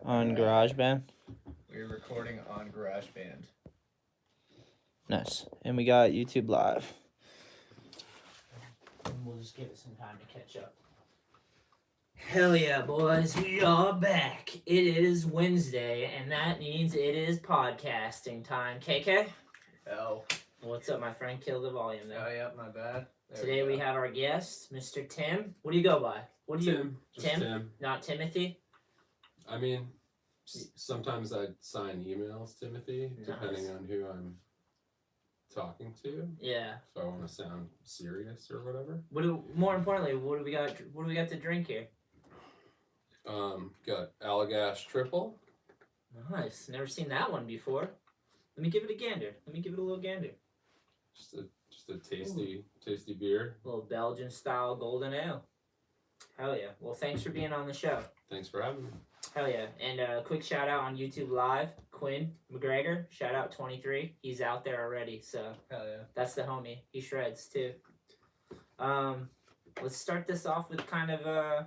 On GarageBand. We're recording on GarageBand. Nice. And we got YouTube Live. And we'll just give it some time to catch up. Hell yeah, boys. We are back. It is Wednesday, and that means it is podcasting time. KK? Oh. What's up, my friend? Kill the volume there. Oh, yep, my bad. Today we have our guest, Mr. Tim. What do you go by? What do you... Tim. Not Timothy? I mean, sometimes I sign emails Timothy, depending on who I'm talking to. Yeah. If I want to sound serious or whatever. More importantly, what do we got to drink here? Got Allagash Triple. Nice. Never seen that one before. Let me give it a gander. Let me give it a little gander. Just a tasty beer. A little Belgian style golden ale. Hell yeah. Well, thanks for being on the show. Thanks for having me. Hell yeah. And a quick shout out on YouTube Live, Quinn McGregor. Shout out 23. He's out there already, so Hell yeah. that's the homie. He shreds too. Let's start this off with kind of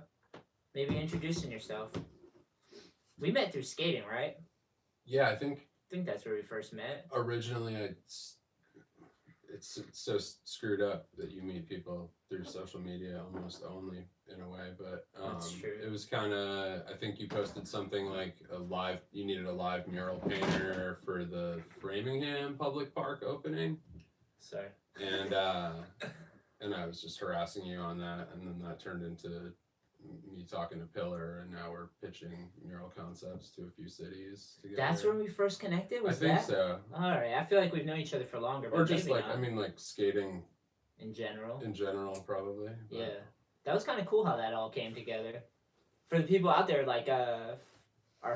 maybe introducing yourself. We met through skating, right? Yeah, I think that's where we first met. originally it's so screwed up that you meet people through social media almost only in a way, but That's true. it was kind of, I think you posted something like you needed a live mural painter for the Framingham public park opening, Sorry. and I was just harassing you on that, and then that turned into me talking to Pillar, and now we're pitching mural concepts to a few cities together. That's when we first connected? I think so. Alright, I feel like we've known each other for longer, but Or just maybe like, not. I mean, like skating in general. in general, probably. But Yeah. That was kind of cool how that all came together. For the people out there, like our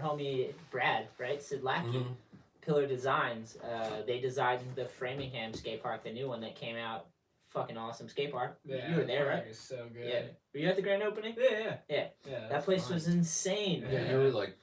homie Brad, right? Sid Lackey, Mhm. Pillar Designs. They designed the Framingham Skatepark, the new one that came out. Fucking awesome skatepark. Yeah, You were there, that right? was so good. Yeah. Were you at the grand opening? Yeah. Yeah. Yeah. That place was insane. Yeah, man. you were like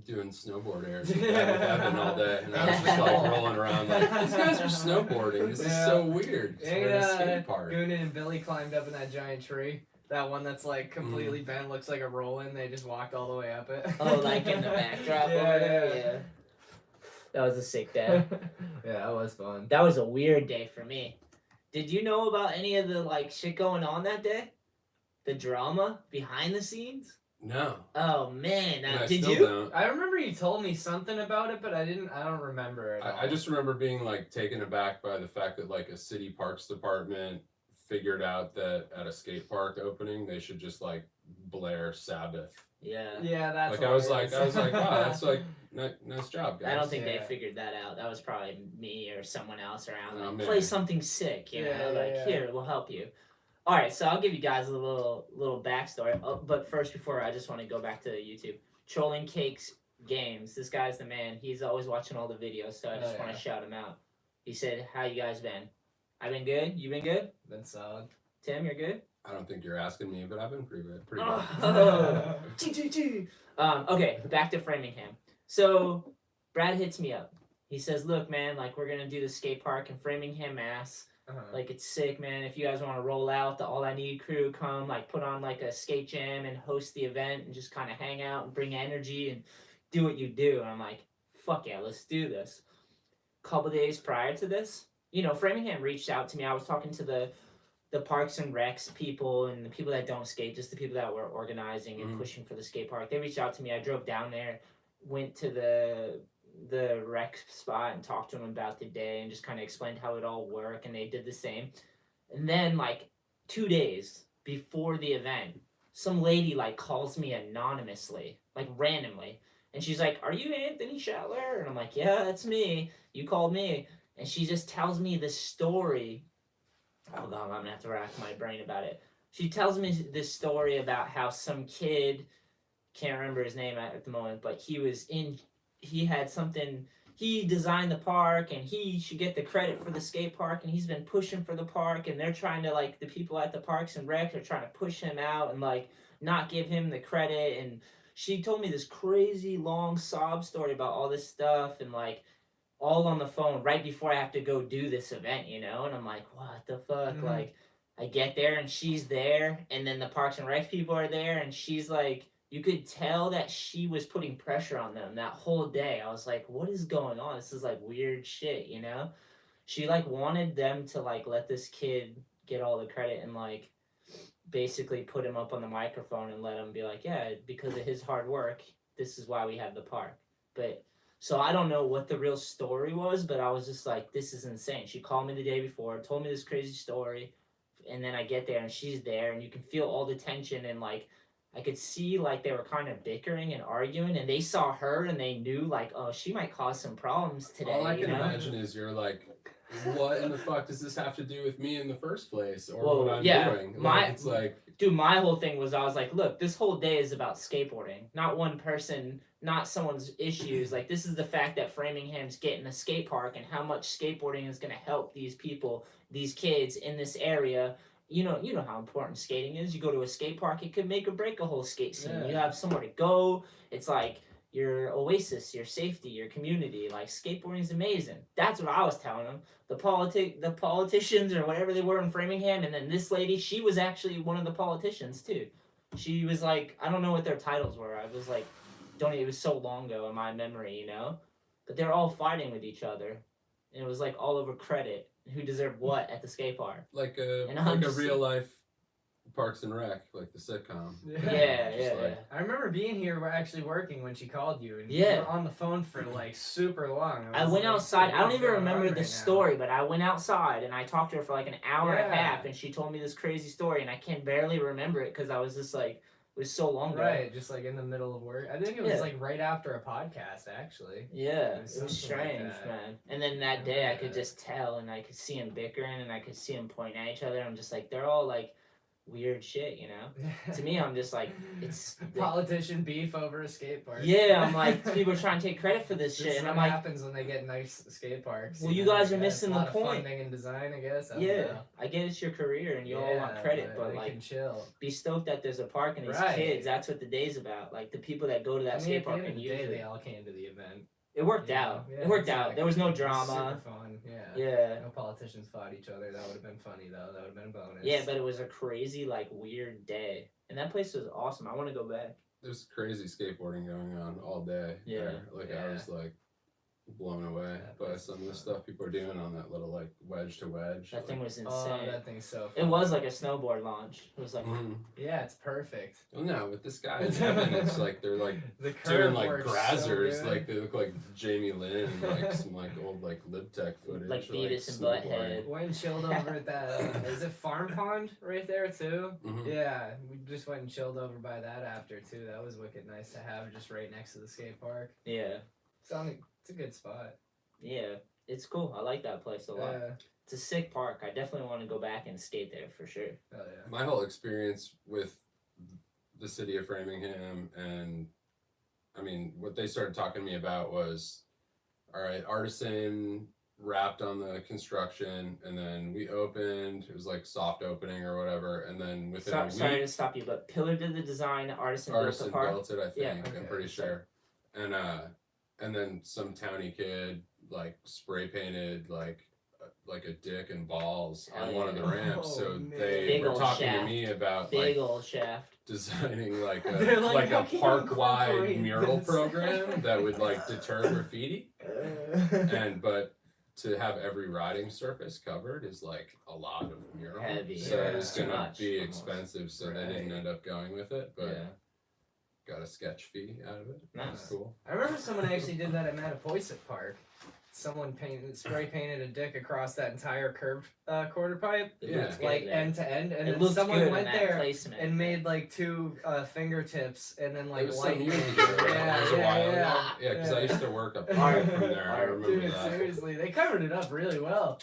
doing snowboard airs with Yeah. Evan all day, and I was That just was like cool. rolling around like, these guys are snowboarding. This is so weird. It's we're at a skate park. Goonan and Billy climbed up in that giant tree. That one that's like completely bent, looks like a roll-in. They just walked all the way up it. Oh, like in the backdrop Yeah, over there? yeah. Yeah. That was a sick day. Yeah, that was fun. That was a weird day for me. Did you know about any of the like shit going on that day? The drama behind the scenes? No. Oh man, And I did still you? don't. I remember you told me something about it, but I don't remember it. I just remember being like taken aback by the fact that like a city parks department figured out that at a skate park opening they should just like blare Sabbath. Yeah. Yeah, that's Like I was like, wow, that's like nice job, guys. I don't think they Yeah. figured that out. That was probably me or someone else around. Oh, Like, man. play something sick, you Yeah, know? yeah, Like, yeah. here, we'll help you. All right, so I'll give you guys a little backstory. But first, before I just want to go back to YouTube. Trolling Cakes Games. This guy's the man. He's always watching all the videos, so I Oh, just want yeah. to shout him out. He said, "How you guys been?" I've been good. You been good? Been solid. Tim, you're good? I don't think you're asking me, but I've been pretty good. Oh. Okay, back to Framingham. So Brad hits me up. He says, "Look, man, like we're gonna do the skate park in Framingham, Mass. Uh-huh. Like it's sick, man. If you guys want to roll out, the All I Need crew come, like put on like a skate jam and host the event and just kind of hang out and bring energy and do what you do." And I'm like, "Fuck yeah, let's do this." Couple days prior to this, you know, Framingham reached out to me. I was talking to the Parks and Recs people and the people that don't skate, just the people that were organizing and pushing for the skate park. They reached out to me. I drove down there, went to the rec spot and talked to them about the day and just kind of explained how it all worked, and they did the same. And then like 2 days before the event, some lady like calls me anonymously, like randomly, and she's like, "Are you Anthony Schattler?" And I'm like, "Yeah, that's me. You called me." And she just tells me this story. Hold on, I'm gonna have to rack my brain about it. She tells me this story about how some kid, can't remember his name at the moment, but he had something, he designed the park and he should get the credit for the skate park, and he's been pushing for the park, and they're trying to, like, the people at the Parks and Rec are trying to push him out and like not give him the credit. And she told me this crazy long sob story about all this stuff, and like all on the phone right before I have to go do this event, you know? And I'm like, what the fuck? Like, I get there and she's there, and then the Parks and Rec people are there, and she's like you could tell that she was putting pressure on them that whole day. I was like, what is going on? This is like weird shit, you know? She like wanted them to like let this kid get all the credit and like basically put him up on the microphone and let him be like, yeah, because of his hard work, this is why we have the park. But so I don't know what the real story was, but I was just like, this is insane. She called me the day before, told me this crazy story, and then I get there and she's there, and you can feel all the tension, and like I could see like they were kind of bickering and arguing, and they saw her and they knew like, oh, she might cause some problems today. All I can you know? imagine is you're like, what in the fuck does this have to do with me in the first place, or Well, what I'm yeah, doing? Like, it's like, Dude, my whole thing was I was like, look, this whole day is about skateboarding, not one person, not someone's issues. Like, this is the fact that Framingham's getting a skate park and how much skateboarding is going to help these people, these kids in this area. You know how important skating is. You go to a skate park, it could make or break a whole skate scene. Yeah. You have somewhere to go. It's like your oasis, your safety, your community. Like, skateboarding is amazing. That's what I was telling them. The politicians or whatever they were in Framingham, and then this lady, she was actually one of the politicians too. She was like, I don't know what their titles were. I was like, it was so long ago in my memory, you know? But they're all fighting with each other. And it was like all over credit. Who deserved what at the skate park. like And a I'm like a just- real life Parks and Rec, like the sitcom. Yeah, Just yeah. like- I remember being here, we're actually working when she called you, and Yeah. you were on the phone for like super long. I was went like, outside. "Dude, I don't what's even going on remember right the now?" story, but I went outside and I talked to her for like an hour and a Yeah. half, and she told me this crazy story, and I can barely remember it because I was just like, it was so long ago. Right, just like in the middle of work. I think it was Yeah. like right after a podcast, actually. Yeah, It was it was something like strange, that. man. And then that I day, I remember could that. just tell, and I could see him bickering, and I could see him pointing at each other. I'm just like, they're all like weird shit, you know? To me, I'm just like, it's politician beef over a skate park. yeah. I'm like, people are trying to take credit for this This shit, is and what I'm like, happens when they get nice skate parks. Well, you you know, guys I are guess. missing A the lot of point. funding and design, I guess. I don't yeah, know. I get it's your career, and you all want Yeah, credit, but they like, can chill. be stoked that there's a park and these Right. kids. That's what the day's about. Like the people that go to that I mean, skate at the park end of and the use day, it. they all came to the event. It worked you know? out. Yeah, It worked out. There was no exactly. It was drama. super fun. Yeah. Yeah. No politicians fought each other. That would have been funny though. That would have been a bonus. Yeah, but it was a crazy, like, weird day. And that place was awesome. I want to go back. There's crazy skateboarding going on all day. Yeah. there. Like, I Yeah. was like blown away That by place some of is the fun. stuff people are doing on that little like wedge to wedge. That thing was insane. Oh, that thing's so It fun. was like a snowboard launch. It was like, Yeah, it's perfect. Well, no, with this guy in heaven, it's like they're like The doing curve like works grazzers, so good. like they look like Jamie Lynn, and like some like old like lib tech footage, Like or, Beavis and snowboarding. Butthead. Went and chilled over at that. Is it Farm Pond right there too? Mhm. Yeah, we just went and chilled over by that after too. That was wicked nice to have just right next to the skate park. yeah. It's a good spot. Yeah. It's cool. I like that place a lot. Yeah. It's a sick park. I definitely want to go back and skate there for sure. Oh yeah. My whole experience with the city of Framingham, and I mean, what they started talking to me about was, all right, artisan wrapped on the construction, and then we opened. It was like soft opening or whatever, and then within a week, Sorry to stop you, but Pillar did the design, Artisan built the artisan park. built it. I think Yeah, I'm okay, pretty so- sure, and then some towny kid like spray painted like a dick and balls on Oh, one of the yeah. ramps. So Oh, man. they Big were old talking shaft. to me about Big like old shaft. designing like They're a like, like "How a can you park wide incorporate mural this?" program that would like deter graffiti. And but to have every riding surface covered is like a lot of mural. Heavy. So Yeah. it was Too gonna much, be almost. expensive, so they didn't Right. end up going with it, but Yeah. got a sketch fee out of it. Nice. That's cool. I remember someone actually did that at Mattapoisett Park. Someone spray painted a dick across that entire curved quarter pipe, It Yeah. looks good like there. end to end, and It then looks someone good in went that there placement. and made like two fingertips, and then like It was light some years paint. ago, right? Yeah, It was a yeah, while yeah. ago. Yeah, because I Yeah. used to work up Art. from there. I Art. remember Dude, that. seriously, they covered it up really well.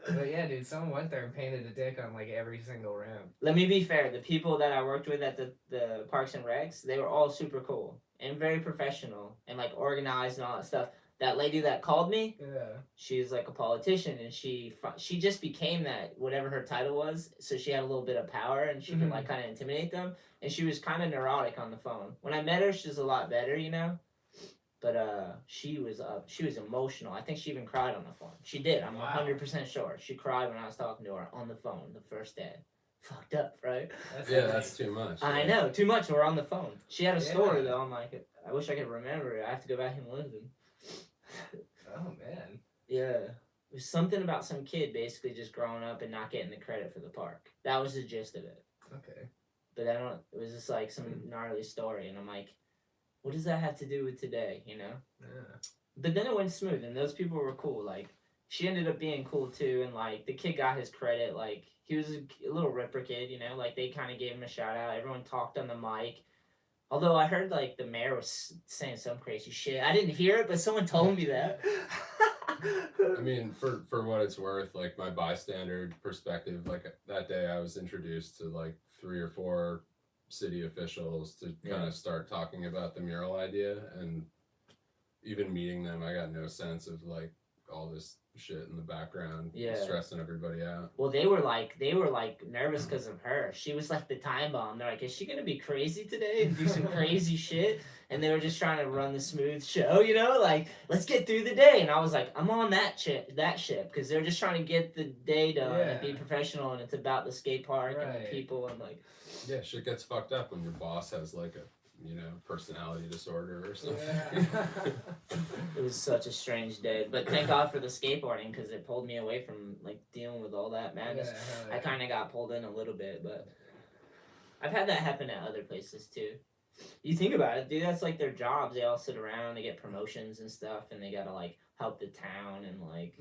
But yeah, dude, someone went there and painted a dick on like every single ramp. Let me be fair. The people that I worked with at the Parks and Recs, they were all super cool and very professional and like organized and all that stuff. That lady that called me, Yeah. she's like a politician, and she just became that, whatever her title was. So she had a little bit of power, and she could Mhm. like kind of intimidate them. And she was kind of neurotic on the phone. When I met her, she's a lot better, you know. But she was emotional. I think she even cried on the phone. She did. I'm Wow. 100% sure. She cried when I was talking to her on the phone the first day. fucked up, right? That's too much. I know, too much. We're on the phone. She had a story Yeah. though. I'm like, I wish I could remember it. I have to go back and listen. Oh man. Yeah. It was something about some kid basically just growing up and not getting the credit for the park. That was the gist of it. Okay. But I don't. It was just like some gnarly story, and I'm like, what does that have to do with today? You know. Yeah. But then it went smooth, and those people were cool. Like, she ended up being cool too, and like the kid got his credit. Like, he was a little ripper kid, you know. Like, they kind of gave him a shout out. Everyone talked on the mic. Although I heard like the mayor was saying some crazy shit. I didn't hear it, but someone told me that. I mean, for what it's worth, like my bystander perspective, like that day I was introduced to like 3 or 4 city officials to kind of start talking about the mural idea, and even meeting them, I got no sense of like all this shit in the background, stressing everybody out. Well, they were like nervous because of her. She was like the time bomb. They're like, is she gonna be crazy today and do some crazy shit? And they were just trying to run the smooth show, you know, like, let's get through the day. And I was like, I'm on that ship, because they're just trying to get the day done and be professional, and it's about the skate park and the people. And like, yeah, shit gets fucked up when your boss has like a, you know, personality disorder or something. It was such a strange day, but thank God for the skateboarding, because it pulled me away from like dealing with all that madness. I kind of got pulled in a little bit, but I've had that happen at other places too. You think about it, dude, that's like their jobs. They all sit around, they get promotions and stuff, and they gotta like help the town, and like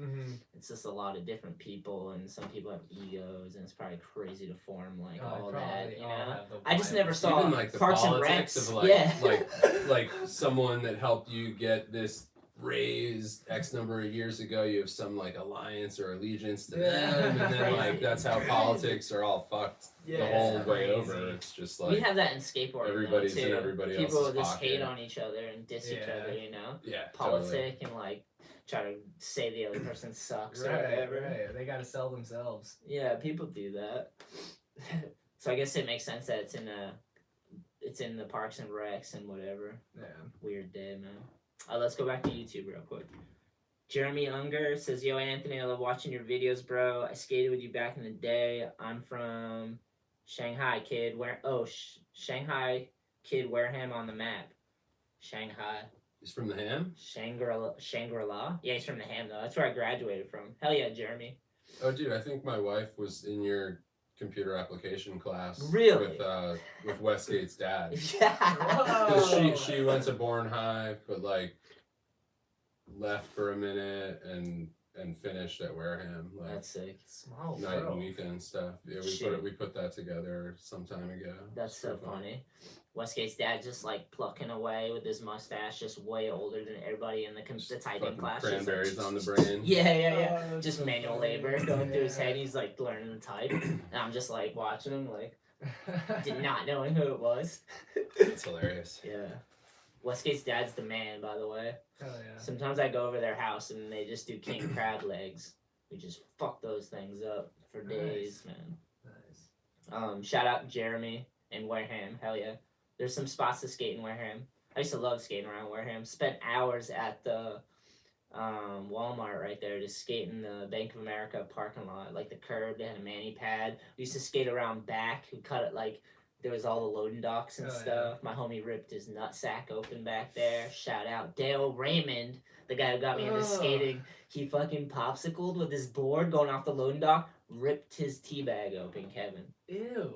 it's just a lot of different people, and some people have egos, and it's probably crazy to form like all that, you know. I just never saw even like the Parks and politics Recs. of like like someone that helped you get this raised X number of years ago, you have some like alliance or allegiance to them, and then like that's how politics are all fucked the whole way over. It's just like we have that in skateboarding. Everybody's though, too. in everybody People else's just pocket. hate on each other and diss each other, you know. Yeah, Politic and like try to say the other person sucks or whatever. Right. They gotta sell themselves. Yeah, people do that. So I guess it makes sense that it's in the Parks and Recs and whatever. Yeah. Weird day, man. Let's go back to YouTube real quick. Jeremy Unger says, yo, Anthony, I love watching your videos, bro. I skated with you back in the day. I'm from Shanghai, kid. Shanghai, kid, Wareham on the map. Shanghai. He's from the Ham? Shangri-La? Yeah, he's from the Ham, though. That's where I graduated from. Hell yeah, Jeremy. Oh, dude, I think my wife was in your computer application class. Really? With Westgate's dad. Yeah. Because she went to Bourne High, but like left for a minute and finished at Wareham. Like, that's sick. Small night world. and weekend stuff. Yeah, we put that together some time ago. That's so funny. Westgate's dad just like plucking away with his mustache, just way older than everybody in the typing class. Cranberries like, on the brain. Yeah. Oh, just so manual funny. labor going through his head. He's like learning to type, and I'm just like watching him, like not knowing who it was. It's hilarious. Yeah. Westgate's dad's the man, by the way. Hell yeah. Sometimes I go over their house and they just do king crab legs. We just fuck those things up for days, man. Nice. Shout out Jeremy and Wareham. Hell yeah. There's some spots to skate in Wareham. I used to love skating around Wareham. Spent hours at the Walmart right there, just skating the Bank of America parking lot, like the curb. They had a mani pad. We used to skate around back. We cut it like there was all the loading docks and stuff. My homie ripped his nutsack open back there. Shout out Dale Raymond, the guy who got me into skating. He fucking popsicled with his board going off the loading dock, ripped his teabag open, Kevin. Ew.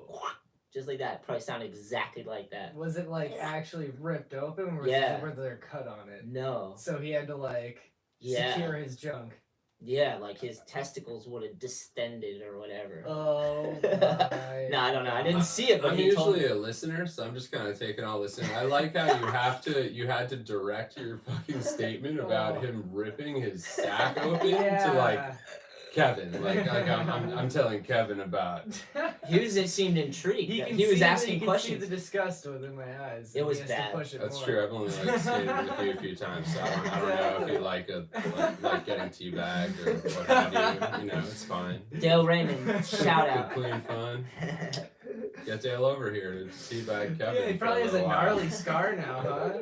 Just like that. Probably sounded exactly like that. Was it like actually ripped open, or was there a cut on it? No. So he had to like secure his junk. Yeah, like his testicles would have distended or whatever. Oh my. No, I don't know. I didn't see it, but I'm he told usually me. a listener, so I'm just kind of taking all this in. I like how you had to direct your fucking statement about him ripping his sack open to like Kevin. Like I'm telling Kevin about. He seemed intrigued. He was asking questions. You can see the disgust within my eyes. It was He has to bad. push it That's more. true. I've only like skated with you a few times, so I don't know if you like getting teabagged or what have you. You know, it's fine. Dale Raymond, shout out. Good, clean fun. Get Dale over here to teabag Kevin. Yeah, he probably has a gnarly scar now, huh?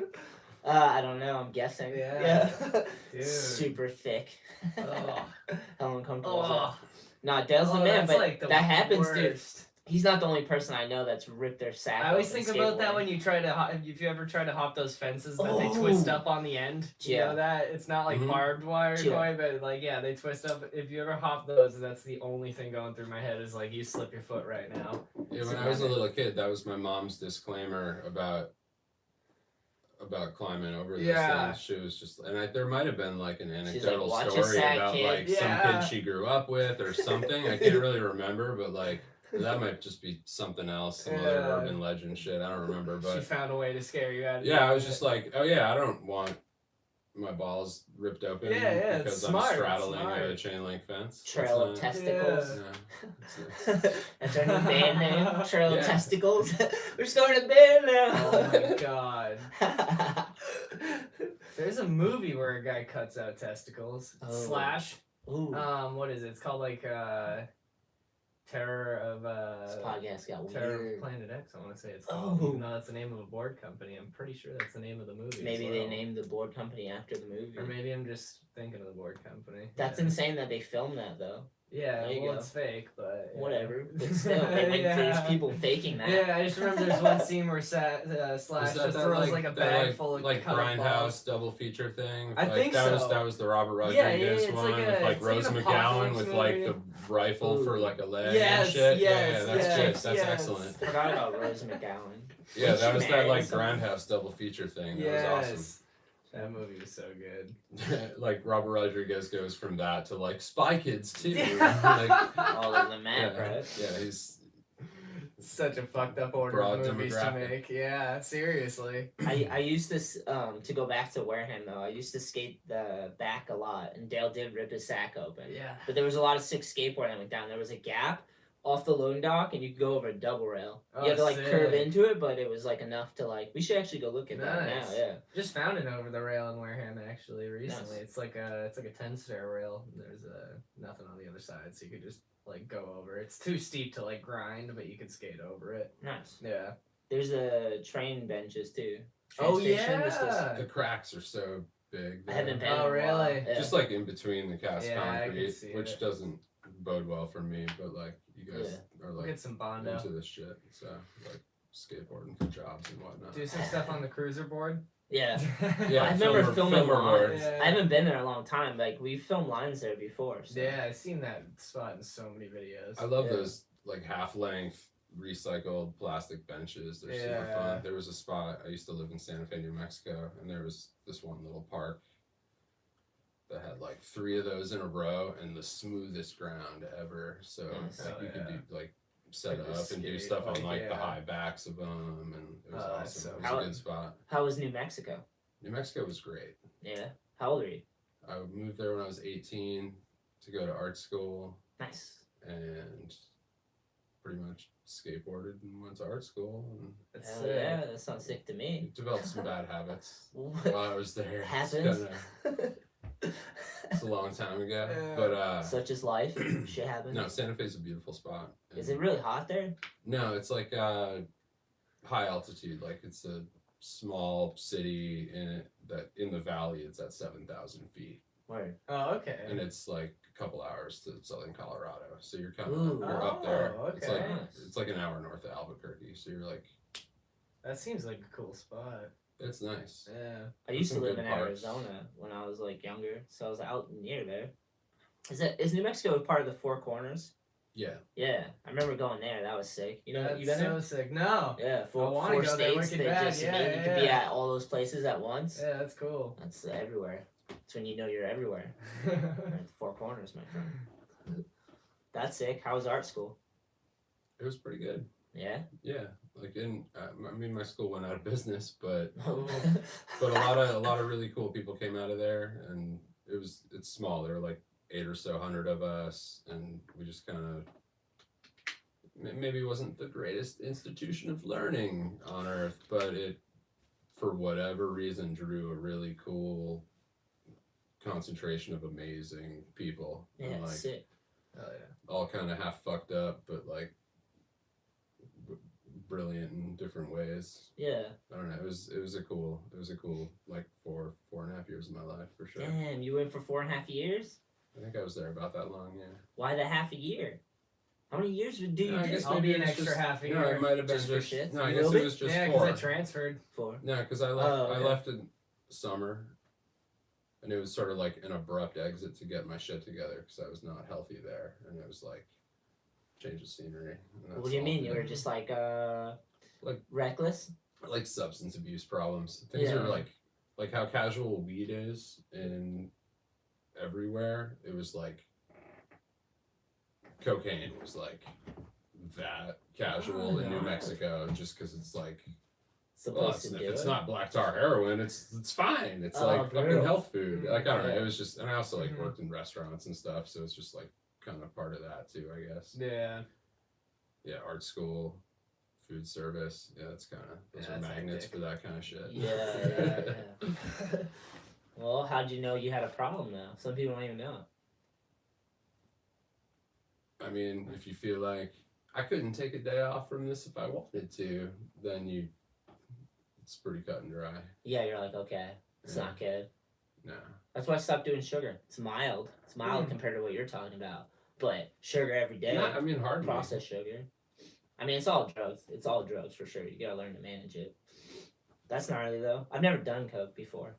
I don't know. I'm guessing. Yeah. Dude. Super thick. Oh. How uncomfortable is that? Nah, Dale's the man, that's but like the that happens, dude. worst. He's not the only person I know that's ripped their sack. I always open think about that skateboarding. when you try to if you ever try to hop those fences that they Oh. twist up on the end. You Yeah. know that it's not like Mhm. barbed wire Yeah. toy, but like yeah, they twist up. If you ever hop those, that's the only thing going through my head is like you slip your foot right now. Yeah, when I was a little kid, that was my mom's disclaimer about climbing over those Yeah. things. She was just, and there might have been like an She's like, anecdotal "Watch your story sack, about kid." like some Yeah. kid she grew up with or something. I can't really remember, but like that might just be something else, some other Yeah. urban legend shit. I don't remember, She but found a way to scare you out of yeah, I doing was it. just like, oh yeah, I don't want my balls ripped open Yeah, it's because smart, I'm it's straddling a smart. chain link fence. Trail of That's testicles. yeah, it's nice. That's our new band name. Trail of Yeah. Testicles. We're starting a band now. Oh my god. There's a movie where a guy cuts out testicles. Oh. Slash. Ooh, What is it? It's called like Terror of this podcast got Terror weird. of Planet X, I want to say it's called. Oh. Even though that's the name of a board company, I'm pretty sure that's the name of the movie. Maybe as they well. named the board company after the movie. Or maybe I'm just thinking of the board company. That's yeah. insane that they filmed that though. Yeah, There you well, go. it's fake, but yeah. Whatever, but still, there's people faking that. Yeah, I just remember there's one scene where Slash Was just that throws like a that, bag full of like cut up balls. Grindhouse double feature thing? I think that so. That was the Robert Yeah, Rodriguez it's one like with like it's Rose like an McGowan apocalypse with movie. like the rifle for Ooh. like a leg Yes, and shit. yes, yeah, that's yes, good. That's yes. excellent. Forgot about Rose McGowan. Yeah, that was that Married like someone. Grindhouse double feature thing. That Yes. was That movie was so good. awesome. Like Robert Rodriguez goes from that to like Spy Kids too. Yeah. like, All of the map, yeah, right? yeah, he's Such a fucked up order Broad of movies to demographic. make. Yeah, seriously. I used to go back to Wareham though. I used to skate the back a lot, and Dale did rip his sack open. Yeah. But there was a lot of sick skateboarding that went down. There was a gap off the loading dock, and you could go over a double rail. Oh, You had to like curve sick. into it, but it was like enough to like. We should actually go look at that now. Nice. Yeah. Just found it over the rail in Wareham actually recently. Nice. It's like a 10-stair rail. There's nothing on the other side, so you could just like go over. It's too steep to like grind, but you could skate over it. Nice. Yeah. There's the train benches too. Oh, Train station, there's those- yeah. the cracks are so big. I haven't been. Oh, in a while. really? Yeah. Just like in between the cast Yeah, I can concrete, see which it. doesn't bode well for me. But like you guys are We'll like get some Bondo. into this shit, so like skateboarding for jobs and whatnot. Do some stuff on the cruiser board. Yeah. Yeah, I remember filming filmer lines. boards. Yeah. I haven't been there in a long time. Like we filmed lines there before. So. Yeah, I've seen that spot in so many videos. I love Yeah. those like half length recycled plastic benches. They're super Yeah. fun. There was a spot I used to live in Santa Fe, New Mexico, and there was this one little park that had like 3 of those in a row and the smoothest ground ever. So Nice. like you Oh, could yeah. do like set Like up the and do skate, stuff on like, like the yeah. high backs of them, and it was Oh, that's awesome. so It was cool. a good spot. How was New Mexico? New Mexico was great. Yeah. How old are you? I moved there when I was 18 to go to art school Nice. and pretty much skateboarded and went to art school and That's Hell sick. yeah, that sounds sick to me. developed some bad habits What while I was there. It's happens? It's a long time ago, Yeah. but Such is life. Shit happens. no, Santa Fe's a beautiful spot. Is And- it really hot there? No, it's like high altitude. Like it's a small city in the valley. It's at 7,000 feet, Word. Oh, okay. and it's like a couple hours to southern Colorado. So you're kind Ooh. of you're up there. Oh, It's okay. like Nice. it's like an hour north of Albuquerque. So you're like, That seems like a cool spot. it's nice. Yeah. I used to some live good in parks. Arizona when I was like younger, so I was out near there. Is New Mexico part of the Four Corners? Yeah. Yeah, I remember going there. That was sick. You know, That's you been so there? sick. No. Yeah, I wanna four go there states wicked that bad. just Yeah, mean you could be yeah. at all those places at once. Yeah, that's cool. That's everywhere. That's when you know you're everywhere. You're at the Four Corners, my friend. That's sick. How was art school? It was pretty good. Yeah. Yeah. Like I mean, my school went out of business, but Oh. but a lot of really cool people came out of there, and it's small. There were like 8 or so hundred of us, and we just kind of maybe it wasn't the greatest institution of learning on earth, but it for whatever reason drew a really cool concentration of amazing people. Yeah, And, like sick. Oh yeah. all kind of half fucked up, but like brilliant in different ways. Yeah. I don't know. It was a cool like 4.5 years of my life for sure. Damn, you went for 4.5 years? I think I was there about that long. Yeah. Why the half a year? How many years do you No, I do? guess I'll maybe be an it's extra just, half a No, year. it might have been Just for just. shits? No, I You guess will it be? was just Yeah, 4. because I transferred. For No, because I left. Oh, I okay. left in summer, and it was sort of like an abrupt exit to get my shit together because I was not healthy there, and it was like change of scenery. And what that's do you all. mean? You were just like Like- reckless? Like substance abuse problems. Things are Yeah. like how casual weed is in everywhere. It was like cocaine was like that casual in New Mexico, just because it's like. Well, Supposed to if do it's it? not black tar heroin, it's fine. It's Oh, like fucking brutal. health food. Like I don't know. Yeah. It was just, and I also like Mhm. worked in restaurants and stuff, so it's just like kind of part of that too, I guess. Yeah. Yeah, art school, food service. Yeah, that's kind of those Yeah, are that's magnets hectic. for that kind of shit. Yeah. Well, how'd you know you had a problem though? Some people don't even know. I mean, if you feel like I couldn't take a day off from this if I wanted to, then it's pretty cut and dry. Yeah, you're like, okay, it's Yeah. not good. No. That's why I stopped doing sugar. It's mild. It's mild compared to what you're talking about. But sugar every day, I mean, hardly. processed sugar. I mean, it's all drugs. It's all drugs for sure. You gotta learn to manage it. That's gnarly though. I've never done coke before,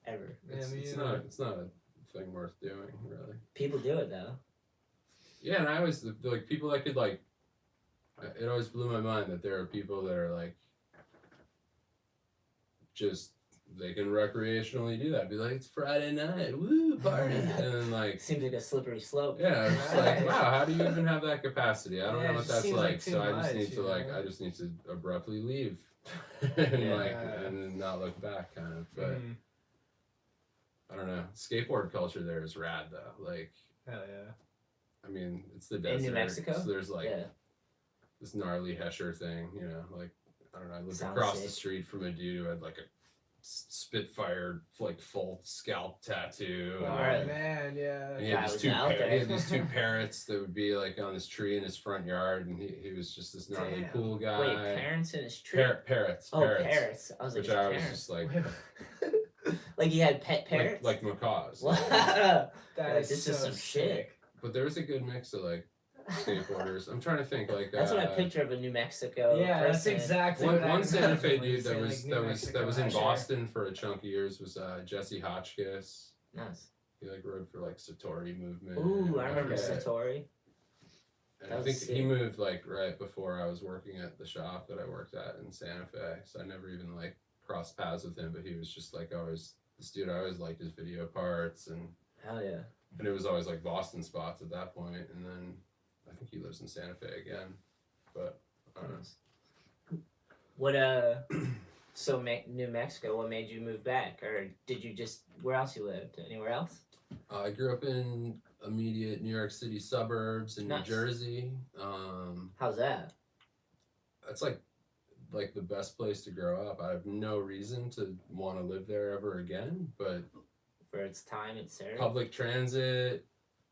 ever. It's, Yeah, me it's either. not. It's not a thing worth doing, really. People do it though. Yeah, and I always like people that could like. It always blew my mind that there are people that are like, just they can recreationally do that. Be like, it's Friday night, woo, party, and then like, Seems like a slippery slope. yeah, it's just like, wow, how do you even have that capacity? I don't Yeah, know it what just that's seems like. like too So I just much, need to you like, know? I just need to abruptly leave, and Yeah. like, and then not look back, kind of. But Mhm. I don't know. Skateboard culture there is rad though. Like, Hell yeah. I mean, it's the In desert. New Mexico? So there's like Yeah. this gnarly Hesher thing, you know, like I don't know. I lived Sounds across the sick. street from a dude who had like a Spitfire like full scalp tattoo. Oh, And, Alright. man, yeah. and he Guy had these was two out there. he had these two parrots that would be like on this tree in his front yard, and he was just this gnarly Damn. cool guy. Wait, parents in his tree? Parrots. Oh, parrots. I was like, Which his I was parents. just like, Like he had pet parrots? like macaws. Wow. That Like, is this so is some shit. sick. But there was a good mix of like skateboarders. I'm trying to think like That's what I picture of a New Mexico Yeah, that's person. exactly One, what I one Santa Fe imagined when you dude say, that like, was New that Mexico was in Hesher. Boston for a chunk of years was Jesse Hotchkiss. Nice. He like rode for like Satori movement. Ooh, I remember forget. Satori. And That I was think sick. he moved like right before I was working at the shop that I worked at in Santa Fe. So I never even like crossed paths with him, but he was just like always this dude. I always liked his video parts, and Hell yeah. it was always like Boston spots at that point. And then I think he lives in Santa Fe again, but I don't know. What so New Mexico, what made you move back? Or did you just where else you lived? Anywhere else? I grew up in immediate New York City suburbs in Nice. New Jersey. How's that? That's like the best place to grow up. I have no reason to want to live there ever again, but For its time it served? public transit,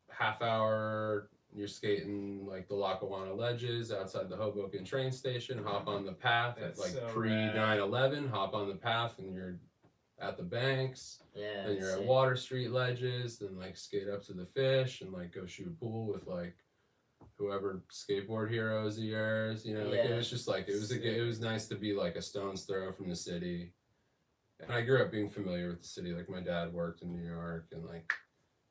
half hour, you're skating like the Lackawanna Ledges outside the Hoboken train station, hop on the path at That's like so pre rad. 9/11, hop on the path and you're at the banks, Yeah. then you're it's at sick. Water Street Ledges, then like skate up to the fish and like go shoot pool with like whoever skateboard heroes of yours, you know, like it Yeah. was just like it was nice to be like a stone's throw from the city. And I grew up being familiar with the city. Like my dad worked in New York, and like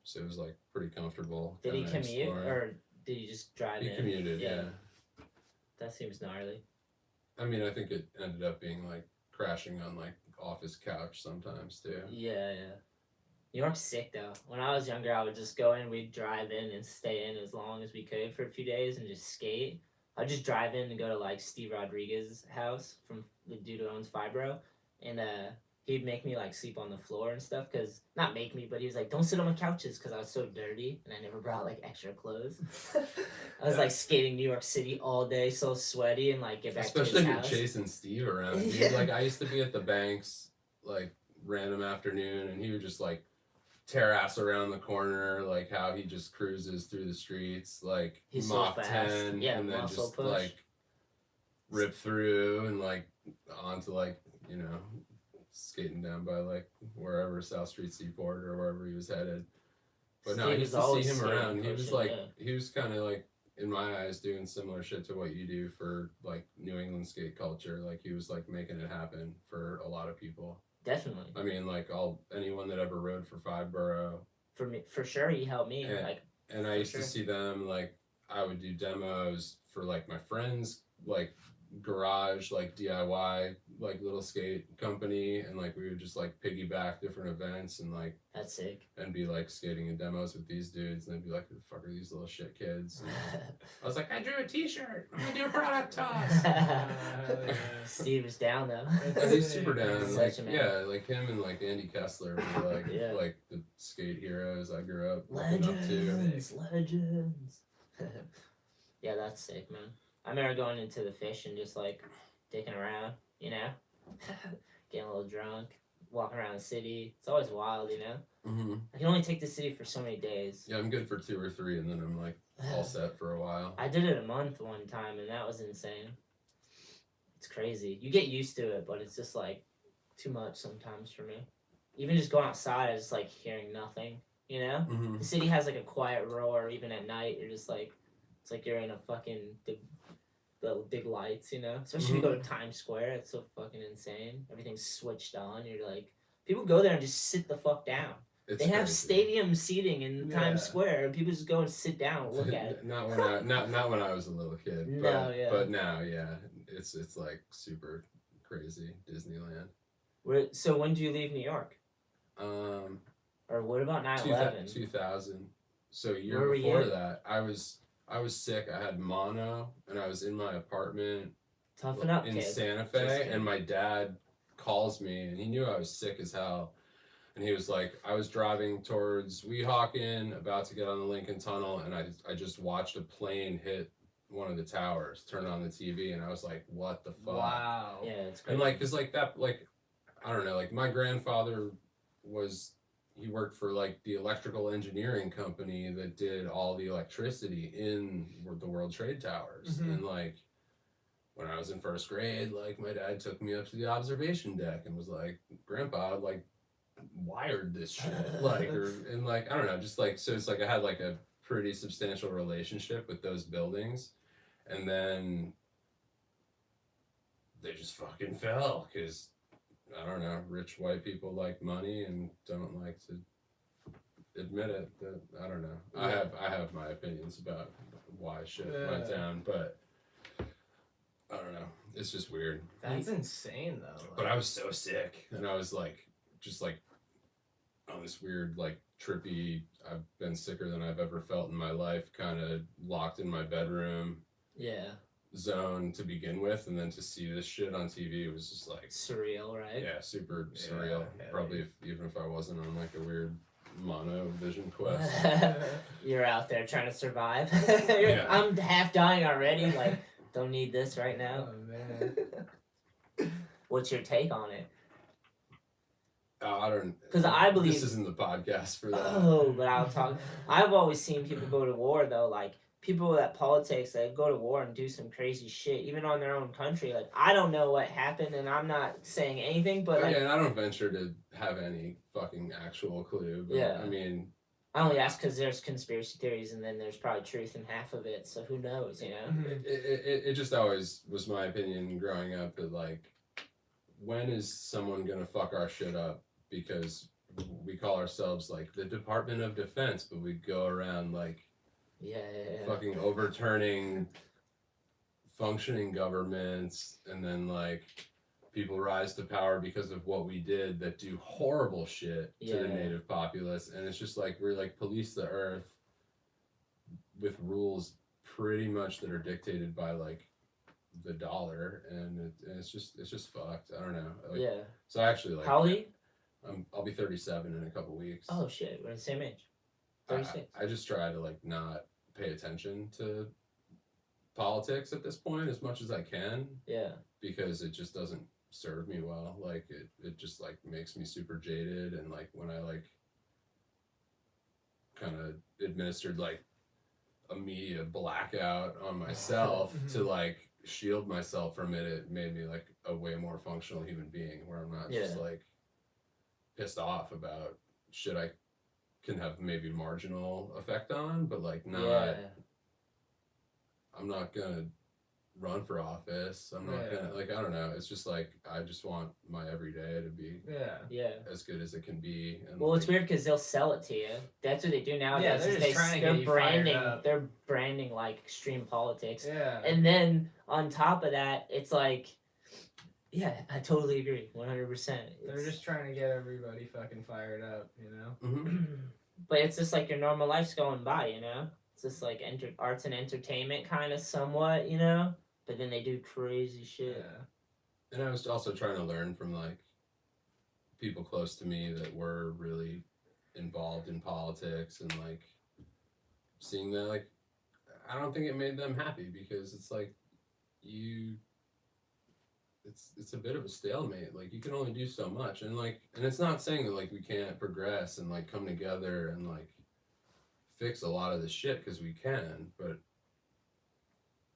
so it was like pretty comfortable. Did he kinda commute exploring. or did you just drive He in? commuted? Yeah. Yeah. That seems gnarly. I mean, I think it ended up being like crashing on like office couch sometimes too. Yeah, yeah. New York's sick though. When I was younger, I would just go in, we'd drive in and stay in as long as we could for a few days and just skate. I'd just drive in and go to like Steve Rodriguez's house from the dude who owns Fibro, and he'd make me like sleep on the floor and stuff. Cause not make me, but he was like, "Don't sit on the couches," because I was so dirty and I never brought like extra clothes. I was like skating New York City all day, so sweaty, and like get back Especially to if his you're house. chasing Steve around. Dude. Yeah. Like I used to be at the banks like random afternoon, and he would just like tear ass around the corner, like how he just cruises through the streets, like He's so Mach fast. 10, Yeah, and then muscle just push. like rip through and like onto like, you know, skating down by like wherever South Street Seaport or wherever he was headed. But no, I Steve used was to see always him skating, around. He was pushing, like, yeah. he was kind of like, in my eyes, doing similar shit to what you do for like New England skate culture. Like he was like making it happen for a lot of people. Definitely. I mean, like anyone that ever rode for Five Borough. For me, for sure, he helped me. And I used to see them, like I would do demos for like my friends, like garage, like DIY, like little skate company, and like we would just like piggyback different events and like that's sick. And be like skating in demos with these dudes, and they'd be like, "Who the fuck are these little shit kids?" And I was like, "I drew a T-shirt. I'm gonna do a product toss." Steve is down though. He's super down. Like, Such a man. yeah, like him and like Andy Kessler were like Yeah. like the skate heroes I grew up looking up to. Legends. Yeah, that's sick, man. I remember going into the fish and just like dicking around, you know, getting a little drunk, walking around the city. It's always wild, you know. Mm-hmm. I can only take the city for so many days. Yeah, I'm good for 2 or 3, and then I'm like all set for a while. I did it a month one time, and that was insane. It's crazy. You get used to it, but it's just like too much sometimes for me. Even just going outside, I just like hearing nothing. You know, Mm-hmm. the city has like a quiet roar. Even at night, you're just like, it's like you're in a fucking the big lights. You know, especially if you go to Times Square, it's so fucking insane. Everything's switched on. You're like, people go there and just sit the fuck down. It's they have crazy. stadium seating in Times Square, and people just go and sit down and look at it. not when I was a little kid. But, No, yeah. But now, yeah, it's like super crazy Disneyland. So when do you leave New York? Or what about 9/11? 2000. So a Where year were before you? that, I was sick. I had mono, and I was in my apartment Toughen up, in kid. Santa Just Fe, kidding. and my dad calls me, and he knew I was sick as hell. And he was like, I was driving towards Weehawken, about to get on the Lincoln Tunnel, and I just watched a plane hit one of the towers, turn on the TV, and I was like, what the fuck? Wow. Yeah, it's crazy. And like, cause like that, like, I don't know, like my grandfather he worked for like the electrical engineering company that did all the electricity in the World Trade Towers. Mhm. And like, when I was in first grade, like my dad took me up to the observation deck and was like, Grandpa, like, wired this shit. Like, and like, I don't know, just like, so it's like I had like a pretty substantial relationship with those buildings. And then they just fucking fell because I don't know, rich white people like money and don't like to admit it. That I don't know. Yeah. I have my opinions about why shit went Yeah. down, but I don't know. It's just weird. That's insane, though. But I was so sick, and I was like, just like on this weird, like trippy. I've been sicker than I've ever felt in my life. Kind of locked in my bedroom. Yeah. Zone to begin with, and then to see this shit on TV was just like Surreal, right? yeah, super Yeah, surreal. hell Probably yeah. even if I wasn't on like a weird mono vision quest. You're out there trying to survive. Yeah. I'm half dying already. Like, don't need this right now. Oh, man. What's your take on it? I don't. 'Cause I believe- this isn't the podcast for that. Oh, but I'll talk. I've always seen people go to war though, like people that politics that go to war and do some crazy shit, even on their own country. Like I don't know what happened, and I'm not saying anything, but like yeah, and I don't venture to have any fucking actual clue. But, Yeah. I mean, I only ask because there's conspiracy theories, and then there's probably truth in half of it. So who knows, you know? Mhm. it just always was my opinion growing up that like, when is someone gonna fuck our shit up because we call ourselves like the Department of Defense, but we go around like Yeah. fucking overturning functioning governments, and then like people rise to power because of what we did that do horrible shit to the Yeah. native populace, and it's just like we're like police the earth with rules pretty much that are dictated by like the dollar, and it's just fucked. I don't know. Like, Yeah. So actually, like, How old are you? I'll be 37 in a couple weeks. Oh shit, we're the same age. 36. I just try to like not pay attention to politics at this point as much as I can, Yeah. because it just doesn't serve me well. Like it just like makes me super jaded, and like when I like kind of administered like a media blackout on myself to like shield myself from it, it made me like a way more functional human being, where I'm not just Yeah. like pissed off about shit I can have maybe marginal effect on, but like not Yeah. I'm not gonna run for office. I'm not gonna, like, I don't know. It's just like, I just want my everyday to be Yeah. as good as it can be. And Well, like, it's weird because they'll sell it to you. That's what they do nowadays. Yeah, they're is just trying to get you fired up. They're branding like extreme politics. Yeah. And then on top of that, it's like, yeah, I totally agree, 100%. They're just trying to get everybody fucking fired up, you know? mhm. But it's just like your normal life's going by, you know? It's just like arts and entertainment kind of somewhat, you know? But then they do crazy shit. Yeah. And I was also trying to learn from like people close to me that were really involved in politics, and like seeing that, like, I don't think it made them happy, because it's like it's a bit of a stalemate. Like, you can only do so much, and like, and it's not saying that like we can't progress and like come together and like fix a lot of this shit, because we can, but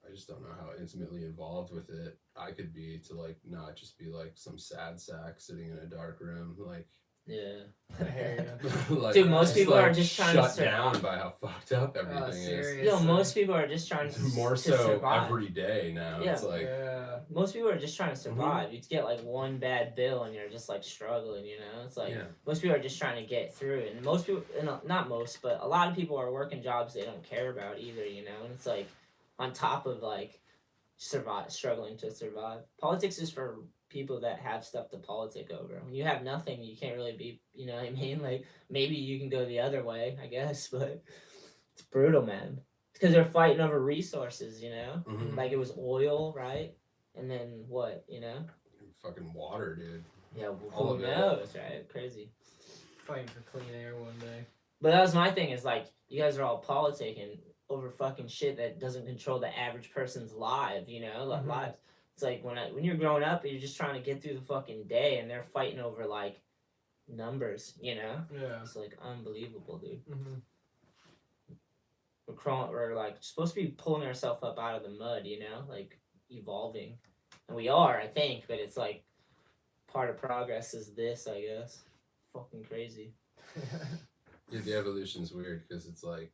I just don't know how intimately involved with it I could be to like not just be like some sad sack sitting in a dark room, like. Yeah. I hear Like, Dude, most people are just trying to shut down by how fucked up everything is. seriously. Yo, most people are just trying to More to so survive. every day now. Yeah. It's like, Yeah. Most people are just trying to survive. You get like one bad bill and you're just like struggling, you know? It's like yeah. most people are just trying to get through it. And most people, not most, but a lot of people are working jobs they don't care about either, you know? And it's like on top of like struggling to survive. Politics is for people that have stuff to politic over. When you have nothing, you can't really be, you know what I mean? Like, maybe you can go the other way, I guess, but it's brutal, man. Because they're fighting over resources, you know? Mhm. Like, it was oil, right? And then what, you know? Fucking water, dude. Yeah, well, All who of it. knows, right? Crazy. Fighting for clean air one day. But that was my thing, is like, you guys are all politicking over fucking shit that doesn't control the average person's life, you know? Mhm. Lives. It's like when you're growing up, you're just trying to get through the fucking day, and they're fighting over like numbers, you know? Yeah. It's like unbelievable, dude. Mm-hmm. We're like supposed to be pulling ourselves up out of the mud, you know, like evolving, and we are, I think. But it's like part of progress is this, I guess. Fucking crazy. Yeah, the evolution's weird, because it's like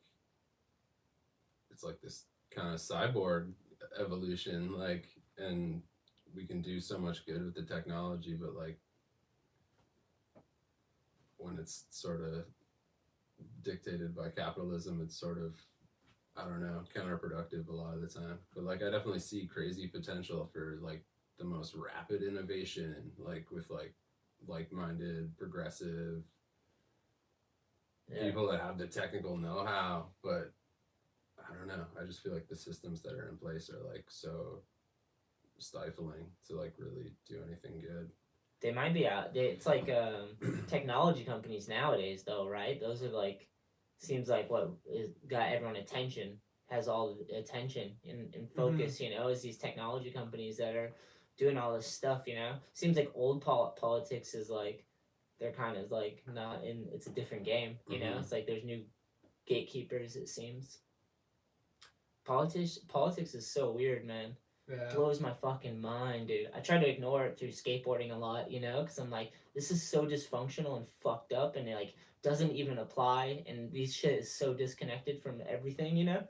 this kind of cyborg evolution, like, and we can do so much good with the technology, but like when it's sort of dictated by capitalism, it's sort of, I don't know, counterproductive a lot of the time. But like, I definitely see crazy potential for like the most rapid innovation, like with like-minded, progressive people that have the technical know-how. But I don't know, I just feel like the systems that are in place are like so stifling to like really do anything good. They might be out. It's like technology companies nowadays, though, right? Those are like, seems like what got everyone attention, has all the attention and focus, you know, is these technology companies that are doing all this stuff, you know? Seems like old politics is like, they're kind of like not in, it's a different game, you know? It's like there's new gatekeepers, it seems. Politics is so weird, man. Yeah. Blows my fucking mind, dude. I try to ignore it through skateboarding a lot, you know, because I'm like, this is so dysfunctional and fucked up, and it like doesn't even apply, and these shit is so disconnected from everything, you know.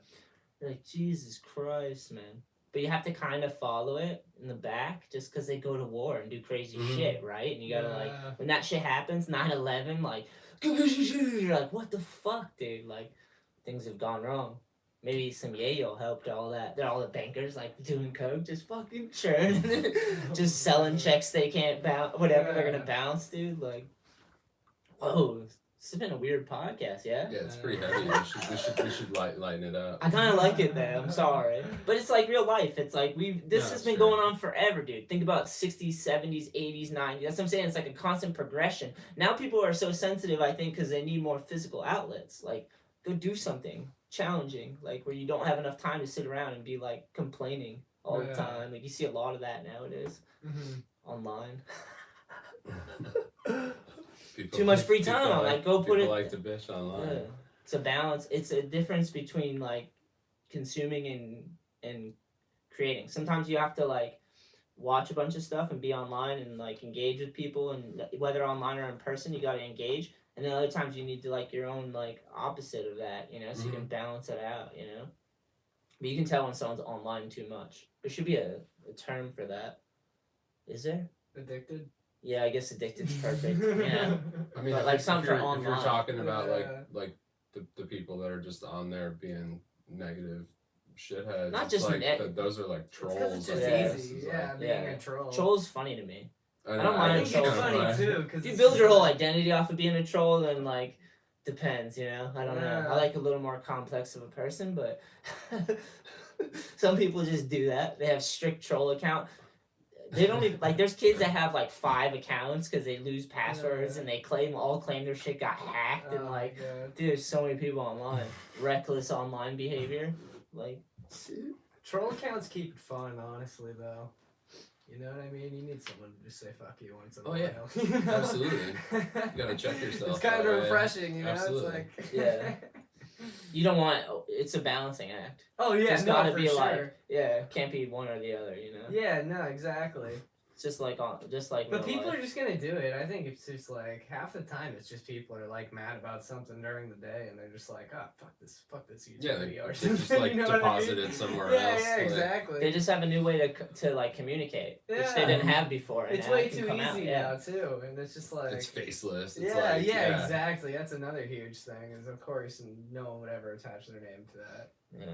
You're like, Jesus Christ, man. But you have to kind of follow it in the back, just because they go to war and do crazy shit, right? And you gotta like, when that shit happens, 9/11, like, you're like, what the fuck, dude? Like, things have gone wrong. Maybe some yayo helped all that. They're all the bankers like doing coke, just fucking churn, just selling checks they can't bounce, whatever they're gonna bounce, dude. Like, whoa, this has been a weird podcast, yeah. Yeah, it's pretty heavy. We should lighten it up. I kind of like it though. I'm sorry, but it's like real life. It's like this has been going on forever, dude. Think about 60s, 70s, 80s, 90s. That's what I'm saying. It's like a constant progression. Now people are so sensitive, I think, because they need more physical outlets. Like, go do something challenging, like where you don't have enough time to sit around and be like complaining all the time. Like, you see a lot of that nowadays online. Too much free time. I'm like, go put it. Like to bitch online. Yeah. It's a balance. It's a difference between like consuming and creating. Sometimes you have to like watch a bunch of stuff and be online and like engage with people, and whether online or in person, you got to engage. And then other times you need to like your own like opposite of that, you know, so you can balance it out, you know. But you can tell when someone's online too much. There should be a term for that. Is there? Addicted. Yeah, I guess addicted's perfect. Yeah. I mean, But, like, if some for you're, if you're online. talking about Yeah. like the people that are just on there being negative shitheads, Not it's just like ne- those are like It's 'cause trolls. it's just I guess, easy. is Yeah, like- being Yeah. a troll. Troll's funny to me. I don't mind I a think troll. it's funny kinda too, because If you build your whole identity off of being a troll, then like depends, you know. I don't know. Yeah. I like a little more complex of a person, but some people just do that. They have strict troll account. They don't even like. There's kids that have like 5 accounts because they lose passwords and they claim their shit got hacked and Oh, like, God. dude, there's so many people online, reckless online behavior, like. Troll accounts keep it fun, honestly, though. You know what I mean? You need someone to just say fuck you once in a Oh, while. yeah. You know? Absolutely. You gotta check yourself. It's kind that of way. refreshing, you know? Absolutely. It's like Yeah. You don't want. It's a balancing act. Oh yeah, It's no, gotta for be sure. like, yeah, can't be one or the other, you know. Yeah, no, exactly. It's just like But real people life. are just gonna do it. I think it's just like half the time it's just people are like mad about something during the day and they're just like, oh fuck this YouTube Yeah, they video or just something. like you know what I deposit mean? it somewhere Yeah, else. yeah, like- exactly. They just have a new way to like communicate, which they Yeah. didn't have before. And It's now way it can too come out, easy yeah. now too, and it's just like It's faceless. It's yeah, like, yeah, exactly. That's another huge thing. Is of course no one would ever attach their name to that. Yeah.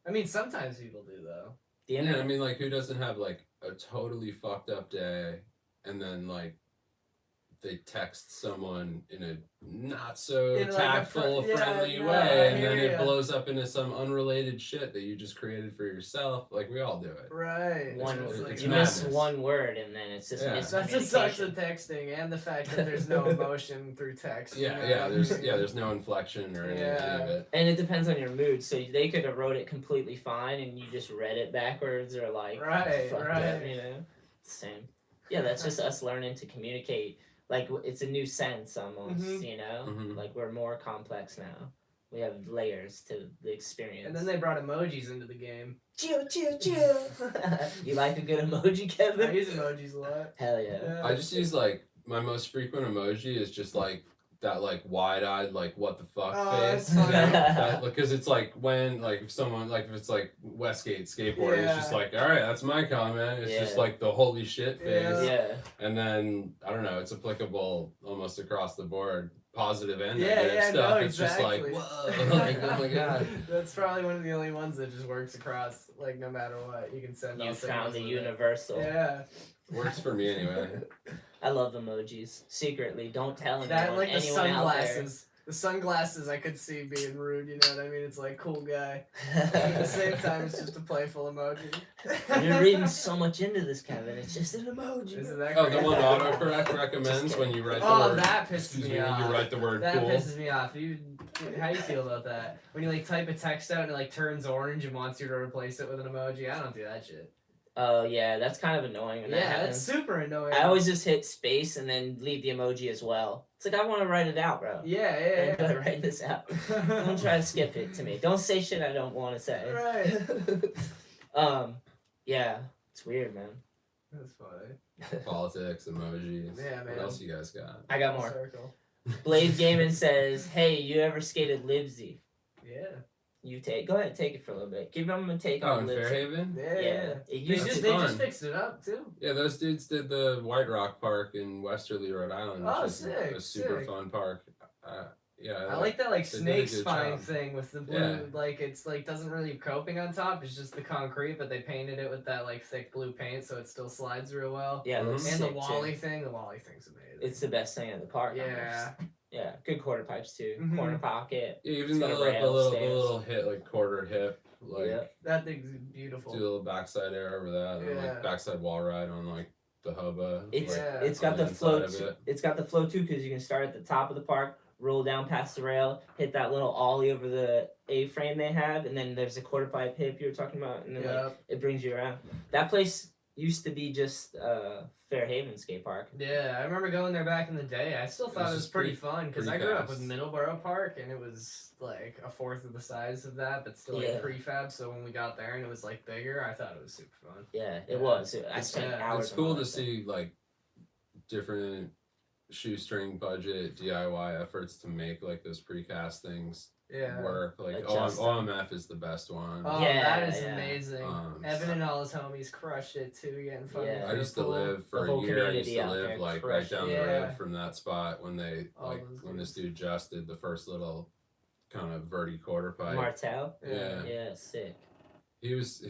I mean, sometimes people do though. The Yeah, internet. I mean, like, who doesn't have like a totally fucked up day, and then like they text someone in a not so In, like, a tactful, yeah, friendly no, I way, and then hear it ya. blows up into some unrelated shit that you just created for yourself. Like, we all do it. Right. it's You miss madness. one word and then it's just Yeah. That's what sucks miscommunication. with texting, and the fact that there's no emotion through text. you Yeah, know yeah. what I There's mean? there's no inflection or any of it. And it depends on your mood. So they could have wrote it completely fine and you just read it backwards or like Right, fuck right. that, you know. Same. Yeah, that's just us learning to communicate. Like it's a new sense almost, Mhm. you know. Mhm. Like we're more complex now. We have layers to the experience. And then they brought emojis into the game. chill. You like a good emoji, I Kevin? use emojis a lot. Hell yeah. I just use like my most frequent emoji is just like that like wide-eyed like what the fuck Oh, face. that's funny. Because it's like when like if someone like if it's like Westgate skateboarding, it's just Yeah. like, all right, that's my comment. It's just Yeah. like the holy shit face. Yeah. Yeah. And then I don't know, it's applicable almost across the board, positive and Yeah, negative yeah, stuff. no, It's exactly. just like whoa, like oh my god. That's probably one of the only ones that just works across, like no matter what. You can send You all found signals the with it. universal. Yeah. Works for me anyway. I love emojis. Secretly, don't tell anyone. That and like the anyone out there. sunglasses. The sunglasses I could see being rude, you know what I mean? It's like cool guy. At the same time it's just a playful emoji. You're reading so much into this, Kevin. It's just an emoji. Isn't that Oh, the crazy? one autocorrect recommends when you write the Oh, word. that pisses Excuse me me, off. you write the word That cool. pisses me off. How you feel about that? When you like type a text out and it like turns orange and wants you to replace it with an emoji? I don't do that shit. Oh yeah, that's kind of annoying when that Yeah, happens. that's super annoying. I always just hit space and then leave the emoji as well. It's like I want to write it out, bro. Yeah, I'm gonna write this out. Don't try to skip it to me. Don't say shit I don't want to say. Right. Yeah, it's weird, man. That's funny. Politics, emojis. Yeah, man. What else you guys got? I got more. Circle. Blade Gaming says, "Hey, you ever skated Livesy? Yeah. Go ahead, take it for a little bit. Give them a take Oh, on in Livesy. Fairhaven? Yeah. Yeah, it They used just, to they fun. just fixed it up too. Yeah, those dudes did the White Rock Park in Westerly, Rhode Island, which Oh, is sick, a super sick. fun park. Yeah, I like that like they did a snake good spine job. thing with the blue, Yeah. like it's like doesn't really have coping on top. It's just the concrete, but they painted it with that like thick blue paint, so it still slides real well. Yeah, it looks Mhm. And the sick, too. Wally thing, the Wally thing's amazing. It's the best thing at the park. yeah. almost. Yeah, good quarter pipes too. Mhm. Corner pocket. Yeah, even It's the got a little, rail the stairs. little hit, like quarter hip, like Yep. That thing's beautiful. do a little backside air over that, and then, Yeah. like backside wall ride on like the hubba. It's like, Yeah. it's on got the inside flow. of it. It's got the flow too because you can start at the top of the park, roll down past the rail, hit that little ollie over the A-frame they have, and then there's a quarter pipe hip you were talking about, and then like Yep. it brings you around. That place used to be just Fairhaven skate park. Yeah, I remember going there back in the day. I still thought was it was just pretty pretty- fun because I pretty grew up fast. with Middleborough Park and it was like a fourth of the size of that, but still Yeah. like prefab. So when we got there and it was like bigger, I thought it was super fun. Yeah, Yeah. it was. I It's- spent yeah, hours. It's on cool all to that stuff. see like different shoestring budget DIY efforts to make like those precast things Yeah. work. Like Adjust them. OMF is the best one. Oh, Yeah, that is yeah. amazing. Evan and all his homies crushed it too, getting funding. Yeah. for I the used to pool. live for The a whole year. I used community to out live there like right crushed down it. the Yeah. road from that spot when they All like those when dudes. this dude just did the first little kind of verti quarter pipe. Martel. Yeah. Yeah, sick. He was.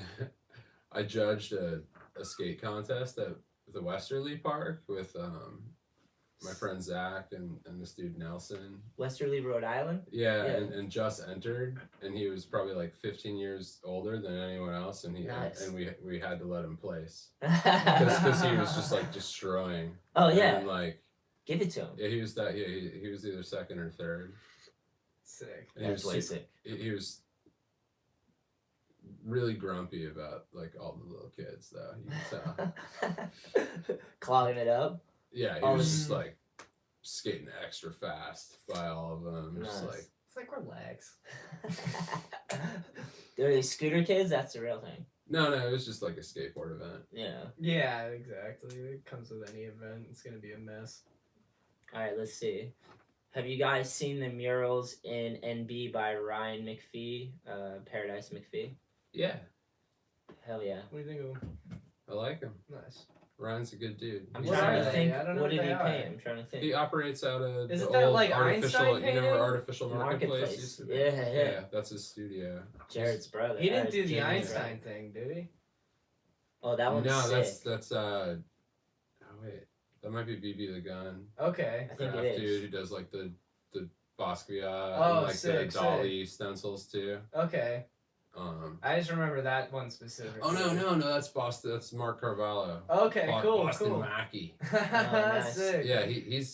I judged a skate contest at the Westerly Park with my friend Zach and this dude Nelson. Westerly, Rhode Island. Yeah, Yeah. And just entered, and he was probably like 15 years older than anyone else, and Nice. and we had to let him place because he was just like destroying. Oh yeah, And like give it to him. yeah, he was that. Yeah, he was either second or third. Sick. And he That's was way super- sick. he was really grumpy about like all the little kids though. You can tell. Clogging it up. Yeah, he Oh, was just like skating extra fast by all of them. Just Nice. like It's like relax. They're these scooter kids. That's the real thing. no, it was just like a skateboard event. Yeah. Yeah, exactly. It comes with any event. It's gonna be a mess. All right. Let's see. Have you guys seen the murals in NB by Ryan McPhee, Paradise McPhee? Yeah, Hell yeah. What do you think of them? I like him. Nice. Ryan's a good dude. I'm He's What trying are to they? think. I don't know What what did he they pay? are. I'm trying to think. He operates out of Is the it that, old like, artificial, Einstein you know where painting? artificial marketplace used to be? Yeah. That's his studio. Jared's brother. He didn't do the Jamie's Einstein brother. thing, did he? Oh, that one's No, sick. that's oh wait, that might be BB the Gun. Okay. I think Craft it is. dude who does like the Basquiat Oh, and like sick, the Dolly stencils too. Okay. I just remember that one specifically. Oh no, that's Boston. That's Mark Carvalho. Okay, cool, Boston cool. Mackey. nice. Sick. Yeah, he's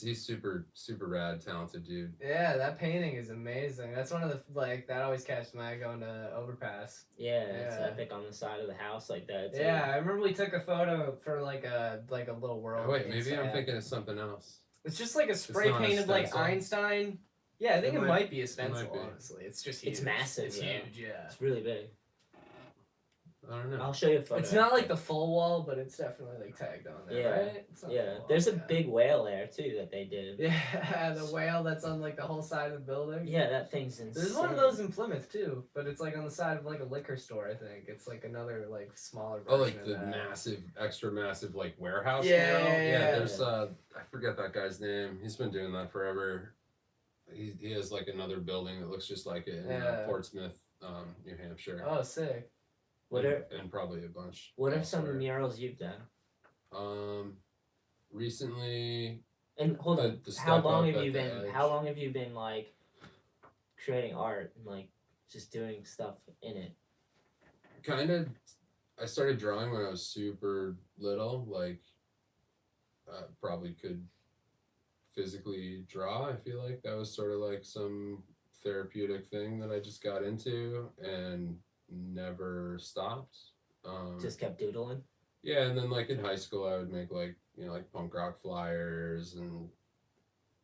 super rad, talented dude. Yeah, that painting is amazing. That's one of the that always catches my eye going to Overpass. Yeah, it's Yeah. epic on the side of the house like that. Too. Yeah, I remember we took a photo for like a little world. Oh, wait, maybe I'm inside. thinking of something else. It's just like a spray not a painted like stencil. Einstein. Yeah, I think It it might- might be a might stencil. be. Honestly, it's just huge. It's massive, It's though. huge. Yeah. It's really big. I don't know. I'll show you a photo. It's not like the full wall, but it's definitely like tagged on there, Yeah, right? It's not Yeah, full there's a wall, yeah. big whale there too that they did. Yeah, the whale that's on like the whole side of the building. Yeah, that thing's insane. There's one of those in Plymouth too, but it's like on the side of like a liquor store. I think it's like another like smaller version. Oh, like of the that. massive, extra massive, like warehouse. Yeah, mural? yeah. There's I forget that guy's name. He's been doing that forever. He has like another building that looks just like it in Yeah. Portsmouth, New Hampshire. Oh, sick. And probably a bunch. What are some elsewhere. murals you've done? Recently, And hold on, the how step long up have you at the been? edge. How long have you been like creating art and like just doing stuff in it? kind of. I started drawing when I was super little. Like, probably could physically draw. I feel like that was sort of like some therapeutic thing that I just got into and never stopped. Just kept doodling. Yeah, and then like in high school, I would make like like punk rock flyers and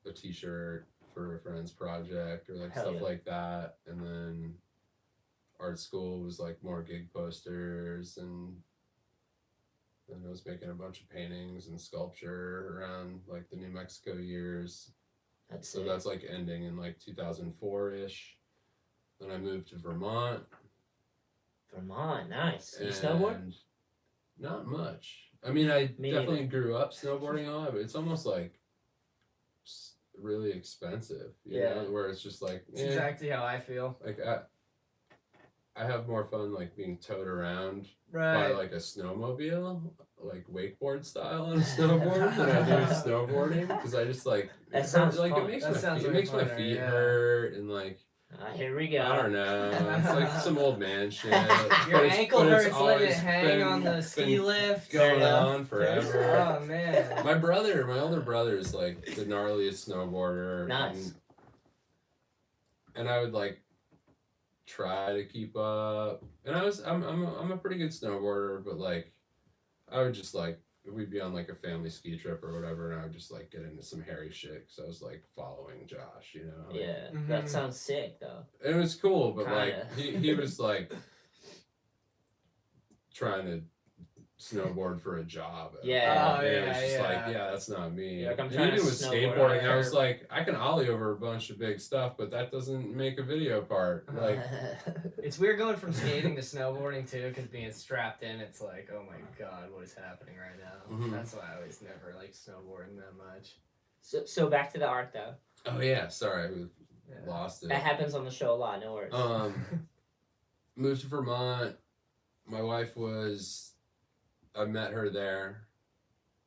a T-shirt for a friend's project or like Hell stuff yeah. like that. And then art school was like more gig posters, and then I was making a bunch of paintings and sculpture around like the New Mexico years. That's So sick. that's like ending in like 2004-ish. Then I moved to Vermont. Vermont, nice. You snowboard? and Not much. I mean, I Me definitely grew up snowboarding a lot, but it's almost like really expensive. You Yeah. know, where it's just like, It's eh, exactly how I feel. like I have more fun like being towed around by Right. like a snowmobile, like wakeboard style on a snowboard than I do snowboarding, because I just like That sounds like fun. it makes That my sounds feet, it way makes my funner, feet yeah. hurt, and like Here we go. I don't know, it's like some old man shit. Your but it's- ankle but it's hurts letting it always hang on the been ski lift. Fair going enough. on forever. Oh man. My older brother is like the gnarliest snowboarder. Nice. And I would like try to keep up. And I'm a pretty good snowboarder, but like I would just like we'd be on like a family ski trip or whatever, and I would just like get into some hairy shit because I was like following Josh, you know. Like, Yeah, Mhm. that sounds sick though. it was cool, but Kinda. like he was like trying to snowboard for a job. Yeah. Oh, And it yeah, was just yeah. like, yeah, that's not me. Yeah, like, I'm And trying to even with snowboard on skateboarding, a I was curb. like, I can ollie over a bunch of big stuff, but that doesn't make a video part. Like, It's weird going from skating to snowboarding too, because being strapped in, it's like, oh my god, what is happening right now? Mhm. That's why I always never liked snowboarding that much. So back to the art though. oh yeah, sorry, we Yeah. lost it. That happens on the show a lot. No worries. Moved to Vermont. My wife I met her there.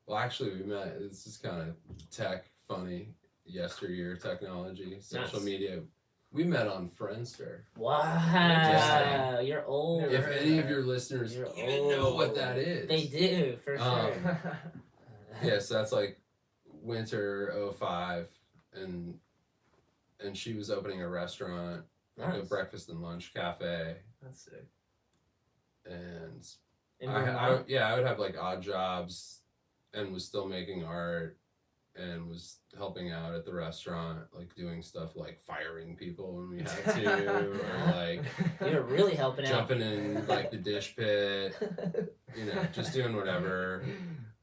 Well, actually, we met. This is kind of funny. Yesteryear technology, social Nice. media. We met on Friendster. Wow, you're old. Never If heard any of of your listeners You're even know what old. that is, They do for sure. Yeah, so that's like winter 05, and she was opening a restaurant, like a Nice. breakfast and lunch cafe, That's sick. and In I Vermont? would have like odd jobs, and was still making art, and was helping out at the restaurant, like doing stuff like firing people when we had to, or like You're really helping out. jumping in like the dish pit, you know, just doing whatever.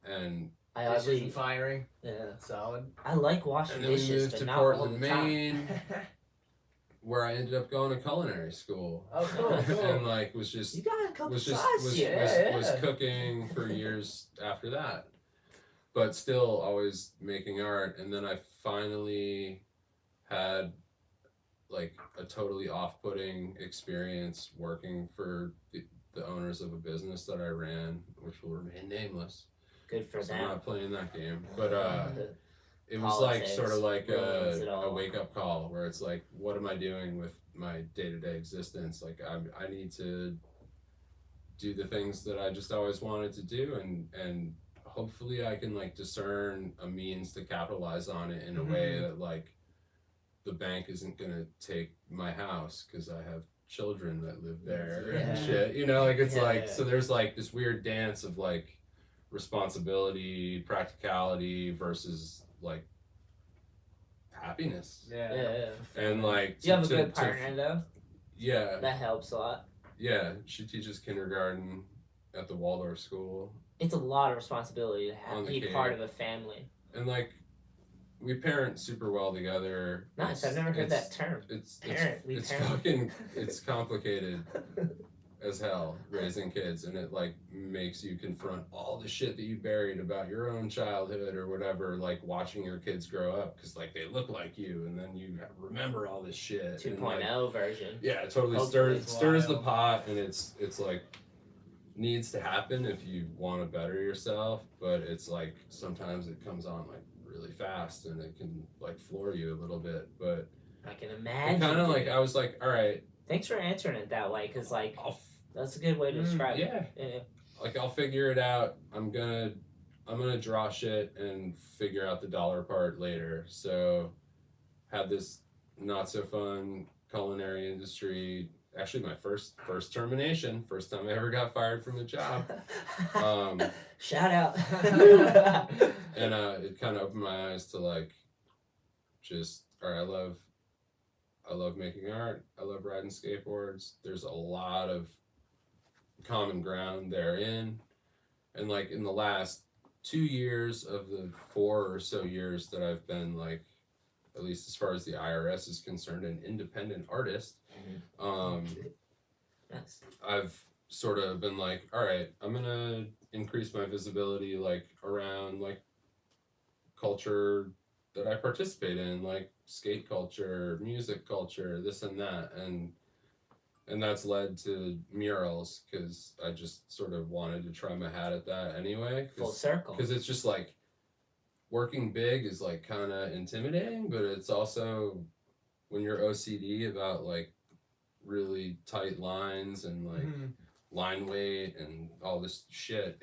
And I Dishes oddly, and firing. yeah. Solid. I like washing then we dishes, moved but to not all Portland, the time. Maine, where I ended up going to culinary school. Oh, cool, cool. And like was just You got a couple was just sides was, here. was cooking for years after that, but still always making art. And then I finally had like a totally off-putting experience working for the owners of a business that I ran, which will remain nameless. Good for So I'm them. not playing that game, but it was Politics like sort of like ruins it a all. wake-up call where it's like, what am I doing with my day-to-day existence? Like I need to do the things that I just always wanted to do, and hopefully I can like discern a means to capitalize on it in a way that like the bank isn't gonna take my house because I have children that live there and Yeah. shit, you know, like it's Yeah, like yeah. so there's like this weird dance of like responsibility, practicality versus like happiness. Yeah. Yeah. And like You have a good partner though. yeah, That helps a lot. yeah, she teaches kindergarten at the Waldorf school, It's a lot of responsibility to On have the be kid. part of a family. and like we parent super well together. Nice. I've never heard that term. It's Parent. We it's parent. fucking it's complicated as hell raising kids, and it like makes you confront all the shit that you buried about your own childhood or whatever, like watching your kids grow up because like they look like you, and then you remember all this shit. 2.0 and, like, version. yeah, it totally Hopefully stirs it's the wild. pot, and it's like needs to happen if you want to better yourself, but it's like sometimes it comes on like really fast and it can like floor you a little bit, but I can imagine. kind of like dude. I was like, all right, Thanks for answering it that way, because like I'll that's a good way to describe it. yeah, Yeah. like I'll figure it out. I'm gonna draw shit and figure out the dollar part later. So had this not so fun culinary industry, actually my first termination, first time I ever got fired from a job. Shout out. And it kind of opened my eyes to like just all right, I love making art, I love riding skateboards. There's a lot of common ground therein, and like in the last 2 years of the 4 or so years that I've been like, at least as far as the IRS is concerned, an independent artist, Nice. I've sort of been like, all right, I'm gonna increase my visibility like around like culture that I participate in, like skate culture, music culture, this and that, and that's led to murals because I just sort of wanted to try my hat at that anyway. Full circle. Because it's just like working big is like kind of intimidating, but it's also when you're OCD about like really tight lines and like line weight and all this shit,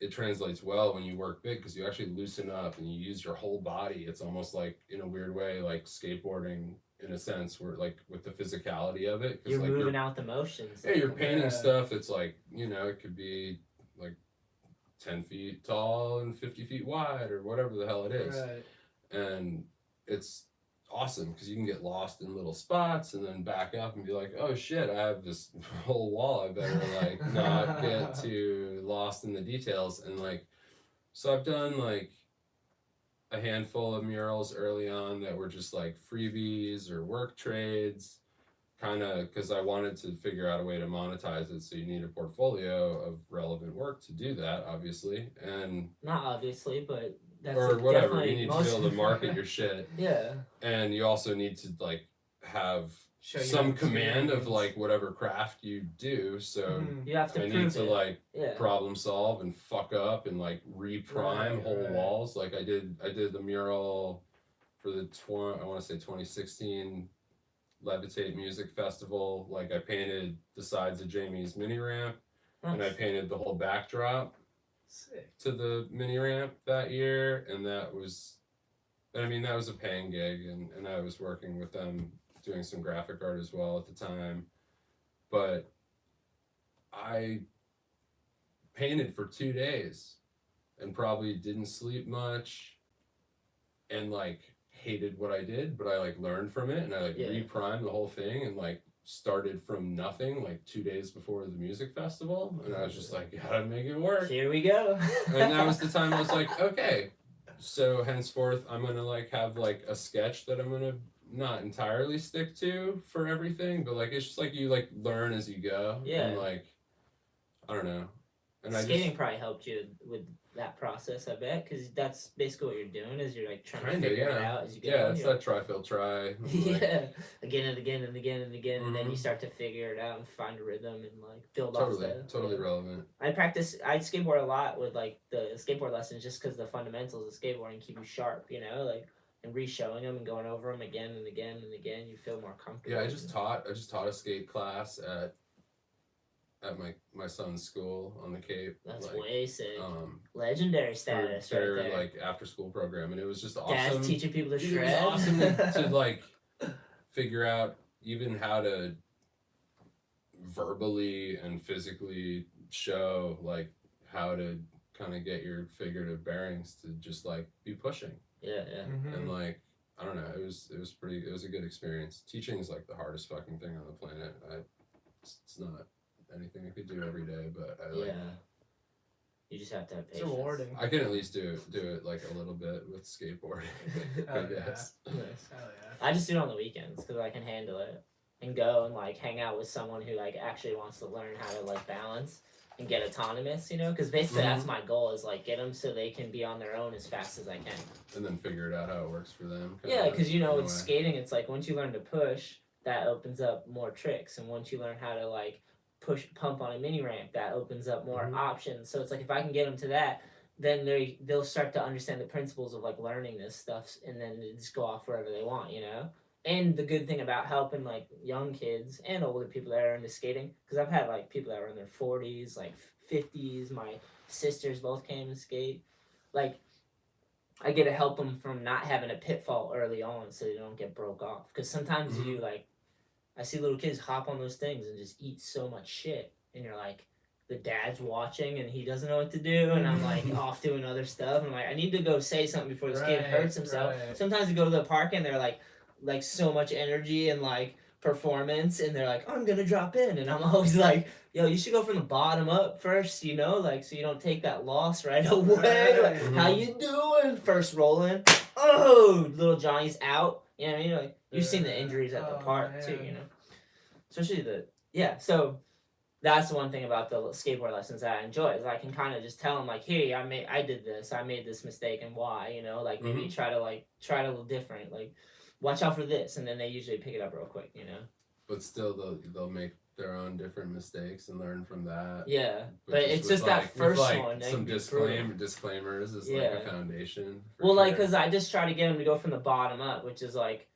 it translates well when you work big because you actually loosen up and you use your whole body. It's almost like in a weird way like skateboarding in a sense, where like with the physicality of it, You're like moving out the motions. yeah, you're painting Yeah. stuff that's like, you know, it could be like 10 feet tall and 50 feet wide or whatever the hell it is. Right. And it's awesome because you can get lost in little spots and then back up and be like, oh shit, I have this whole wall. I better like not get too lost in the details. And like, so I've done like a handful of murals early on that were just like freebies or work trades, kind of because I wanted to figure out a way to monetize it. So you need a portfolio of relevant work to do that, obviously, and not obviously, but that's or whatever. definitely You need to most- be able to market your shit, Yeah. and you also need to like have Show you some have command of experience. like whatever craft you do. So Mhm. You have to I prove need to it. like Yeah. problem solve and fuck up and like reprime Right, whole right. walls. Like I did the mural for the I want to say 2016 Levitate Music Festival. Like I painted the sides of Jamie's mini ramp and I Nice. painted the whole backdrop Sick. to the mini ramp that year, and that was a paying gig, and I was working with them doing some graphic art as well at the time. But I painted for 2 days and probably didn't sleep much and like hated what I did, but I like learned from it and I like Yeah. reprimed the whole thing and like started from nothing like 2 days before the music festival, and I was just like, gotta make it work. Here we go. And that was the time I was like, okay, so henceforth I'm gonna like have like a sketch that I'm gonna not entirely stick to for everything, but like it's just like you like learn as you go. Yeah. And like I don't know. And Skating probably helped you with that process, I bet, because that's basically what you're doing is you're like trying to Kinda, figure it yeah. out as you go. Yeah, it's You're that try fail try. Like, yeah, again and again and again and again, and then you Mhm. start to figure it out and find a rhythm and like build off totally the. relevant. I skateboard a lot with like the skateboard lessons just because the fundamentals of skateboarding keep you sharp, you know, like and re-showing them and going over them again and again and again, you feel more comfortable. Yeah, I just taught a skate class at my son's school on the Cape. That's like, way sick. for Legendary status their right there. like after school program, and it was just awesome. Dad's teaching people to Dude, shred. it was awesome to like figure out even how to verbally and physically show like how to kind of get your figurative bearings to just like be pushing. Yeah. Mhm. And like I don't know, it was a good experience. Teaching is like the hardest fucking thing on the planet. It's not anything I could do every day, but I like Yeah. You just have to have It's patience. rewarding. I can at least do it like a little bit with skateboarding. I Hell guess. Nice. Hell yeah. I just do it on the weekends because I can handle it and go and like hang out with someone who like actually wants to learn how to like balance and get autonomous, you know, because basically that's my goal is like get them so they can be on their own as fast as I can. And then figure it out how it works for them. Yeah, because you know in a with way. skating it's like once you learn to push, that opens up more tricks, and once you learn how to like pump on a mini ramp, that opens up more Mhm. options. So it's like if I can get them to that, then they'll start to understand the principles of like learning this stuff, and then they just go off wherever they want, you know. And the good thing about helping like young kids and older people that are into skating, because I've had like people that were in their 40s, like 50s. My sisters both came to skate. Like I get to help them from not having a pitfall early on, so they don't get broke off. Because sometimes Mhm. you like, I see little kids hop on those things and just eat so much shit, and you're like, the dad's watching and he doesn't know what to do, and I'm like off doing other stuff. And I'm like, I need to go say something before this kid Right, hurts himself. right. Sometimes you go to the park and they're like so much energy and like performance, and they're like, I'm gonna drop in, and I'm always like, yo, you should go from the bottom up first, you know, like so you don't take that loss right away. Like, Right. how you doing? First rolling, oh, little Johnny's out. You know what I mean? Like you've seen the injuries at the Oh, park too, man. you know. Especially so that's the one thing about the skateboard lessons that I enjoy is I can kind of just tell them like, hey, I did this, I made this mistake, and why, you know, like maybe try to a little different, like watch out for this, and then they usually pick it up real quick, you know. But still, they'll make their own different mistakes and learn from that. Yeah, But but it's just that first with one. that Some can be brutal. disclaimers is Yeah. like a foundation. for Well, like, sure. because I just try to get them to go from the bottom up, which is like,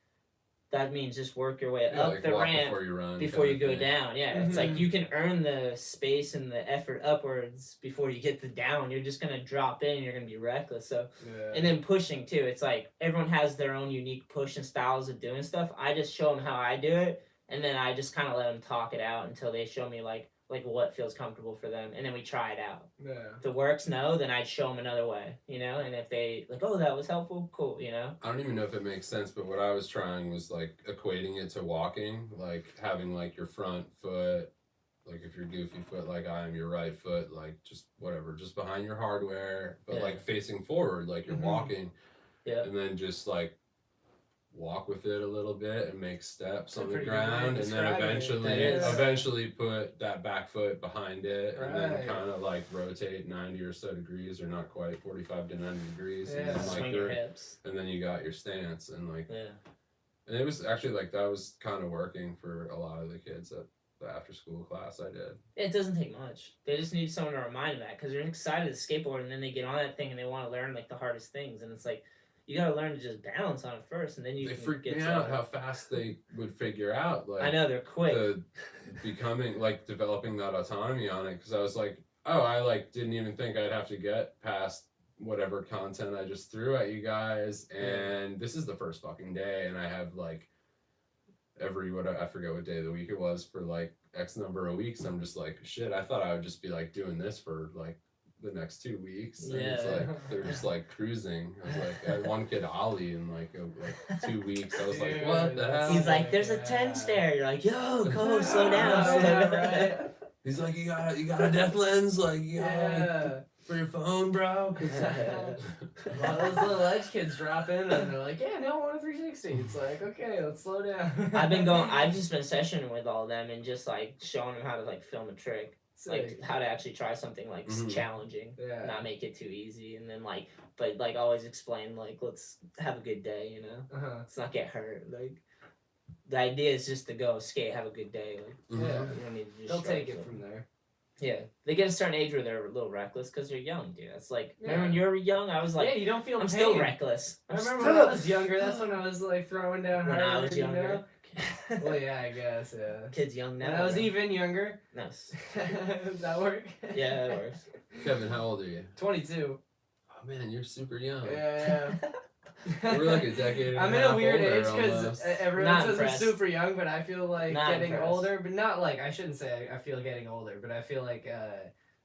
that means just work your way Yeah, up like the walk ramp before you run. before you kinda go thing. down. Yeah, it's like Mhm. you can earn the space and the effort upwards before you get the down. You're just gonna drop in and you're gonna be reckless. So, Yeah. and then pushing too. It's like everyone has their own unique push and styles of doing stuff. I just show them how I do it, and then I just kind of let them talk it out until they show me like like what feels comfortable for them, and then we try it out. Yeah. If it works, no, then I'd show them another way, you know. And if they like, oh, that was helpful, cool, you know. I don't even know if it makes sense, but what I was trying was like equating it to walking, like having like your front foot, like if you're goofy foot like I am, your right foot, like just whatever, just behind your hardware, but Yeah. like facing forward, like you're walking. Yeah. And then just like walk with it a little bit and make steps That's a on the pretty good way of ground, and then describing it. eventually That is. eventually put that back foot behind it, and then Right. kind of like rotate 90 or so degrees, or not quite, 45 to 90 degrees, and Yeah. then like Swing your hips. and then you got your stance, and like, Yeah. and it was actually like that was kind of working for a lot of the kids at the after school class I did. It doesn't take much. They just need someone to remind them that, because they're excited to skateboard, and then they get on that thing and they want to learn like the hardest things, and it's like you got to learn to just balance on it first, and then you They can freaked get me to out it. how fast they would figure out, like, I know they're quick. the becoming like developing that autonomy on it, because I was like, oh, I like didn't even think I'd have to get past whatever content I just threw at you guys, and this is the first fucking day, and I have like every I forget what day of the week it was for like X number of weeks. I'm just like, shit, I thought I would just be like doing this for like the next 2 weeks, and it's Yeah. like they're just like cruising. I was like, I had one kid Ollie in like 2 weeks. I was like, Dude, what the hell? He's like, "There's a 10 Yeah. stair." You're like, "Yo, go slow down." Slow Yeah, down. right. He's like, you got a depth lens, like Yeah. for your phone, bro. Well, those little edge kids drop in and they're like, yeah, no, I want a 360. It's like, okay, let's slow down. I've just been sessioning with all of them and just like showing them how to like film a trick, like Sick. how to actually try something like Mhm. challenging, Yeah. not make it too easy, and then like, but like always explain like, let's have a good day, you know, Uh-huh. let's not get hurt. Like the idea is just to go skate, have a good day. Like Yeah. you don't need to just They'll take struggle. it from there. Yeah, they get a certain age where they're a little reckless because they're young, dude. That's like, remember when Yeah. you were young? I was like, yeah, you don't feel I'm pain. still reckless. I I'm remember still- when I was younger, that's when I was like throwing down when I harder, was you younger. know? Well, yeah, I guess, yeah. Kids young now. When I was bro. even younger. Nice. Does that work? Yeah, that works. Kevin, how old are you? 22. Oh man, you're super young. Yeah. We're like a decade and I'm a in a half weird older age because almost. everyone Not says impressed. I'm super young, but I feel like Not getting impressed. older. But not like, I shouldn't say I feel getting older, but I feel like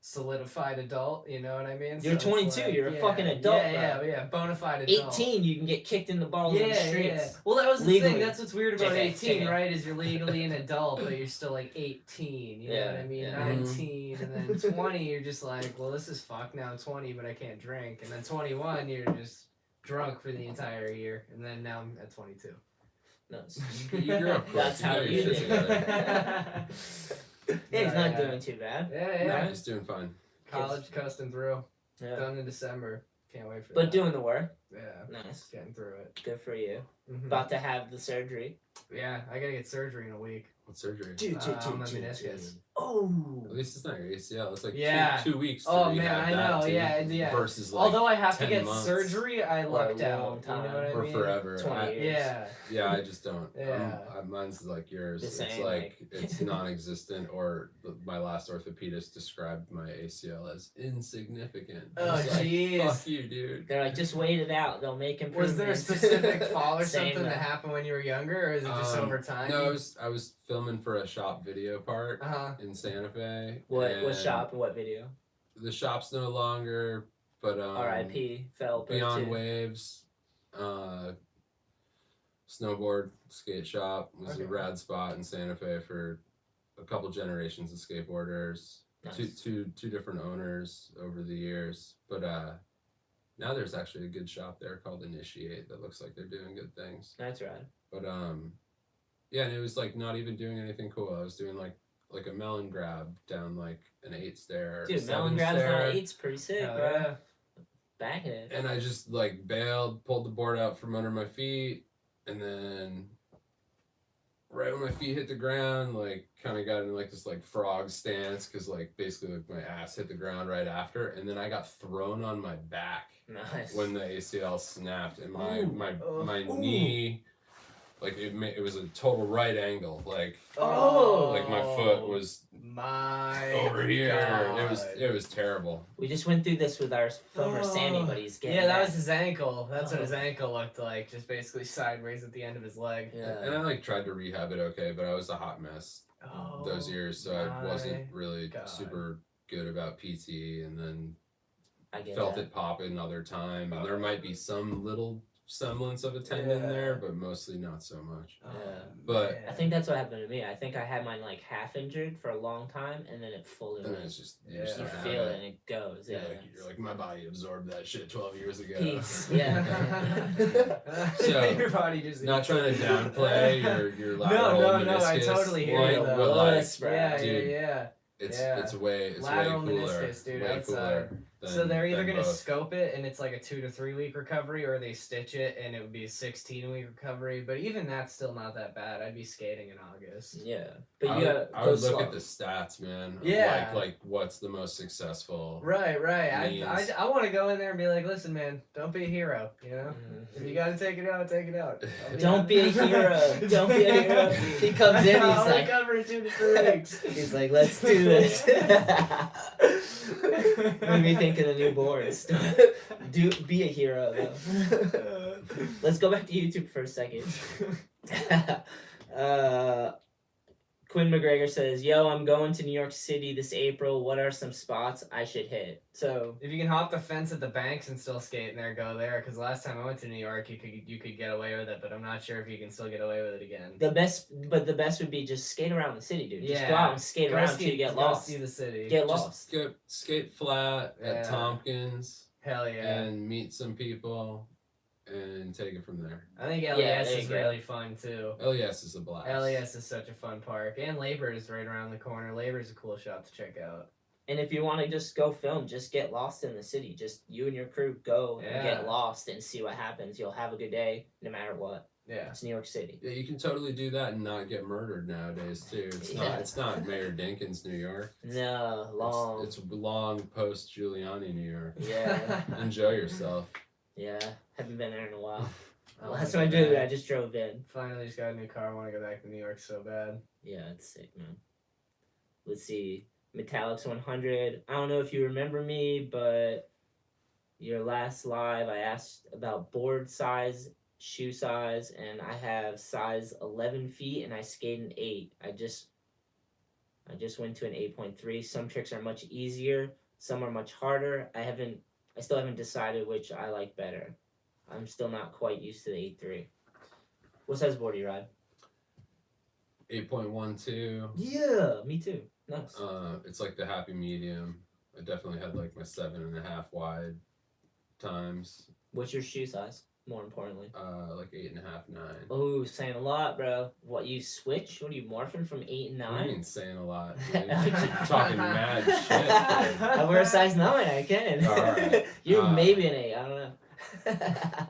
solidified adult. You know what I mean? You're it's 22, like, you're a yeah, fucking adult, Yeah, bona fide adult. 18, you can get kicked in the balls on the Yeah. streets. Well, that was the Legally. thing. That's what's weird about JK, 18, JK. right? Is you're legally an adult, but you're still like 18. You know what I Yeah, mean? yeah. 19, and then 20, you're just like, well, this is fucked. Now I'm 20, but I can't drink. And then 21, you're just drunk for the entire year. And then now I'm at 22. Nice. You grew up quick. That's how got you your shit did. together. Yeah, he's not Yeah. doing too bad. Yeah, No, yeah. he's doing fine. College custom through. Yeah. Done in December. Can't wait for But that. doing the work. Yeah. Nice. Getting through it. Good for you. Mhm. About to have the surgery. Yeah, I gotta get surgery in a week. What surgery? My meniscus. Oh. At least it's not your ACL. It's like Yeah. two weeks. To Oh, man, rehab I that, know, too, yeah, yeah. Versus like Although I have to 10 get months. surgery, I Or a lucked long out. You time. know what I or mean? forever. 20 years. Yeah. Yeah, I just don't. Yeah. Mine's like yours. The It's same, like like- it's non-existent. Or my last orthopedist described my ACL as insignificant. I Oh, was like, jeez. fuck you, dude. They're like, just wait it out. They'll make Was improvements. there a specific fall or Same, something that though. happened when you were younger, or is it just over time? No, I was filming for a shop video part Uh-huh. in Santa Fe. What and shop and what video? The shop's no longer, but R.I.P. Fell Beyond too. Waves, snowboard skate shop was Okay. a rad spot in Santa Fe for a couple generations of skateboarders. Nice. Two different owners over the years, but now there's actually a good shop there called Initiate that looks like they're doing good things. That's right. But yeah, and it was like not even doing anything cool. I was doing like a melon grab down like an 8 stair. Dude, 7 melon grabs stair. on 8's pretty sick, Hell bro. yeah. Back in it. And I just like bailed, pulled the board out from under my feet, and then right when my feet hit the ground, like kind of got in like this like frog stance, because like basically like my ass hit the ground right after, and then I got thrown on my back Nice. when the ACL snapped, and my Ooh. my Oh. my Ooh. knee Like it was a total right angle. Like Oh, like my foot was my over here. God. It was terrible. We just went through this with our filmer Sammy, but he's getting Yeah, that back. was his ankle. That's what his ankle looked like, just basically sideways at the end of his leg. Yeah. And I like tried to rehab it okay, but I was a hot mess those years, so I wasn't really God. super good about PT, and then I get felt that. it pop another time, and there might be some little semblance of a tendon there, but mostly not so much. Yeah. But I think that's what happened to me. I think I had mine like half injured for a long time, and then it fully then went. it's just Yeah. You start to have feel it and it goes. Yeah. you're like my body absorbed that shit 12 years ago. Peace. Yeah. So, your body just Not trying to downplay your lateral no, meniscus. I totally hear point, you, though. but like, Yeah, dude, yeah. it's way Lateral cooler. meniscus, dude, way outside. cooler. So they're either than gonna both. scope it and it's like a 2 to 3 week recovery, or they stitch it and it would be a 16-week recovery. But even that's still not that bad. I'd be skating in August. Yeah. But I you would, gotta I go would look slow. at the stats, man. Of Yeah. Like what's the most successful. Right. Means- I want to go in there and be like, listen, man, don't be a hero. You know, Mhm. if you gotta take it out, take it out. Don't be a hero. Don't be a hero. He comes in, he's I'll like, recover in 2 to 3 weeks. he's like, let's do this. Made me think of the new boards. Be a hero though. Let's go back to YouTube for a second. Quinn McGregor says, "Yo, I'm going to New York City this April. What are some spots I should hit?" So If you can hop the fence at the banks and still skate in there, go there. Because last time I went to New York, you could get away with it, but I'm not sure if you can still get away with it again. the best would be just skate around the city, dude. Just go Yeah. out and skate Go around ski- until you get go lost. See the city. Get Just lost. go skate flat Yeah. at Tompkins Hell yeah. and meet some people and take it from there. I think Yeah, LES there you is go. really fun too. LES is a blast. LES is such a fun park, and Labor is right around the corner. Labor is a cool shop to check out. And if you want to just go film, just get lost in the city. Just you and your crew go and Yeah. get lost and see what happens. You'll have a good day no matter what. Yeah. It's New York City. Yeah, you can totally do that and not get murdered nowadays too. Yeah. It's not Mayor Dinkins, New York. No, long. It's long post Giuliani, New York. Yeah, Enjoy yourself. yeah. Haven't been there in a while. I Last like time I did it, that. I just drove in. Finally just got a new car. I want to go back to New York so bad. Yeah, it's sick, man. Let's see. Metallics 100. I don't know if you remember me, but your last live, I asked about board size, shoe size, and I have size 11 feet, and I skate an 8. I just went to an 8.3. Some tricks are much easier. Some are much harder. I still haven't decided which I like better. I'm still not quite used to the 8.3. What size board do you ride? 8.12. Yeah, me too. Nice. It's like the happy medium. I definitely had like my 7.5 wide times. What's your shoe size? More importantly. Like 8.5, 9. Oh, saying a lot, bro. What, you switch? What are you morphing from 8 and What do you 9? mean saying a lot? Dude? You're talking mad shit. Dude. I wear a size 9. I can. Alright. You're maybe an 8. I don't know.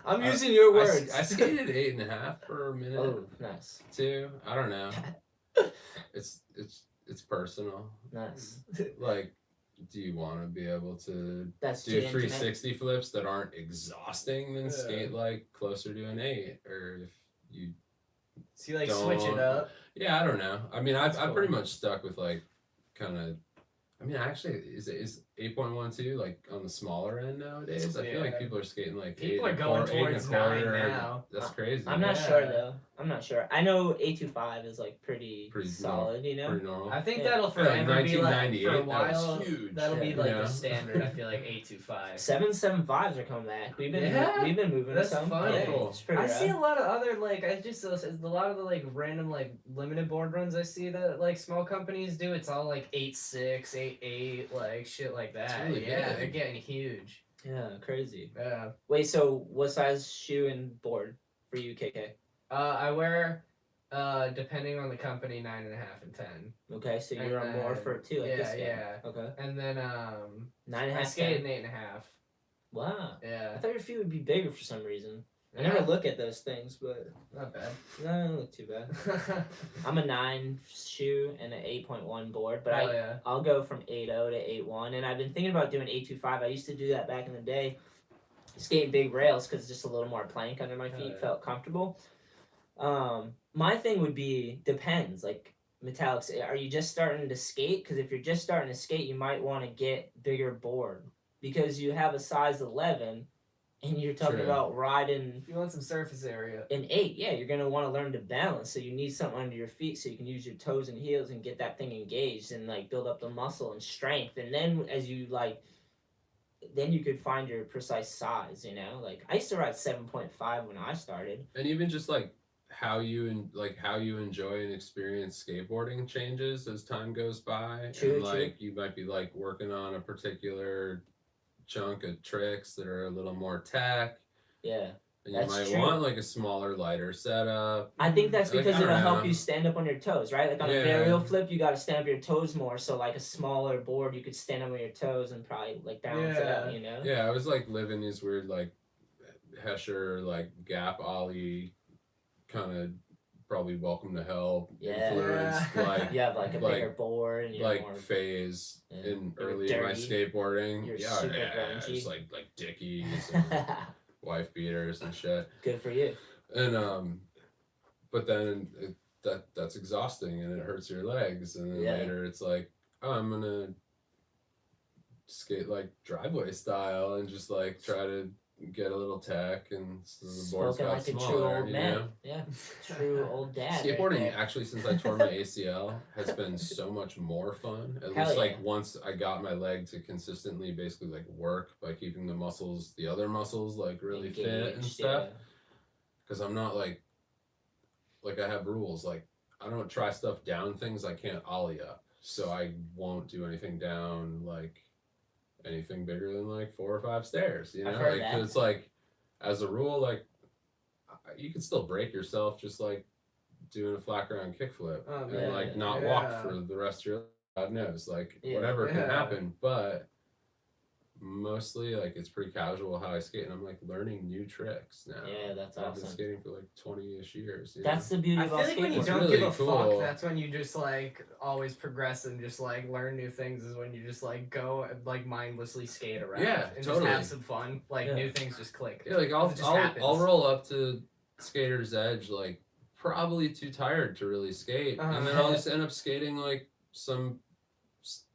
I'm using your words. I skated 8.5 for a minute. Oh, nice, Too. I don't know. It's personal. nice. Like, do you want to be able to That's do too 360 flips that aren't exhausting, then Yeah. skate like closer to an 8? Or if you, So you like switch it up. yeah, I don't know. I mean, That's I've cool. pretty much stuck with like kind of. I mean, actually, is 8.12 like on the smaller end nowadays? I feel like Yeah. people are skating like People 8 are going 8 and a towards 9 quarter. now. That's crazy. I'm not Yeah. sure though. I'm not sure. I know 825 is like pretty Pretty solid, you know. Pretty normal. I think Yeah. that'll Yeah, like forever be like, for a 1998, while, that was huge. that'll be Yeah. like Yeah. the standard, I feel like 825. 775s are coming back. We've been moving That's some. fun. Yeah, Cool. it's pretty I see rad. a lot of other like a lot of the like random like limited board runs I see that like small companies do. It's all like 8.6, 8.8, like shit like that. really Yeah, big. they're getting huge. Yeah, crazy. Yeah. Wait, so what size shoe and board for you, KK? I wear depending on the company 9.5 and 10. Okay, so And you're on more then- for two like yeah, this guy. yeah. Okay. And then 9.5. I skate 10. an 8.5. Wow. I Yeah. thought your feet would be bigger for some reason. I Yeah. never look at those things, but Not bad. no, they don't look too bad. I'm a 9 shoe and an 8.1 board, but Hell yeah. I'll go from 8.0 to 8.1, and I've been thinking about doing 8.25. I used to do that back in the day, skating big rails because just a little more plank under my feet felt comfortable. My thing would be depends. Like Metallics, are you just starting to skate? Because if you're just starting to skate, you might want to get bigger board because you have a size 11, and you're talking about riding. You want some surface area. An 8, yeah, you're gonna want to learn to balance. So you need something under your feet so you can use your toes and heels and get that thing engaged and like build up the muscle and strength. And then as you like, then you could find your precise size. You know, like I used to ride 7.5 when I started. And even just like how you enjoy and experience skateboarding changes as time goes by. True, and like you might be like working on a particular chunk of tricks that are a little more tech. Yeah. And you might want like a smaller, lighter setup. I think that's Like, because I don't it'll help know. you stand up on your toes, right? Like on a varial flip, you got to stand up your toes more. So like a smaller board, you could stand up on your toes and probably like balance it out, you know? Yeah, I was like living these weird like Hesher, like gap ollie kind of probably welcome to hell influenced like you have like a bigger board and you're like more, phase in you're early in my dirty. skateboarding. You're yeah, super yeah, grungy. just like dickies and wife beaters and shit. Good for you. And but then that's exhausting and it hurts your legs, and then later it's like, oh, I'm gonna skate like driveway style and just like try to get a little tech, and so the board's got like smaller, a true old you man. know? Yeah, true old dad. Skateboarding actually, since I tore my ACL, has been so much more fun. At least like once I got my leg to consistently basically like work by keeping the other muscles like really fit and stuff. Because I'm not like I have rules, like I don't try stuff down things I can't ollie up, so I won't do anything down like anything bigger than like 4 or 5 stairs, you know? Like, it's like, as a rule, like you can still break yourself just like doing a flat ground kickflip and like not walk for the rest of your life. God knows, like whatever can happen, but mostly like it's pretty casual how I skate, and I'm like learning new tricks now. Yeah, that's I've awesome. been skating for like 20-ish years. That's the beauty I of feel like when you don't really give a cool. fuck, that's when you just like always progress and just like learn new things. Is when you just like go and like mindlessly skate around. Yeah, and totally. just have some fun. Like new things just click. Yeah, like happens. I'll roll up to Skater's Edge like probably too tired to really skate, and then I'll just end up skating like some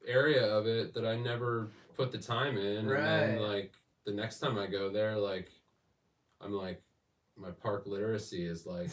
area of it that I never put the time in, and then like the next time I go there, like I'm like my park literacy is like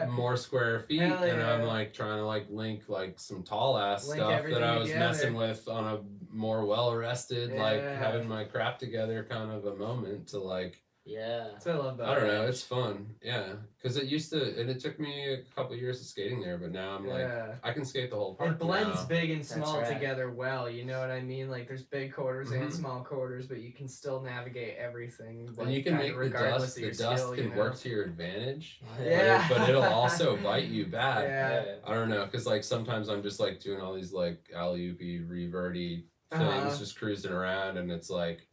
more square feet, and I'm like trying to like link like some tall ass stuff that I was messing with on a more well rested, like having my crap together kind of a moment to like. Yeah. That's what I love about I don't know. It's fun. Yeah. Because it used to, and it took me a couple of years of skating there, but now I'm like, I can skate the whole park. It blends now. big and small together well. You know what I mean? Like there's big quarters and small quarters, but you can still navigate everything. Like, and you can make the dust. The dust can work to your advantage. Yeah. But it'll also bite you bad. Yeah. I don't know. Because like sometimes I'm just like doing all these like alley-oopy, reverty things, just cruising around, and it's like,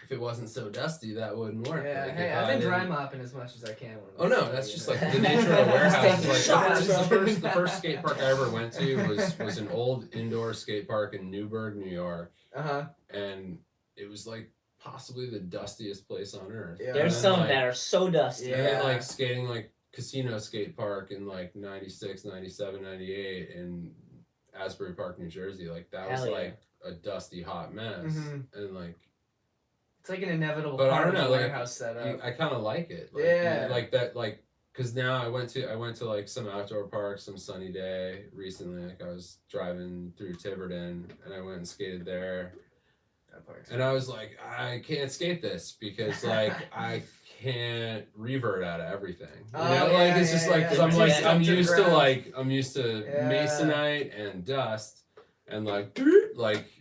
if it wasn't so dusty, that wouldn't work. Yeah, like, hey, I've been dry mopping as much as I can. Oh no, that's just like the nature of warehouses. Like the first skate park I ever went to was an old indoor skate park in Newburgh, New York. And it was like possibly the dustiest place on earth. Yeah. There's some that are so dusty. And then like skating like Casino Skate Park in like 96, 97, 98 in Asbury Park, New Jersey. Like that was like a dusty hot mess. And like it's like an inevitable but part I don't know, of the like, warehouse setup. I kind of like it. Like, like that, like, because now I went to like some outdoor parks, some sunny day recently. Like I was driving through Tiverton and I went and skated there. And I was like, I can't skate this because like I can't revert out of everything. You know, like it's just like cause I'm used to masonite and dust and like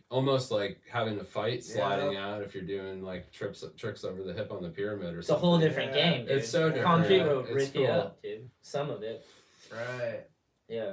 almost like having to fight sliding out if you're doing like tricks over the hip on the pyramid or something. It's a whole different game, dude. It's so different. Concrete will rip you up, dude. Some of it. Right. Yeah.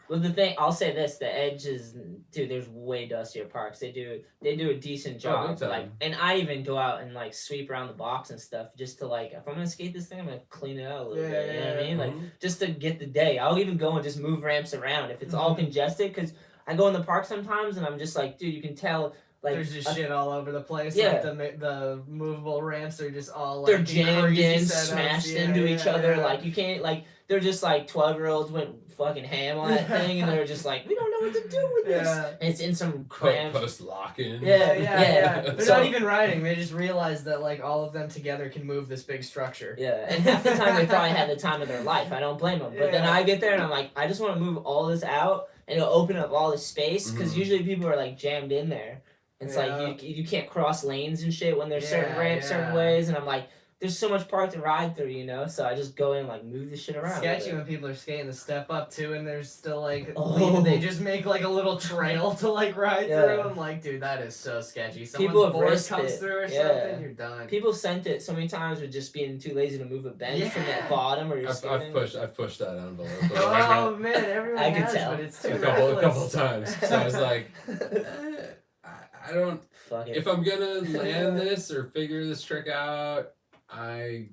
Well, the thing I'll say this: the Edge is, dude. There's way dustier parks. They do a decent job. Like, and I even go out and like sweep around the box and stuff just to like, if I'm gonna skate this thing, I'm gonna clean it out a little bit. You know what I mean? Like, just to get the day. I'll even go and just move ramps around if it's all congested. Because I go in the park sometimes and I'm just like, dude, you can tell Like there's just shit all over the place. Yeah. Like the movable ramps are just all like they're jammed crazy in, setups. smashed Yeah, into yeah, each other. yeah. Like you can't like they're just like 12-year-olds went fucking ham on that thing, and they're just like, we don't know what to do with this. Yeah. And it's in some cramped. Post lock-in. Yeah, Yeah. They're So- not even riding. They just realized that like all of them together can move this big structure. Yeah, and half the time they probably had the time of their life. I don't blame them. But then Yeah. I get there and I'm like, I just want to move all this out, and it'll open up all this space because Mhm. usually people are like jammed in there. It's Yeah. like you can't cross lanes and shit when there's certain Yeah, ramps certain yeah. ways, and I'm like, there's so much park to ride through, you know. So I just go in and like move this shit around. Sketchy when people are skating the step up too, and there's still like Oh. they just make like a little trail to like ride Yeah. through. I'm like, dude, that is so sketchy. Someone's People have board risked comes it. through or Yeah. something, you're done. People sent it so many times with just being too lazy to move a bench from that Yeah. bottom or you're I've skating. pushed that envelope. Oh man, everyone I could has, tell. but it's too a couple reckless. times. So I was like, I don't. Fuck it. If I'm gonna land this or figure this trick out, I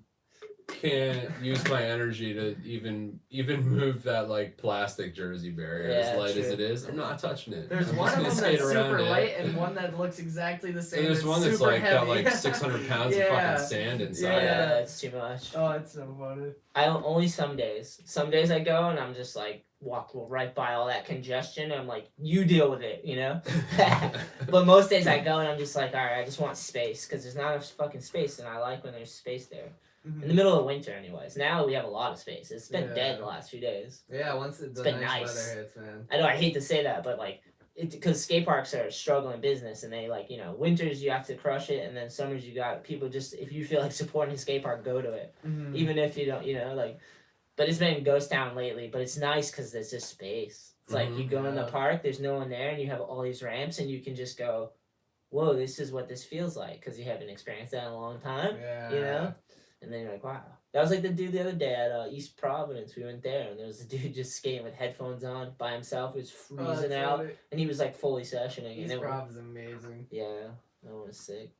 can't use my energy to even move that like plastic jersey barrier Yeah, as light as true. it is. I'm not touching it. There's I'm one just of gonna them skate that's around super it. light and one that looks exactly the same. And there's that's one that's super like heavy. got like 600 pounds of Yeah. fucking sand inside. yeah, it. it's too much. Oh, it's so funny. I only some days. Some days I go and I'm just like walk right by all that congestion. And I'm like, you deal with it, you know. But most days I go and I'm just like, all right, I just want space because there's not enough fucking space, and I like when there's space there. In the middle of winter, anyways. Now we have a lot of space. It's been Yeah. dead the last few days. Yeah, once the been nice nice. weather hits, man. I know I hate to say that, but like, because skate parks are a struggling business, and they like, you know, winters you have to crush it, and then summers you got people just, if you feel like supporting a skate park, go to it, even if you don't, you know, like. But it's been ghost town lately, but it's nice because there's just space. It's like you go in the Yeah. park, there's no one there, and you have all these ramps, and you can just go, whoa, this is what this feels like, because you haven't experienced that in a long time, Yeah. you know. And then you're like, wow. That was like the dude the other day at East Providence. We went there, and there was a dude just skating with headphones on by himself. It was Oh, freezing that's out, funny. and he was like fully sessioning. East and it, Prov is amazing. yeah, that one was sick.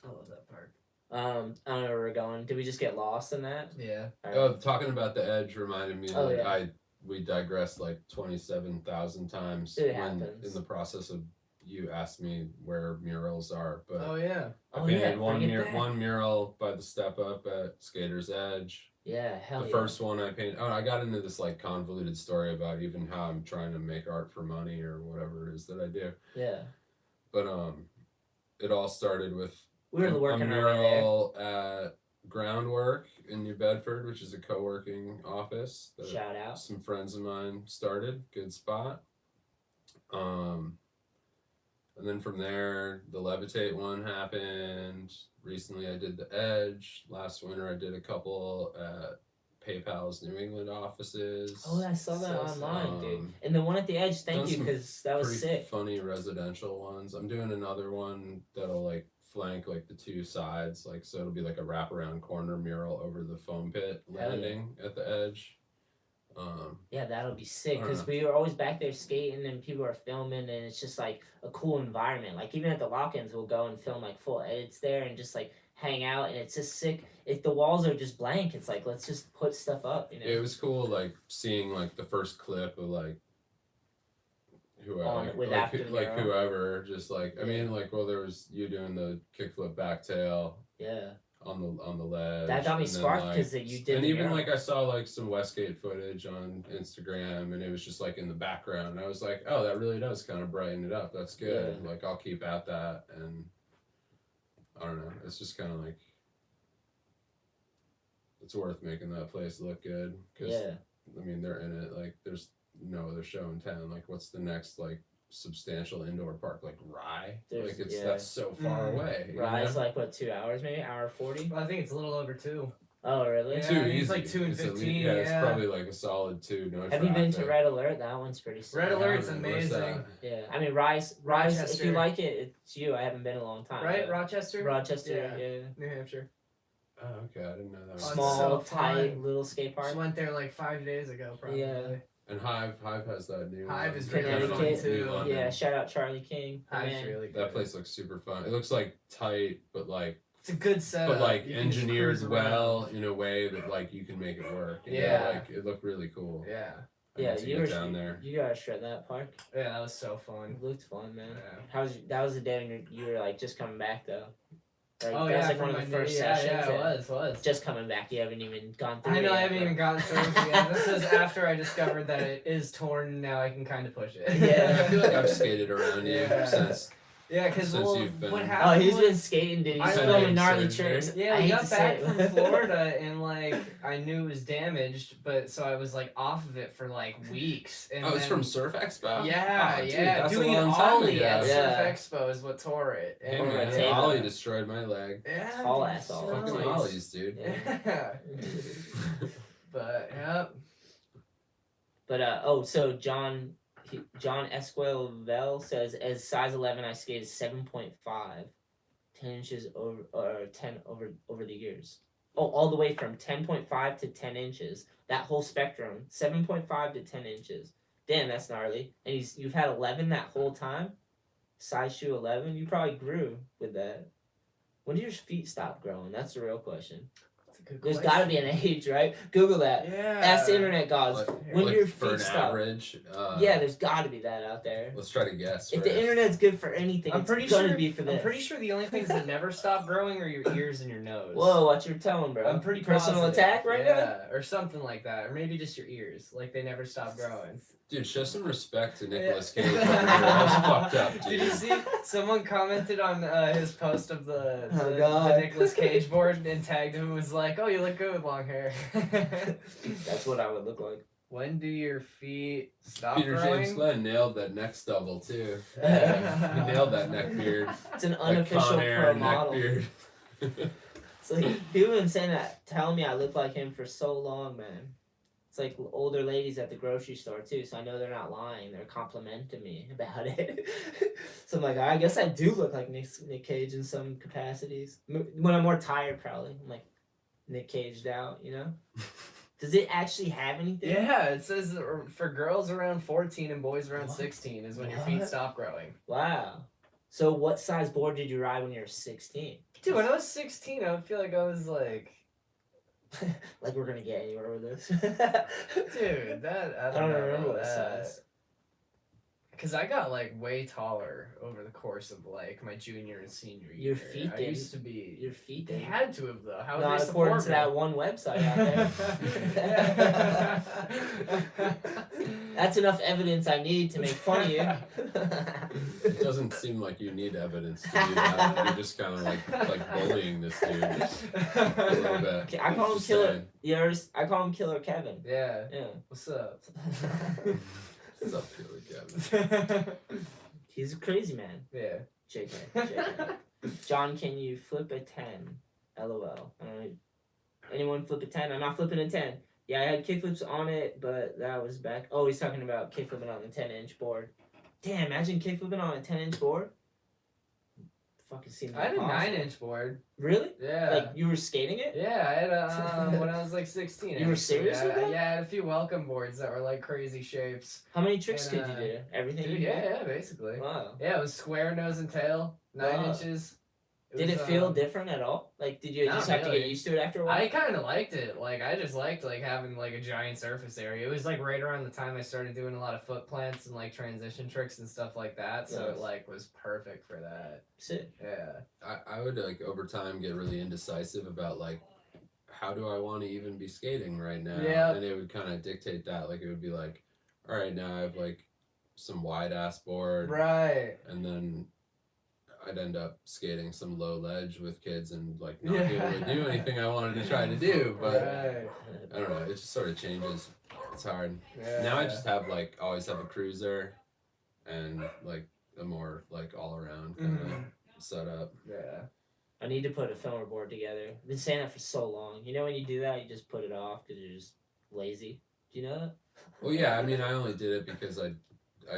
I love that park. I don't know where we're going. Did we just get lost in that? Yeah. Or- Oh, talking about the edge reminded me Oh, that yeah. we digressed like 27,000 times It when happens. in the process of you asked me where murals are, but Oh yeah. I Oh, painted yeah, one bring it back. one mural by the step up at Skater's Edge. Yeah, hell The yeah. first one I painted. Oh, I got into this like convoluted story about even how I'm trying to make art for money or whatever it is that I do. Yeah, But it all started with we were a working our way there. mural at Groundwork in New Bedford, which is a co-working office that Shout out. some friends of mine started. Good spot. And then from there, the Levitate one happened. Recently, I did the Edge. Last winter, I did a couple at PayPal's New England offices. Oh, I saw that So online, dude. Um, And the one at the edge, thank done you, some because that was pretty sick. funny residential ones. I'm doing another one that'll like flank like the two sides, like so it'll be like a wraparound corner mural over the foam pit Hell yeah. landing at the edge. Yeah, that'll be sick I don't because know. we were always back there skating and people are filming, and it's just like a cool environment. Like even at the lock-ins, we'll go and film like full edits there and just like hang out, and it's just sick. If the walls are just blank, it's like let's just put stuff up, you know. It was cool, like seeing like the first clip of like whoever, On- like, with like, after the like mural. whoever, just like I Yeah. mean, like well, there was you doing the kickflip back tail Yeah, on the ledge. that got me and then, sparked like, because you did. and the even mural. like I saw like some Westgate footage on Instagram, and it was just like in the background. And I was like, oh, that really does kind of brighten it up. That's good. Yeah. Like I'll keep at that, and I don't know. It's just kind of like it's worth making that place look good. Cause, Yeah, I mean, they're in it. Like there's no other show in town. Like what's the next like substantial indoor park? Like Rye. There's- Like it's yeah. that's so far Mm. away. you Rise know? like what 2 hours maybe, hour 40. I think it's a little over 2. Oh really? Yeah, Too I think easy. it's like 2 and It's at least- 15, yeah, it's yeah. probably like a solid 2. No Have you been to traffic. Red Alert? That one's pretty sick. Red Yeah, Alert's where's amazing. that? Yeah, I mean Rise. If Rochester. you like it, it's you. I haven't been in a long time. Right, but Rochester? Rochester. Yeah. Yeah. New Hampshire. Oh, okay. I didn't know that. Was Oh, it's Small, so tight, fun. little skate park. Just went there like 5 days ago, probably. Yeah. And Hive has that new. Hive is one. really fun, too. New London. Yeah, shout out Charlie King. my Hive's man. really good. That place looks super fun. It looks like tight, but like It's a good setup. like You can just engineered cruise well around. in a way that like you can make it work. you know, Yeah. like it looked really cool. Yeah. I Yeah, need to you get were down there. You gotta shred that park. Yeah, that was so fun. It looked fun, man. Yeah. That was the day when you were like just coming back though. Right? Oh that yeah, was like for one of my the first yeah, sessions. Yeah, it was. Just coming back. You haven't even gone through. I know it I yet, haven't even gotten through it yet. This is after I discovered that it is torn. And now I can kind of push it. Yeah. I feel like I've skated around you Yeah. since. Yeah, because Since well, you've been- what Oh, happened? he's was- been skating, dude. He's I filming been gnarly surgery. tricks. Yeah, I we hate got to say back it. from Florida and like I knew it was damaged, but so I was like off of it for like weeks. And Oh, it's then- from Surf Expo? Yeah, Oh, dude, yeah. that's Doing a an long time ollie at ago. Yeah. Surf Expo is what tore it. Hey, Or man, a tape. Ollie destroyed my leg. Yeah, Tall dude, ass so ollie. Fucking nice. Ollies, dude. Yeah, but yep. But so John Esquivel says as size 11 I skated 7.5, 10 inches over or 10 over the years. Oh, all the way from 10.5 to 10 inches. That whole spectrum, 7.5 to 10 inches. Damn, that's gnarly. And you've had 11 that whole time. Size shoe 11. You probably grew with that. When did your feet stop growing? That's the real question. That's a good There's question. got to be an age, right? Google that. Yeah. Ask the internet gods. Like- When like your for feet an stop. average. Yeah, there's got to be that out there. Let's try to guess. If the first. internet's good for anything, I'm it's pretty gonna sure. be for this. I'm pretty sure the only things that never stop growing are your ears and your nose. Whoa, what you're telling, bro? I'm pretty Personal positive. attack right now? Yeah, or something like that, or maybe just your ears, like they never stop growing. Dude, show some respect to Nicolas Yeah. Cage. That was fucked up, Did dude. you see? Someone commented on his post of the Oh, God. the Nicolas Cage board and tagged him and was like, "Oh, you look good with long hair." That's what I would look like. When do your feet stop Peter growing? James Glenn nailed that neck stubble, too. Yeah. He nailed that neck beard. It's an That unofficial Con Air pro neck model. beard. It's like people have been saying that, telling me I look like him for so long, man. It's like older ladies at the grocery store too, so I know they're not lying. They're complimenting me about it. So I'm like, I guess I do look like Nick Cage in some capacities. When I'm more tired, probably. I'm like Nick Caged out, you know? Does it actually have anything? Yeah, it says that for girls around 14 and boys around What? 16 is when your feet What? stop growing. Wow. So what size board did you ride when you were 16? Dude, when I was 16, I would feel like I was like, Like we're gonna get anywhere with this. dude, that I I don't, don't know remember about what that. size. Because I got like way taller over the course of like my junior and senior year. Your feet I did. used to be. Your feet They did. had to have though. How would Not they according support to me? that one website out there. That's enough evidence I need to make fun of you. It doesn't seem like you need evidence to do that. You're just kind of like bullying this dude a little bit. Okay, I call him Just Killer. saying. Yours. I call him Killer Kevin. Yeah. Yeah. What's up? What's up, Killer Kevin? He's a crazy man. Yeah. JK. John, can you flip a 10? LOL. I don't know. Anyone flip a 10? I'm not flipping a 10. Yeah, I had kickflips on it, but that was back. Oh, he's talking about kickflipping on the 10-inch board. Damn, imagine kickflipping on a 10-inch board. Fucking seems I had a impossible. 9-inch board. Really? Yeah. Like, you were skating it? Yeah, I had a when I was like 16. You were actually. serious with that? Yeah, I had a few welcome boards that were like crazy shapes. How many tricks And, could you do? Everything Dude, you did? yeah, basically. Wow. Yeah, it was square nose and tail, 9 Wow. inches. Did was, it feel different at all? Like, did you not just have to really. get used to it after a while? I kind of liked it. Like, I just liked like having like a giant surface area. It was like right around the time I started doing a lot of foot plants and like transition tricks and stuff like that. So Nice. it like was perfect for that. Sick. Yeah. I would like over time get really indecisive about like how do I want to even be skating right now? Yeah. And it would kind of dictate that. Like it would be like, all right, now I have like some wide ass board, Right. and then I'd end up skating some low ledge with kids and like not be able to do anything I wanted to try to do. But Right. I don't know, it just sort of changes. It's hard. Yeah. Now I just have like always have a cruiser and like a more like all around kind of Mhm. setup. Yeah. I need to put a filmer board together. I've been saying that for so long. You know when you do that, you just put it off because you're just lazy. Do you know that? Well, yeah, I mean, I only did it because I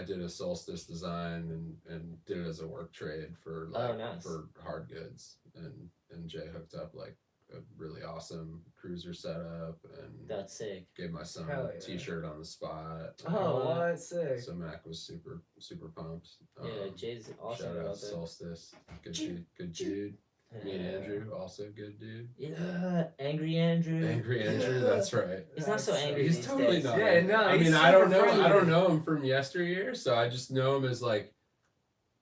did a solstice design and did it as a work trade for like nice. for hard goods, and Jay hooked up like a really awesome cruiser setup and That's sick. gave my son Hell a yeah. t-shirt on the spot. Oh, what? Sick. So Mac was super pumped. Yeah, Jay's awesome shout about out that. Solstice, good Dude, dude, good dude. dude. Me and Andrew, also good dude. Yeah, Angry Andrew. Angry Andrew, that's right. He's not so angry. He's these totally days. not. Yeah, no, I he's mean, I don't super know. I friendly. don't know him from yesteryear, so I just know him as like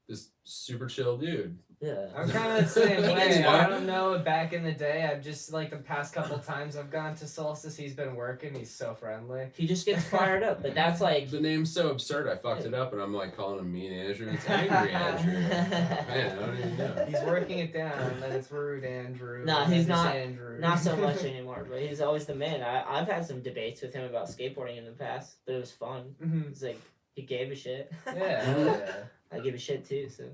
this super chill dude. Yeah. I'm kind of the same It's way. fine. I don't know. Back in the day, I've just like the past couple times I've gone to Solstice, he's been working. He's so friendly. He just gets fired up, but that's like. The name's so absurd. I fucked it up, and I'm like calling him Mean Andrew. It's Angry Andrew. Man, I don't even know. He's working it down, and then it's Rude Andrew. Nah, and he's then it's not- Andrew. Not so much anymore, but he's always the man. I've had some debates with him about skateboarding in the past, but it was fun. Mhm. It's like he gave a shit. Yeah. I give a shit too. So,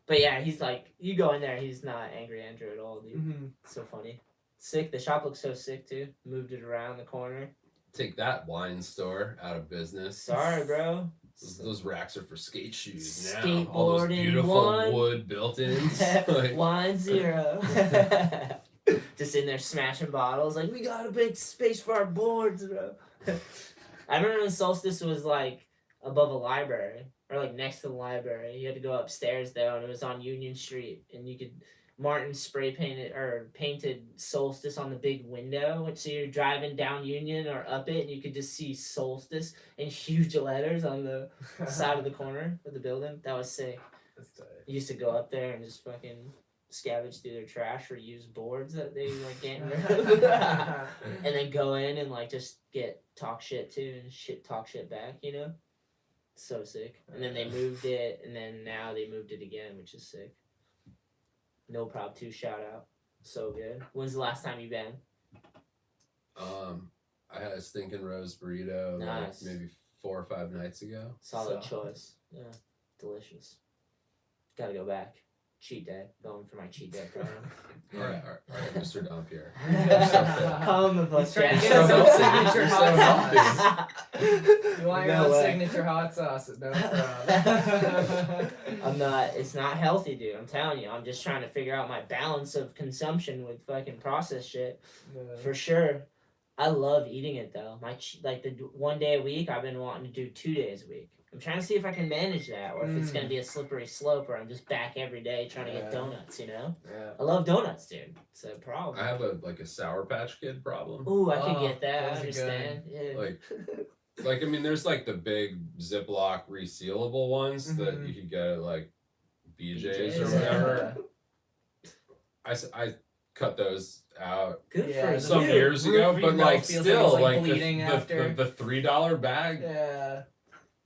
but yeah, he's like you go in there, he's not Angry Andrew at all, dude. Mm-hmm. It's so funny. Sick. The shop looks so sick too. Moved it around the corner. Take that wine store out of business. Sorry, bro. Those racks are for skate shoes now. All those Skateboarding beautiful one. wood built-ins. Like, Wine 0. Just in there smashing bottles, like we got a big space for our boards, bro. I remember when Solstice was like above a library, or like next to the library. You had to go upstairs though, and it was on Union Street, and you could Martin spray painted or painted Solstice on the big window. So you're driving down Union or up it, and you could just see Solstice in huge letters on the side of the corner of the building. That was sick. That's tight. You used to go up there and just fucking scavenge through their trash or use boards that they like getting rid of. And then go in and like just get talk shit too and talk shit back, you know? So sick. And then they moved it, and then now they moved it again, which is sick. No Prob 2 shout out. So good. When's the last time you been? I had a stinking rose burrito Nice. like maybe 4 or 5 nights ago. Solid So- choice. Yeah. Delicious. Gotta go back. Cheat day. Going for my cheat day program. All right, Mr. Dompierre. Come with us, He's trying to Jack. get his own You're signature so hot sauce. You want your No own way. signature hot sauce at No Prob. I'm not, it's not healthy, dude. I'm telling you. I'm just trying to figure out my balance of consumption with fucking processed shit. For sure. I love eating it though. Like the one day a week, I've been wanting to do 2 days a week. I'm trying to see if I can manage that, or if it's gonna be a slippery slope, where I'm just back every day trying to get Yeah. donuts. You know, Yeah. I love donuts, dude. It's a problem. I have a Sour Patch Kid problem. Ooh, I can Oh, get that. I those are understand. Yeah. Like I mean, there's like the big Ziploc resealable ones that Mhm. you could get at like BJ's or BJ's, whatever. I cut those out Good Yeah, for some you. years ago, Roofie but mouth like feels still like it's, like, like bleeding after. the $3 bag. Yeah.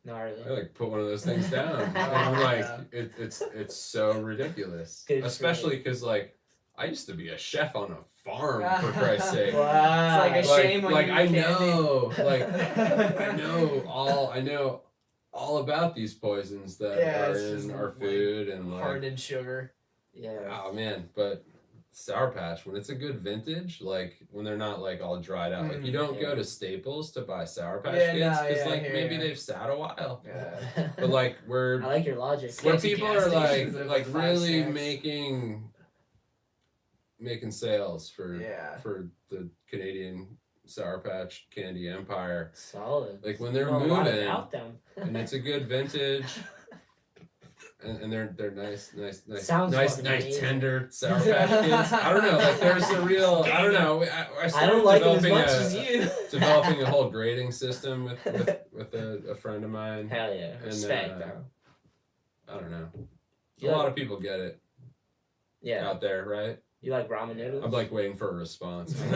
Gnarly. I like put one of those things down. And I'm like, it's so ridiculous. Good for Especially because like I used to be a chef on a farm for Christ's sake. Wow. It's like a shame when like you I eat candy. know, like I know all about these poisons that Yeah, are it's just, in our like, food and like, Hardened sugar. Yeah. oh man, but Sour Patch when it's a good vintage, like when they're not like all dried out, like you don't Yeah. go to Staples to buy Sour Patch Yeah, Kids no, because yeah, I like hear maybe ya. they've sat a while. Yeah. But like I we're like your logic. where Sketchy people gas are stations that have, like 5 really snacks. making sales for Yeah. the Canadian Sour Patch Candy Empire. Solid. Like when they're Know a lot moving about them. and it's a good vintage. And they're nice, Sounds nice, fucking nice, amazing. tender Sour Patch Kids. I don't know, like there's a real, I don't know. I I started don't like them as developing much a, as you. developing a whole grading system with a friend of mine. Hell yeah. And, Respect, though. I don't know. You A lot like- of people get it Yeah. out there, right? You like ramen noodles? I'm like waiting for a response. I'm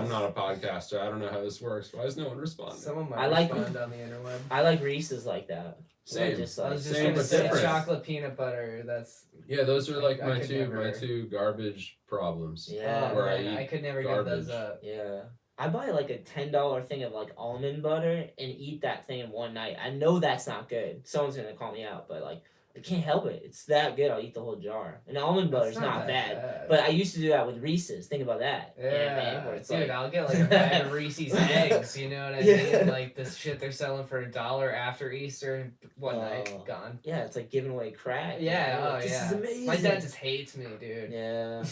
not a podcaster. I don't know how this works. Why is no one responding? Someone might I like- respond on the interweb. I like Reese's like that. Same. Just I like, was just Same gonna but say different. chocolate peanut butter. That's Yeah, those are like I my could two never- garbage problems. Yeah. Where I man, I eat could never garbage. give those up. Yeah. I buy like a $10 thing of like almond butter and eat that thing in one night. I know that's not good. Someone's gonna call me out, but like I can't help it. It's that good. I'll eat the whole jar. And almond butter's It's not that bad. But I used to do that with Reese's. Think about that. You know what I mean? Yeah, Where it's dude, like, I'll get like a bag of Reese's eggs. You know what I Yeah. mean? Like this shit they're selling for $1 after Easter. One night Oh. gone. yeah, it's like giving away crack. Yeah, you know? oh This yeah. is amazing. My dad just hates me, dude. Yeah.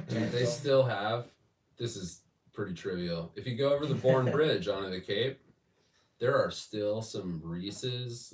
Dude, they still have. This is pretty trivial. If you go over the Bourne Bridge onto the Cape, there are still some Reese's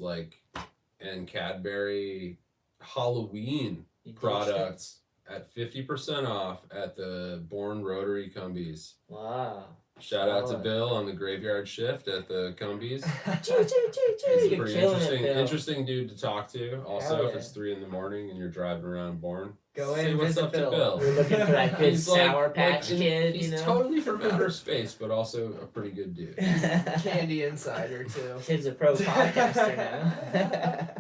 and Cadbury Halloween You did products at 50% off at the Bourne Rotary Cumbies. Wow. Shout out to Solid. Bill on the graveyard shift at the Cumbies. Choo, choo, choo, choo. He's a You're pretty killing interesting, it, Bill. interesting dude to talk to. Also, Hell if yeah. it's 3 in the morning and you're driving around Bourne, Go say in, what's visit up to Bill. Bill. We're looking for that good He's Sour like- Patch like, Kid, He's you know? totally from outer space, but also a pretty good dude. Candy insider too. Kid's a pro podcaster now.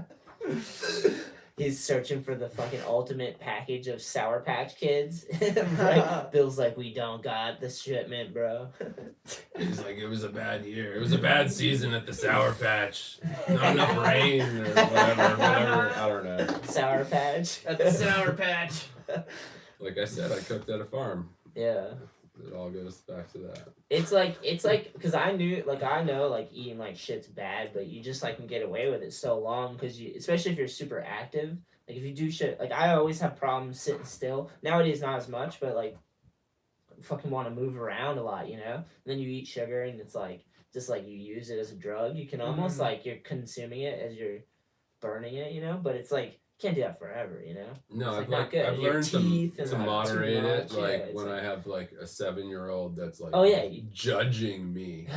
He's searching for the fucking ultimate package of Sour Patch Kids. Right? Bill's like, we don't got the shipment, bro. He's like, it was a bad year. It was a bad season at the Sour Patch. Not enough rain or whatever. I don't know. Sour Patch. At the Sour Patch. Like I said, I cooked at a farm. Yeah. It all goes back to that. It's like, because I know, like, eating, like, shit's bad, but you just, like, can get away with it so long, because you, especially if you're super active, like, if you do shit, like, I always have problems sitting still. Nowadays, not as much, but, like, fucking want to move around a lot, you know? And then you eat sugar, and it's, like, just, like, you use it as a drug. You can almost, like, you're consuming it as you're burning it, you know? But it's, like, can't do that forever, you know? No, It's, I've not good. I've Your learned teeth and, to like, too moderate it. much, yeah, Like it's when like- I have like a 7-year-old that's like Oh, yeah. judging me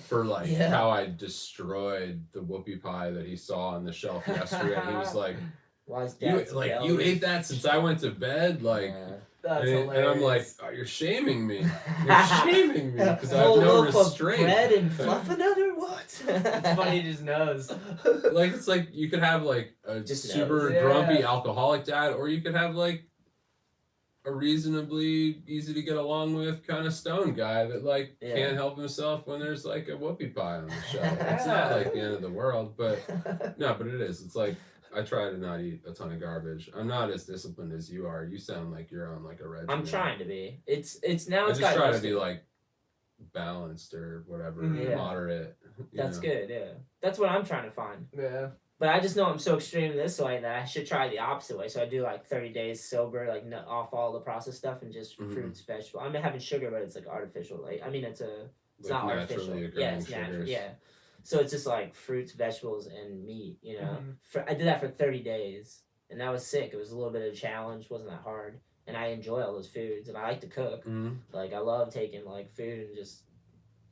for like Yeah. how I destroyed the whoopie pie that he saw on the shelf yesterday. And he was like, Why is "You Dad's like yelling? you ate that since I went to bed?" Like, Yeah. That's and I'm like, hilarious. oh, "You're shaming me. You're shaming me because I have Whole no loaf of restraint." bread and fluff another? What? It's funny, he just knows. Like it's like you could have like a Just super knows. grumpy Yeah. alcoholic dad, or you could have like a reasonably easy to get along with kind of stone guy that like Yeah. can't help himself when there's like a whoopie pie on the shelf. It's not like the end of the world, but no, but it is. It's like I try to not eat a ton of garbage. I'm not as disciplined as you are. You sound like you're on like a regimen. I'm trying to be. It's now I it's just got try to used be like balanced or whatever, Yeah. moderate. you That's know. good, yeah. That's what I'm trying to find. Yeah. But I just know I'm so extreme this way that I should try the opposite way. So I do like 30 days sober, like off all the processed stuff and just Mhm. fruits, vegetables. I'm having sugar, but it's like artificial. Like I mean, it's Like not naturally artificial. occurring Yeah, it's natural. sugars. Yeah. So it's just like fruits, vegetables, and meat. You know, Mhm. I did that for 30 days, and that was sick. It was a little bit of a challenge. Wasn't that hard? And I enjoy all those foods, and I like to cook. Mhm. Like I love taking like food and just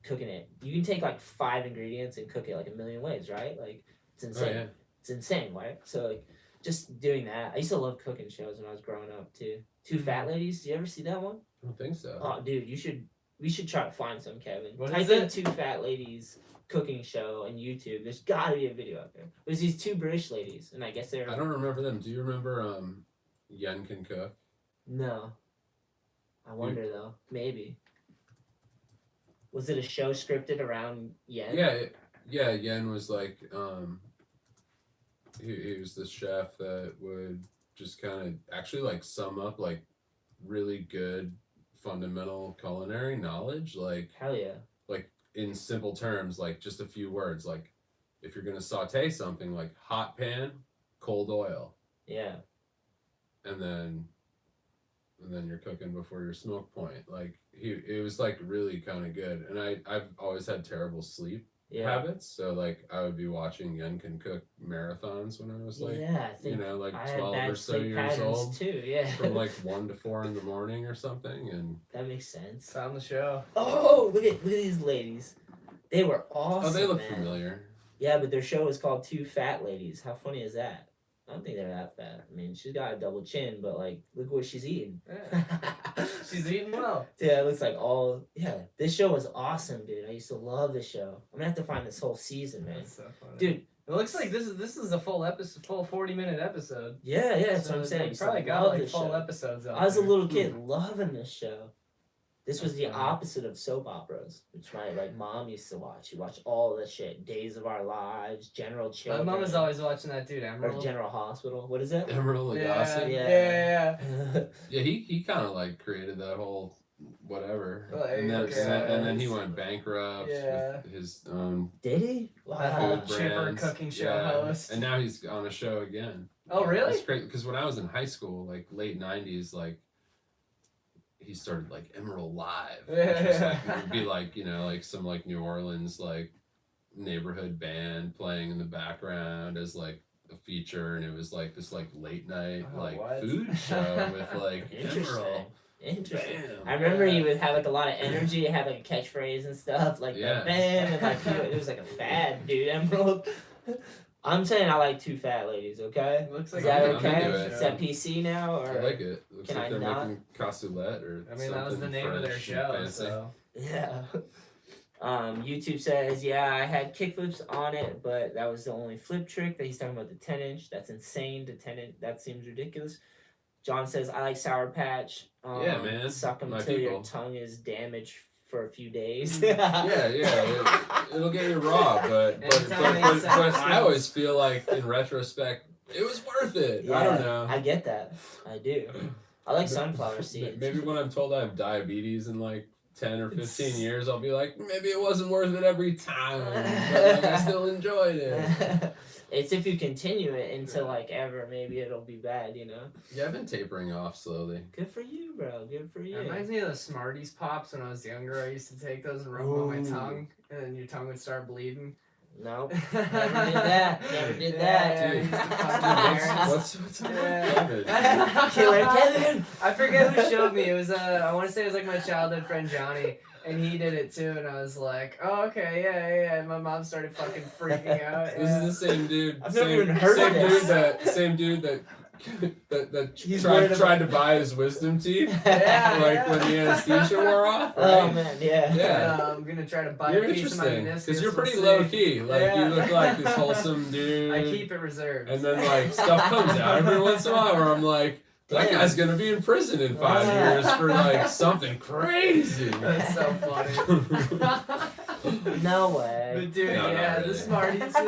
cooking it. You can take like 5 ingredients and cook it like a million ways, right? Like it's Oh insane. yeah. It's insane, right? So like just doing that. I used to love cooking shows when I was growing up too. Two Fat Ladies. Did you ever see that one? I don't think so. Oh, dude, we should try to find some, Kevin. What Type is in it? Two Fat Ladies cooking show on YouTube. There's gotta be a video out there. It was these 2 British ladies, and I guess they're I don't remember them. Do you remember Yen Can Cook? no. I wonder though. Maybe. Was it a show scripted around Yen? Yeah, Yen was like he was the chef that would just kind of actually like sum up like really good fundamental culinary knowledge, like Hell yeah. in simple terms, like just a few words, like if you're gonna saute something, like hot pan, cold oil, Yeah. and then you're cooking before your smoke point. Like it was like really kind of good. And I've always had terrible sleep Yeah. habits, so like I would be watching Yen Can Cook marathons when I was like Yeah, I think like I had 12 bad or so sleep years patterns old, too. Yeah. from like 1 to 4 in the morning or something. And That makes sense. Found the show. Oh, look at these ladies. They were awesome. oh, they look man. familiar. Yeah, but their show is called Two Fat Ladies. How funny is that? I don't think they're that fat. I mean, she's got a double chin, but like, look what she's eating. Yeah. She's eating well. Yeah, it looks like all. Yeah, this show was awesome, dude. I used to love this show. I'm gonna have to find this whole season, man. That's so funny. Dude. It looks like this is a full episode, full 40-minute episode. Yeah, that's So what I'm saying. I They used to probably got love like this full show. episodes. Out I was a there. little kid loving this show. This was That's the funny. opposite of soap operas, which my like mom used to watch. She watched all that shit. Days of Our Lives, General My Children. mom was always watching that dude, or Emerald. General Hospital. What is it? Emerald Yeah, Lagasse. yeah. Yeah, he kind of like created that whole whatever, Like, and then okay. and then he went bankrupt Yeah. with his own Did he? That whole Wow. food chipper brands. cooking show Yeah, host. and now he's on a show again. Oh, really? It's great because when I was in high school, like late '90s, like he started like Emerald Live, which was like it would be like like some like New Orleans like neighborhood band playing in the background as like a feature, and it was like this like late night what? food show with like Interesting. Emerald. Interesting. Bam. I remember he would have like a lot of energy. It had like a catchphrase and stuff, like Yeah. the bam, and like it was like a fad, dude. Emerald. I'm saying I like two fat ladies. Okay, Looks is like that I'm okay? into it. Is that PC now or? I like it. Looks Can like I they're not? making cassoulet or I mean, that was the something name of their fresh and show, fancy. so. Yeah. YouTube says, yeah, I had kickflips on it, but that was the only flip trick that he's talking about, the 10-inch. That's insane. The 10-inch, that seems ridiculous. John says, I like Sour Patch. Yeah, man. Suck them My till your people. tongue is damaged for a few days. Yeah. It'll get you raw, but I always feel like in retrospect, it was worth it. I don't know. I get that. I do. I like sunflower seeds. Maybe when I'm told I have diabetes in like 10 or 15 years, I'll be like, maybe it wasn't worth it every time, but like, I still enjoyed it. It's if you continue it until like ever, maybe it'll be bad, you know? Yeah, I've been tapering off slowly. Good for you, bro. Good for you. It reminds me of the Smarties pops when I was younger. I used to take those and rub them on my tongue, and then your tongue would start bleeding. Nope. Never did that. Never did that. Yeah, Dude. I used to fuck my parents. What's up Yeah. with David? Killer Kevin. I forget who showed me. It was I want to say it was like my childhood friend Johnny, and he did it too. And I was like, oh okay, yeah. And my mom started fucking freaking out. This is the same dude. I've never even heard of this. Same dude that He's tried to buy his wisdom teeth. Yeah, Like when the anesthesia wore off. Oh Right? man, yeah. Yeah. I'm gonna try to buy You're a piece of my interesting meniscus. because you're pretty We'll low see. key. Like Yeah. you look like this wholesome dude. I keep it reserved. And then like stuff comes out every once in a while where I'm like, that Damn. guy's gonna be in prison in 5 Yeah. years for like something crazy. That's so funny. No way. But dude, No, not yeah, really. the Smarties thing,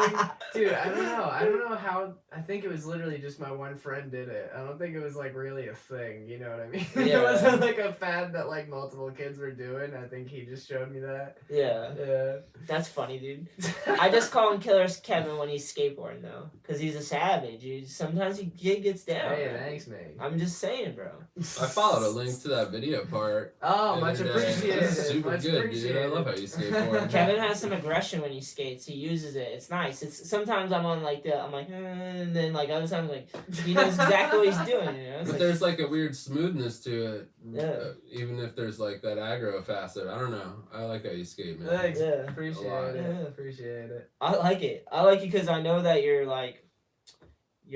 dude, I don't know how. I think it was literally just my one friend did it. I don't think it was like really a thing. You know what I mean? Yeah. It wasn't like a fad that like multiple kids were doing. I think he just showed me that. Yeah. Yeah. That's funny, dude. I just call him Killer Kevin when he's skateboarding though, because he's a savage. Sometimes he gets down. Hey, man. thanks, man. I'm just saying, bro. I followed a link to that video part. Oh, the much other day. appreciated. It's super Much good, appreciated. dude. I love how you skateboard. Kevin has some aggression when he skates. He uses it. It's nice. It's sometimes I'm on like I'm like, and then like other times like he knows exactly what he's doing. You know. It's But like, there's like a weird smoothness to it, Yeah. even if there's like that aggro facet. I don't know. I like how you skate, man. Thanks. Yeah. Appreciate A lot. it. Yeah. Appreciate it. I like it. I like it because I know that you're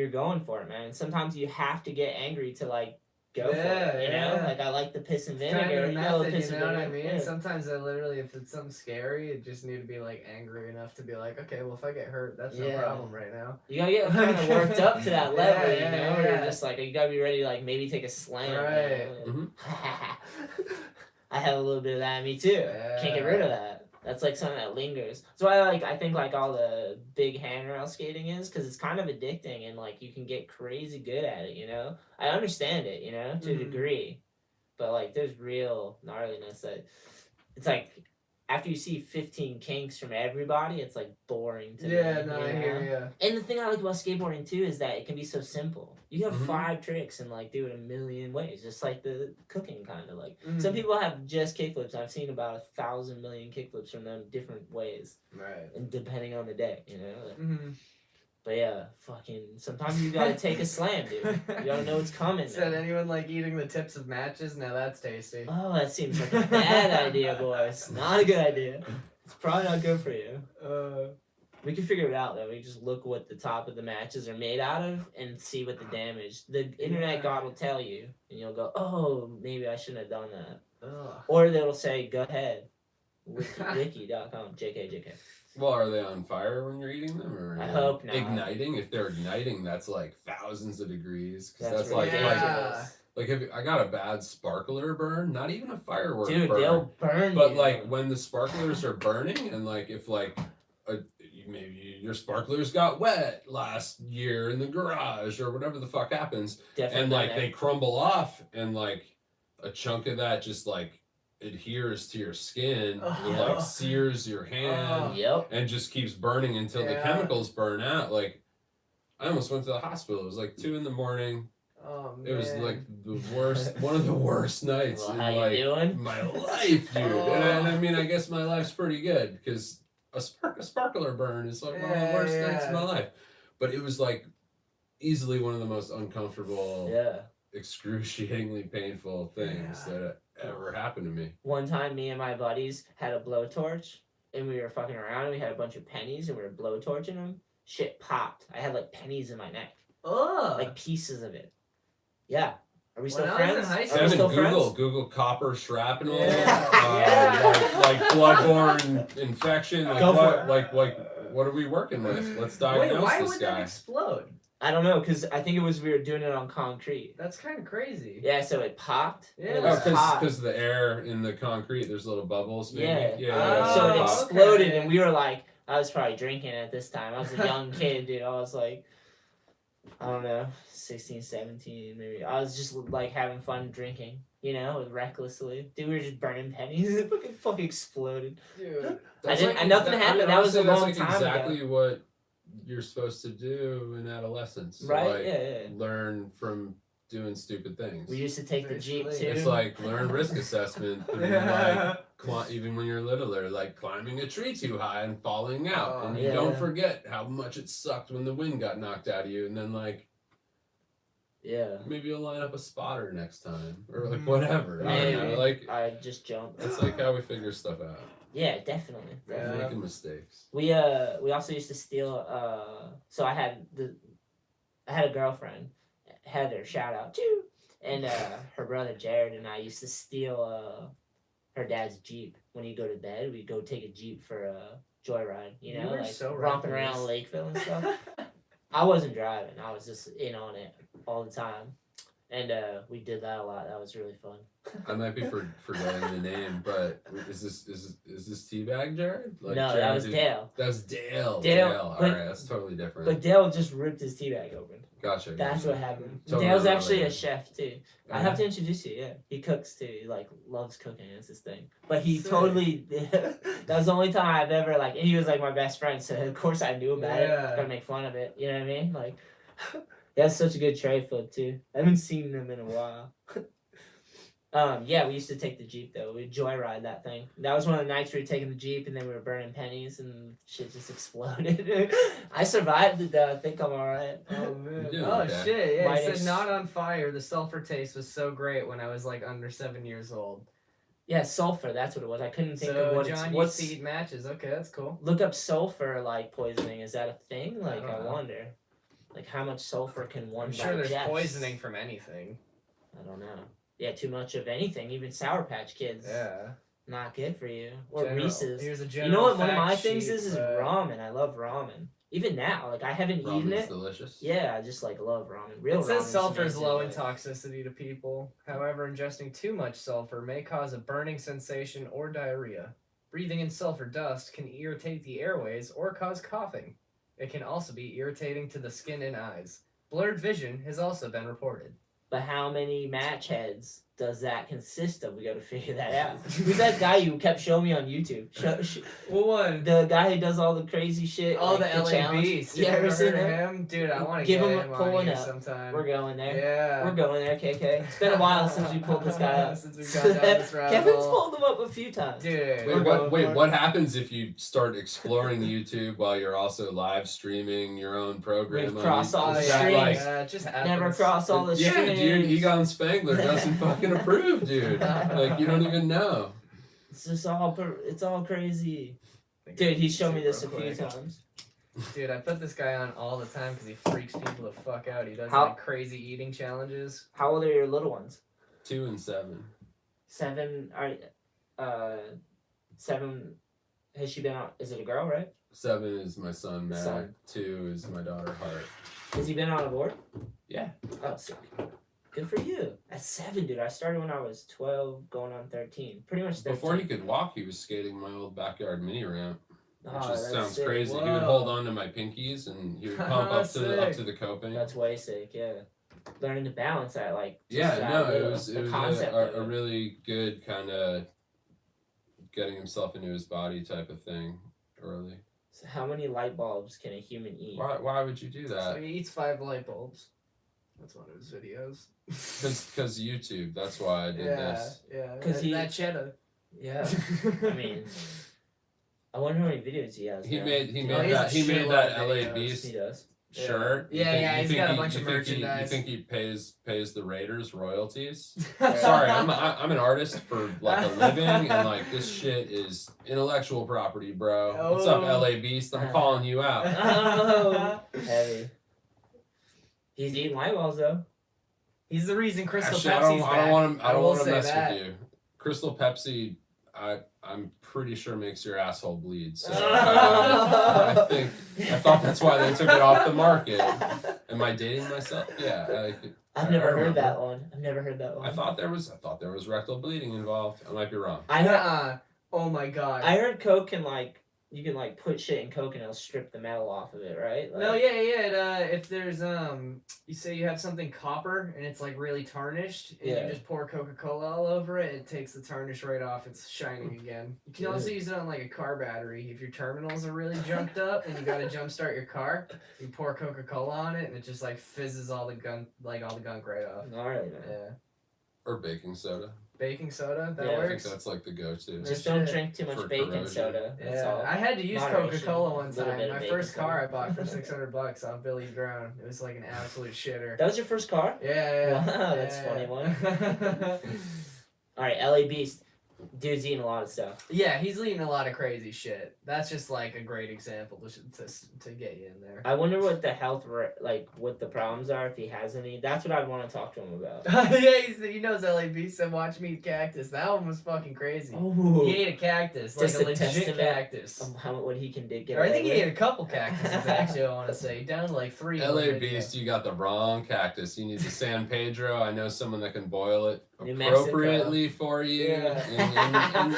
going for it, man. Sometimes you have to get angry to like go for it. You know, Yeah. like I like the piss and It's vinegar. kind of a you know, method, piss you and know what I vinegar. mean? Yeah. Sometimes I literally, if it's something scary, it just need to be like angry enough to be like, okay, well if I get hurt, that's no Yeah. problem right now. You gotta get kind of worked up to that level, Yeah, you know. yeah, Or yeah. you're just like you gotta be ready to like maybe take a slam. Right. You know? Mhm. I have a little bit of that in me too. Can't get rid of that. That's like something that lingers. That's why I think like all the big handrail skating is because it's kind of addicting and like you can get crazy good at it. You know, I understand it. You know, to a Mhm. degree, but like there's real gnarliness that it's like after you see 15 kinks from everybody, it's like boring to Yeah, me. no, you I know? hear you. And the thing I like about skateboarding too is that it can be so simple. You have Mhm. 5 tricks and like do it a million ways, just like the cooking kind of like. Mhm. Some people have just kickflips. I've seen about 1,000 million kickflips from them different ways, Right. and depending on the day, you know. Like, Mm-hmm. but yeah, fucking. Sometimes you gotta take a slam, dude. You gotta know what's coming. Said man. anyone like eating the tips of matches? Now that's tasty. Oh, that seems like a bad idea, boys. Not a good idea. It's probably not good for you. We can figure it out though. We just look what the top of the matches are made out of and see what the damage. The internet god will tell you, and you'll go, "Oh, maybe I shouldn't have done that." Ugh. Or they'll say, "Go ahead." Wiki.com. JK. Well, are they on fire when you're eating them, or I like, hope not. igniting? If they're igniting, that's like thousands of degrees. Because that's really like ridiculous. I got a bad sparkler burn. Not even a firework Dude, burn. they'll burn But you. like when the sparklers are burning, and like if like maybe your sparklers got wet last year in the garage or whatever the fuck happens, Definitely and like not they crumble off, and like a chunk of that just like adheres to your skin, and, Yeah. like sears your hand, Yep. and just keeps burning until the Yeah. chemicals burn out. Like I almost went to the hospital. It was like 2 a.m. Oh man. It was like the worst, one of the worst nights Well, in how you like doing? my life, dude. And I mean, I guess my life's pretty good because a sparkler burn is like one of the Yeah, worst nights yeah. of my life. But it was like easily one of the most uncomfortable, Yeah. excruciatingly painful things that ever happened to me. One time, me and my buddies had a blowtorch, and we were fucking around, and we had a bunch of pennies, and we were blowtorching them. Shit popped. I had like pennies in my neck, Ugh. like pieces of it. Yeah. Are we still When I was in friends? high Are we school- still friends? Google copper shrapnel, Yeah. like bloodborne infection. Like Go what? for Like what are we working with? Let's Wait, diagnose why this would guy. that explode? I don't know, because I think it was we were doing it on concrete. That's kind of crazy. Yeah, so it popped. and it Yeah. was hot. Because the air in the concrete, there's little bubbles. Maybe. Yeah. Oh, So it okay. exploded, and we were like, I was probably drinking at this time. I was a young kid, dude. I was like, I don't know, 16, 17, maybe. I was just like having fun drinking, you know, recklessly. Dude, we were just burning pennies. It fucking exploded. Dude. Nothing happened. That was a long that's time exactly what you're supposed to do in adolescence. So, Right? like, Yeah. learn from doing stupid things. We used to take the Jeep, too. Basically. It's like learn risk assessment through like even when you're littler, like climbing a tree too high and falling out, Oh, and you yeah. don't forget how much it sucked when the wind got knocked out of you, and then like Yeah. maybe you'll line up a spotter next time or like whatever. I don't know. Maybe. Like I just jumped. it's like how we figure stuff out. Yeah, definitely. Yeah. Making mistakes. We also used to steal. So I had a girlfriend, Heather. Shout out to, and her brother Jared and I used to steal her dad's Jeep. When he'd go to bed, we'd go take a Jeep for a joyride. You know, were like so romping reckless. around Lakeville and stuff. I wasn't driving. I was just in on it all the time, and we did that a lot. That was really fun. I might be forgetting the name, but is this Teabag Jared? No, Jared that was did- Dale. That was Dale. Dale, All but- right, that's totally different. But Dale just ripped his tea bag open. Gotcha. That's what happened. Totally Dale's actually a unrelated. chef too. I Yeah. have to introduce you. Yeah, he cooks too. He like loves cooking. It's his thing. But he Sick. totally. That was the only time I've ever like. And he was like my best friend, so of course I knew about it. Yeah. Gotta make fun of it. You know what I mean? Like, he has such a good tray flip too. I haven't seen him in a while. Yeah, we used to take the Jeep though. We'd joyride that thing. That was one of the nights we were taking the Jeep and then we were burning pennies and shit just exploded. I survived it though. I think I'm alright. Oh man. You do, Oh okay. shit. Yeah. Might It said ex- not on fire. The sulfur taste was so great when I was like under 7 years old. Yeah, sulfur. That's what it was. I couldn't think So of what John it's. used What's to eat matches. Okay, that's cool. look up sulfur like poisoning? Is that a thing? Like don't I know. wonder. Like how much sulfur can one I'm sure there's digest? poisoning from anything. I don't know. Yeah, too much of anything, even Sour Patch Kids. Yeah. Not good for you. Or General- Reese's. Here's a You general know what one of my fact things sheet, is but- ramen. I love ramen. Even now, like I haven't eaten Ramen's it. delicious. Yeah, I just like love ramen. Real It says ramen's sulfur is amazing, low in but- toxicity to people. However, ingesting too much sulfur may cause a burning sensation or diarrhea. Breathing in sulfur dust can irritate the airways or cause coughing. It can also be irritating to the skin and eyes. Blurred vision has also been reported. But how many match heads does that consist of? We got to figure that out. Who's that guy you kept showing me on YouTube? Well, one. The guy who does all the crazy shit. Oh, like the LA challenge. Beast. You ever seen him? him? Dude, I want to Give get him a him pull on one here up. sometime. We're going there. Yeah. We're going there, KK. It's been a while since we pulled this guy up. Since we've gone down this rabbit Kevin's hole. pulled him up a few times. Dude. We're going for it. What happens if you start exploring YouTube while you're also live streaming your own program? We've crossed all the Is that streams. like- Yeah, it just happens. Never cross all the yeah, streams. dude, Egon Spangler doesn't fucking approve, dude. Like you don't even know. It's just it's all crazy. Think Dude, of he's shown me YouTube this a real few quick. times. Dude, I put this guy on all the time because he freaks people the fuck out. He does How- like crazy eating challenges. How old are your little ones? 2 and 7. 7 7. Has she been on? Is it a girl, right? 7 is my son Matt. Son. 2 is my daughter Hart. Has he been on a board? Yeah. Oh, sick. Good for you. At 7, dude. I started when I was 12, going on 13. Pretty much 13. Before he could walk, he was skating my old backyard mini ramp. Which Oh, just that's sounds sick. crazy. He would Whoa. hold on to my pinkies and he would pump up to the Sick. coping. That's way sick, yeah. Learning to balance that, like. just Yeah, that no, it little- was the a, concept a of it. really good kind of getting himself into his body type of thing early. So how many light bulbs can a human eat? Why would you do So that? he eats 5 light bulbs. That's one of his videos. Because YouTube. That's why I did this. Yeah. 'Cause That- he- that cheddar. Yeah. I mean, I wonder how many videos he has. He now. made Yeah, that has a he made shitload that of LA videos. Beast He does. shirt. You Yeah, think- yeah, you he's think got a he- bunch you of think he- merchandise. You think he pays the Raiders royalties? Yeah. Sorry, I'm an artist for like a living, and like this shit is intellectual property, bro. What's up, Oh. LA Beast? I'm calling you out. Oh, heavy. He's eating white walls though. He's the reason Crystal Actually, Pepsi's I don't want to. I don't will want to say mess that. with you. Crystal Pepsi, I'm pretty sure makes your asshole bleed. So Oh. I thought that's why they took it off the market. Am I dating myself? Yeah. I've never heard remember. that one. I've never heard that one. I thought there was rectal bleeding involved. I might be wrong. I heard, Nuh-uh. Oh my god. I heard Coke can like you can like put shit in Coke and it'll strip the metal off of it, right? Like, No, yeah. If there's you say you have something copper and it's like really tarnished, and Yeah. you just pour Coca-Cola all over it, it takes the tarnish right off. It's shining again. You can also use it on like a car battery if your terminals are really junked up and you got to jumpstart your car. You pour Coca-Cola on it and it just like fizzes all the gunk right off. Gnarly, man. Yeah. Or baking soda. Baking soda that Yeah, I I think works. that's like the go-to. Just Shit. don't drink too much For baking corrosion. soda. That's Yeah, all. I had to use Moderation. Coca-Cola one Little time. bit of My baking first car I soda. bought for $600 off Billy's Brown. It was like an absolute shitter. That was your first car? Yeah. Wow, that's a funny one. All right, LA Beast. Dude's eating a lot of stuff. Yeah, he's eating a lot of crazy shit. That's just like a great example to get you in there. I wonder what the what the problems are if he has any. That's what I'd want to talk to him about. Yeah, he knows LAB said watch me eat cactus. That one was fucking crazy. Oh, He ate a cactus, like Just a a legit testament cactus. what he can get Or I away think he with. ate a couple cactuses actually, I want to say. Down to like 3. on the LA video. Beast, you got the wrong cactus. You need the San Pedro. I know someone that can boil it New Mexico. appropriately for you, Yeah.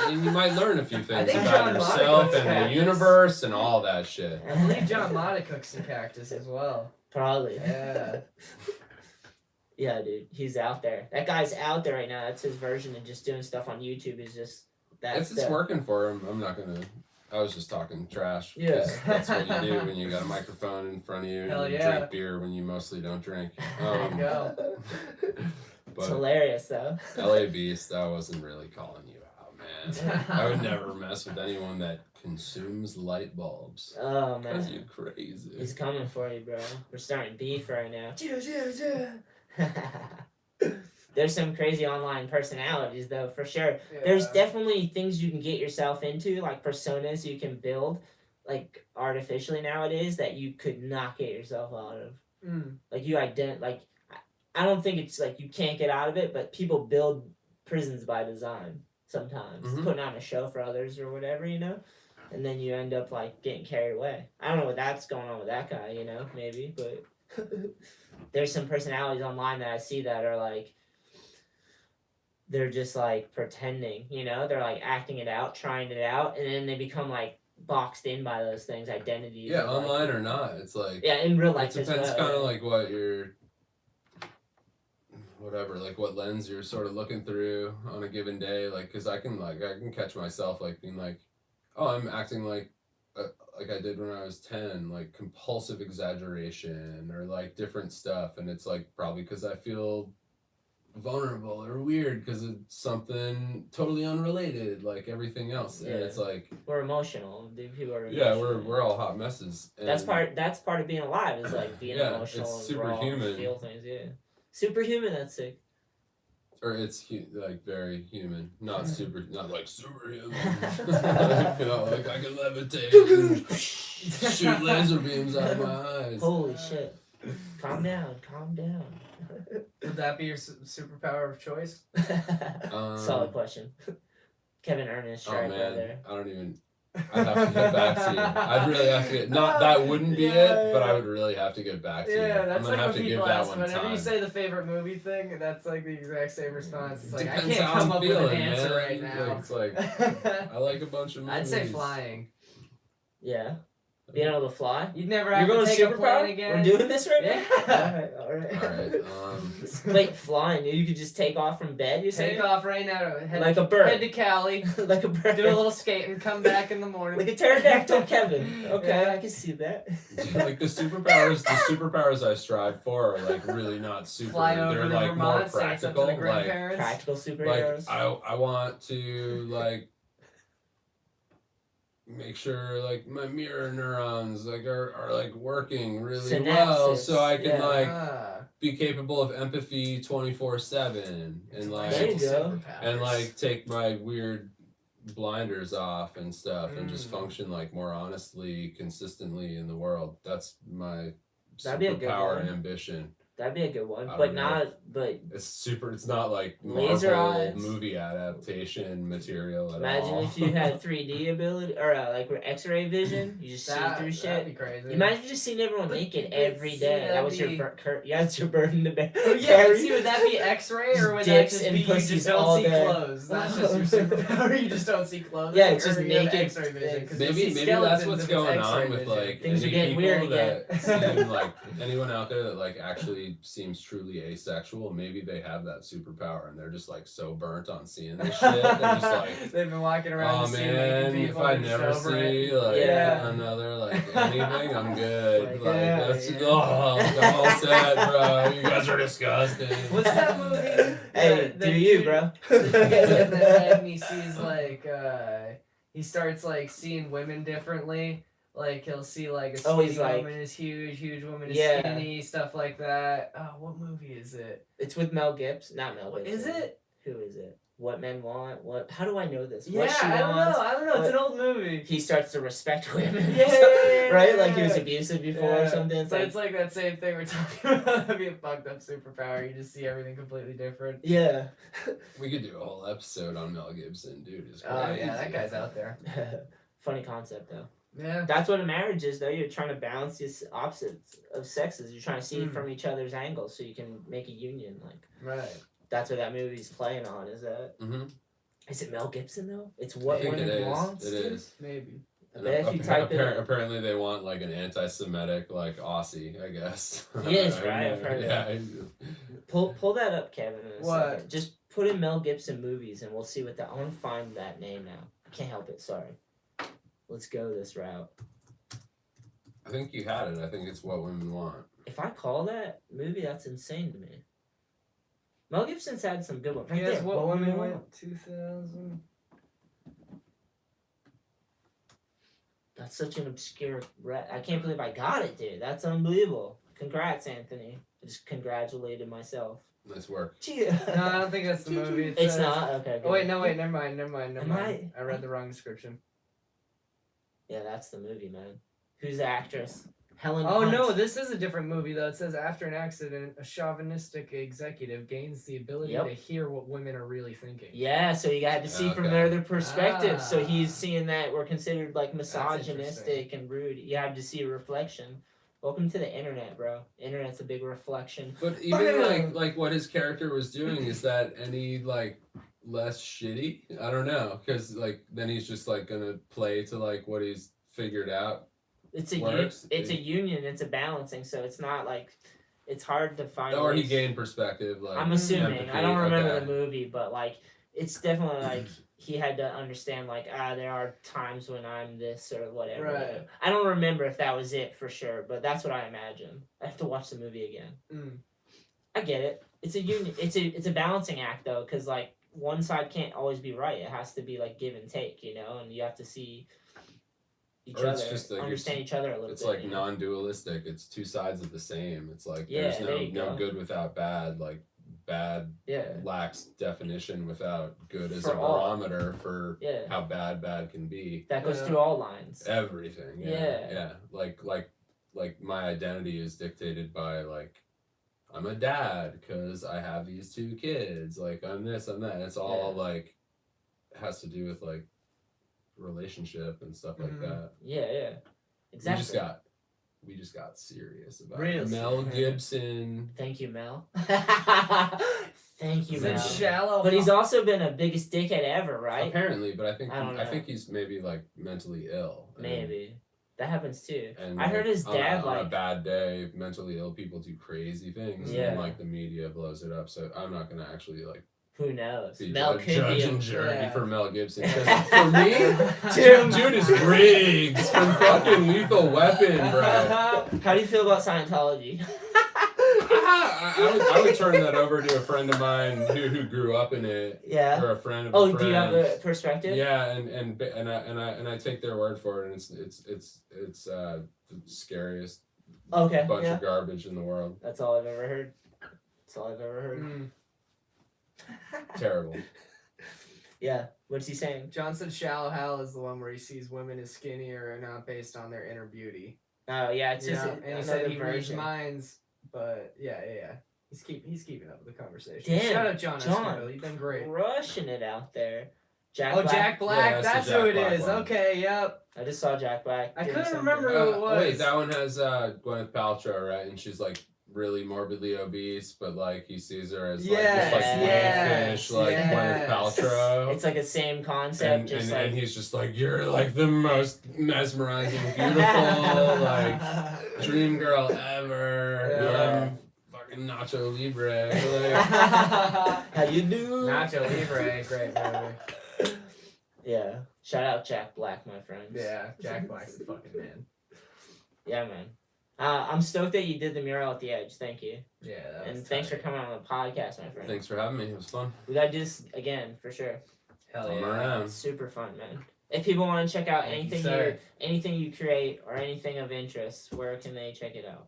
and you might learn a few things think about John yourself Monica's and the cactus. universe and all that shit. I believe John Mata cooks the cactus as well. Probably. Yeah. Yeah, dude. He's out there. That guy's out there right now. That's his version of just doing stuff on YouTube. Is just If it's working for him, I'm not gonna. I was just talking trash. Yeah. because that's what you do when you got a microphone in front of you Hell and you yeah. drink beer when you mostly don't drink. There you go. It's But hilarious though. LA Beast, I wasn't really calling you out, man. I would never mess with anyone that consumes light bulbs. Oh Cause man. you crazy. He's coming for you, bro. We're starting beef right now. There's some crazy online personalities though, for sure. There's Yeah. definitely things you can get yourself into, like personas you can build, like artificially nowadays that you could not get yourself out of. Mm. Like I don't think it's like you can't get out of it, but people build prisons by design sometimes, Mhm. putting on a show for others or whatever, you know. And then you end up like getting carried away. I don't know what that's going on with that guy, you know, maybe, but there's some personalities online that I see that are like they're just like pretending, you know, they're like acting it out, trying it out, and then they become like boxed in by those things, identities. Yeah, or, like- online or not, it's like yeah, in real it life as depends well. kind of like what you're, whatever, like what lens you're sort of looking through on a given day. Like, cause I can catch myself like being like, oh, I'm acting like I did when I was 10, like compulsive exaggeration or like different stuff, and it's like probably because I feel vulnerable or weird because it's something totally unrelated like everything else. And Yeah. it's like, We're emotional. Dude, people are yeah, emotional. we're all hot messes. That's and- part of being alive is like being Yeah, emotional it's and raw and superhuman. feel things. Yeah, superhuman. That's sick. Or it's like very human, not like superhuman. You know, like I can levitate and shoot laser beams out of my eyes. Holy shit! Calm down. Would that be your superpower of choice? Solid question. Kevin Ernest, Oh right man, there. I don't even. I'd have to get back to you. I'd really have to get. Not that wouldn't be it, but I would really have to get back to you. Yeah, I'm that's gonna like have when to give people that ask one whenever time. you say the favorite movie thing, that's like the exact same response. It's like I Depends can't how come I'm up with an feeling, answer man. right now. It's like I like a bunch of movies. I'd say flying. Yeah, being able to fly. You'd never You're have going to take a superpower? plane again. We're doing this right now. Yeah. All right. All right. Wait, flying. You could just take off from bed. You say Take off right now. Head, like a bird, head to Cali. like a bird, Do a little skating. Come back in the morning. like a pterodactyl, Kevin. Okay, Yeah. I can see that. Like the superpowers I strive for are like really not super. Fly over They're to like Vermont. more Say it's up to practical. the Like grandparents. Practical like superheroes. I want to like make sure like my mirror neurons like are like working really well, so I can like be capable of empathy 24/7 and like There you go. and like take my weird blinders off and stuff and just function like more honestly, consistently in the world. That's my That'd be a good superpower one. and ambition. That'd be a good one, I but don't know. not. But It's not like Laser Marvel eyes. movie adaptation material at imagine all. if you had 3D ability or like X-ray vision, you just see through That'd shit. be crazy. Imagine just seeing everyone But naked you every see, day. That that'd was your be- yeah, that's your burden to bear. Oh, yeah, carry. see, would that be X-ray or would Dicks that just and be you pussies just all don't see day. clothes? That's just your superpower. You just don't see clothes. Yeah, it's Or just you have naked X-ray vision. 'cause you Maybe see that's skeletons what's if it's going X-ray on with vision. like Things are any getting people weird that seem like anyone out there that like actually seems truly asexual. Maybe they have that superpower and they're just like so burnt on seeing this shit. They're just like, They've been walking around oh just seeing man, naked if people. I and just never over it. see like Yeah. another like anything, I'm good. Like, Like yeah, that's yeah. oh, I'm all set, bro. You guys are disgusting. What's that movie? Hey, The do you, dude- bro? The dude's in the head and he sees like he starts like seeing women differently. Like he'll see like a Oh, skinny he's like- woman is huge woman is Yeah. skinny, stuff like that. Oh, what movie is it? It's with Mel Gibson. Not Mel What Gibson. is it? Who is it? What Men Want? What? How do I know this? Yeah, What She I don't Wants? know. It's an old movie. He starts to respect women. Yeah, right? Like he was abusive before or something. It's So like, it's like that same thing we're talking about. That'd be a fucked up superpower. You just see everything completely different. yeah. We could do a whole episode on Mel Gibson, dude. It's Oh crazy. yeah, that guy's out there. Funny concept though. Yeah. That's what a marriage is, though. You're trying to balance these opposites of sexes. You're trying to see it from each other's angles so you can make a union. Like Right. that's what that movie's playing on. Is that? Mm-hmm. Is it Mel Gibson though? It's I what think women it is. want. It is. Maybe. I bet if you type it. Apparently they want like an anti-Semitic like Aussie, I guess. He is, right? I've heard yeah. Pull that up, Kevin. In a What? second. Just put in Mel Gibson movies, and we'll see what that. I want to find that name now. I can't help it. Sorry. Let's go this route. I think you had it. I think it's What Women Want. If I call that movie, that's insane to me. Mel Gibson's had some good ones. Right Yes, there. What Women Want? 2000. That's such an obscure. I can't believe I got it, dude. That's unbelievable. Congrats, Anthony. I just congratulated myself. Nice work. No, I don't think that's the movie. It's not? Okay. Oh wait, good. no, wait, never mind. Am I read the wrong description. Yeah, that's the movie, man. Who's the actress? Helen Oh Hunt. no, this is a different movie though. It says after an accident, a chauvinistic executive gains the ability Yep. to hear what women are really thinking. Yeah, so you got to see from Okay. their other perspective. So Ah. he's seeing that we're considered like interesting. misogynistic and rude. You have to see a reflection. Welcome to the internet, bro. Internet's a big reflection. But even like what his character was doing, is that any like less shitty? I don't know, because like then he's just like gonna play to like what he's figured out. It's a Works. it's a union. It's a balancing. So it's not like it's hard to find. Or he ways- gained perspective. Like I'm assuming. empathy. I don't remember Okay. the movie, but like it's definitely like he had to understand like there are times when I'm this or whatever. Right. I don't remember if that was it for sure, but that's what I imagine. I have to watch the movie again. Mm. I get it. It's a union. It's a balancing act though, because like one side can't always be right. It has to be like give and take, you know, and you have to see each Or other, it's just like understand each other a little It's bit. like you know? non-dualistic. It's two sides of the same. It's like Yeah, there's there no you no go. good without bad. Like bad Yeah. lacks definition without good as For a all. barometer for Yeah. how bad can be. That goes Yeah. through all lines. Everything. Yeah. Yeah. Like my identity is dictated by like I'm a dad because I have these two kids. Like I'm this, I'm that. It's all Yeah. like has to do with like relationship and stuff like Mhm. that. Yeah. Exactly. We just got serious about Real it. Mel serious. Gibson. Thank you, Mel. Thank you, Is it Mel. shallow? But he's also been a biggest dickhead ever, right? Apparently, but I think I don't I know. think he's maybe like mentally ill. Maybe. That happens too. And I heard his on a- dad on a like bad day, mentally ill people do crazy things, Yeah. and like the media blows it up. So I'm not gonna actually like who knows? be Mel a could judge be and jury yeah. for Mel Gibson. 'Cause for me, Dude. dude is Riggs from fucking Lethal Weapon, bro. How do you feel about Scientology? I would turn that over to a friend of mine who grew up in it. Yeah. Or a friend of a Oh, friend. do you have a perspective? Yeah, and I take their word for it, and it's the scariest Okay. bunch Yeah. of garbage in the world. That's all I've ever heard. That's all I've ever heard. Mm. Terrible. Yeah. What's he saying? John said Shallow Hal is the one where he sees women as skinnier and not based on their inner beauty. Oh yeah, it's just And he another said he reads version. minds, but yeah. He's keeping up with the conversation. Damn, Shout out John. John. Esquivel. You've been great. Crushing it out there. Jack Oh, Black. Jack Black. Yeah, that's the Jack who it Black is. one. Okay, yep. I just saw Jack Black. I doing couldn't something. remember who it was. Wait, that one has Gwyneth Paltrow, right? And she's like really morbidly obese, but like he sees her as like Yes, just like yes, fish, like yes. Gwyneth Paltrow. It's like the same concept, And he's just like, you're like the most mesmerizing, beautiful, like dream girl ever. Yeah. I'm fucking Nacho Libre. Like, How you do? Nacho Libre, great movie. Yeah. Shout out Jack Black, my friends. Yeah, Jack Black's the fucking man. Yeah, man. I'm stoked that you did the mural at the edge. Thank you. Yeah, that was And thanks for tight. coming on the podcast, my friend. thanks for having me. It was fun. We gotta do this again for sure. Hell I'm yeah. around. It's super fun, man. If people want to check out Thank you, anything sir. anything you create or anything of interest, where can they check it out?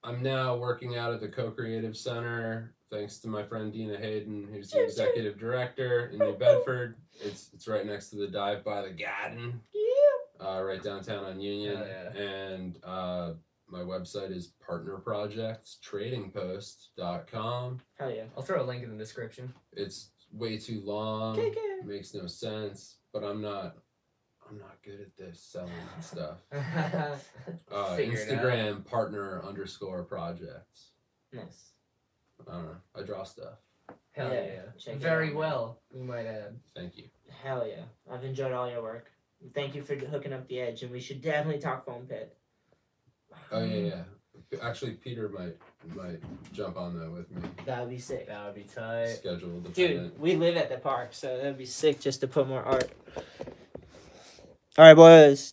I'm now working out at the Co-Creative Center, thanks to my friend Dina Hayden, who's the executive director in New Bedford. It's right next to the Dive by the Garden, right downtown on Union. Hell yeah. And my website is partnerprojectstradingpost.com. Hell yeah. I'll throw a link in the description. It's way too long. KK. Makes no sense, but I'm not good at this selling stuff. Figure it Instagram partner_projects. Nice. I don't know. I draw stuff. Hell Yeah, yeah. check it Very out, man. well, we might add. Thank you. Hell yeah. I've enjoyed all your work. Thank you for hooking up the edge, and we should definitely talk foam pit. Oh yeah. Actually, Peter might jump on that with me. That would be sick. That would be tight. Schedule dependent. Dude, we live at the park, so that'd be sick just to put more art. All right, boys.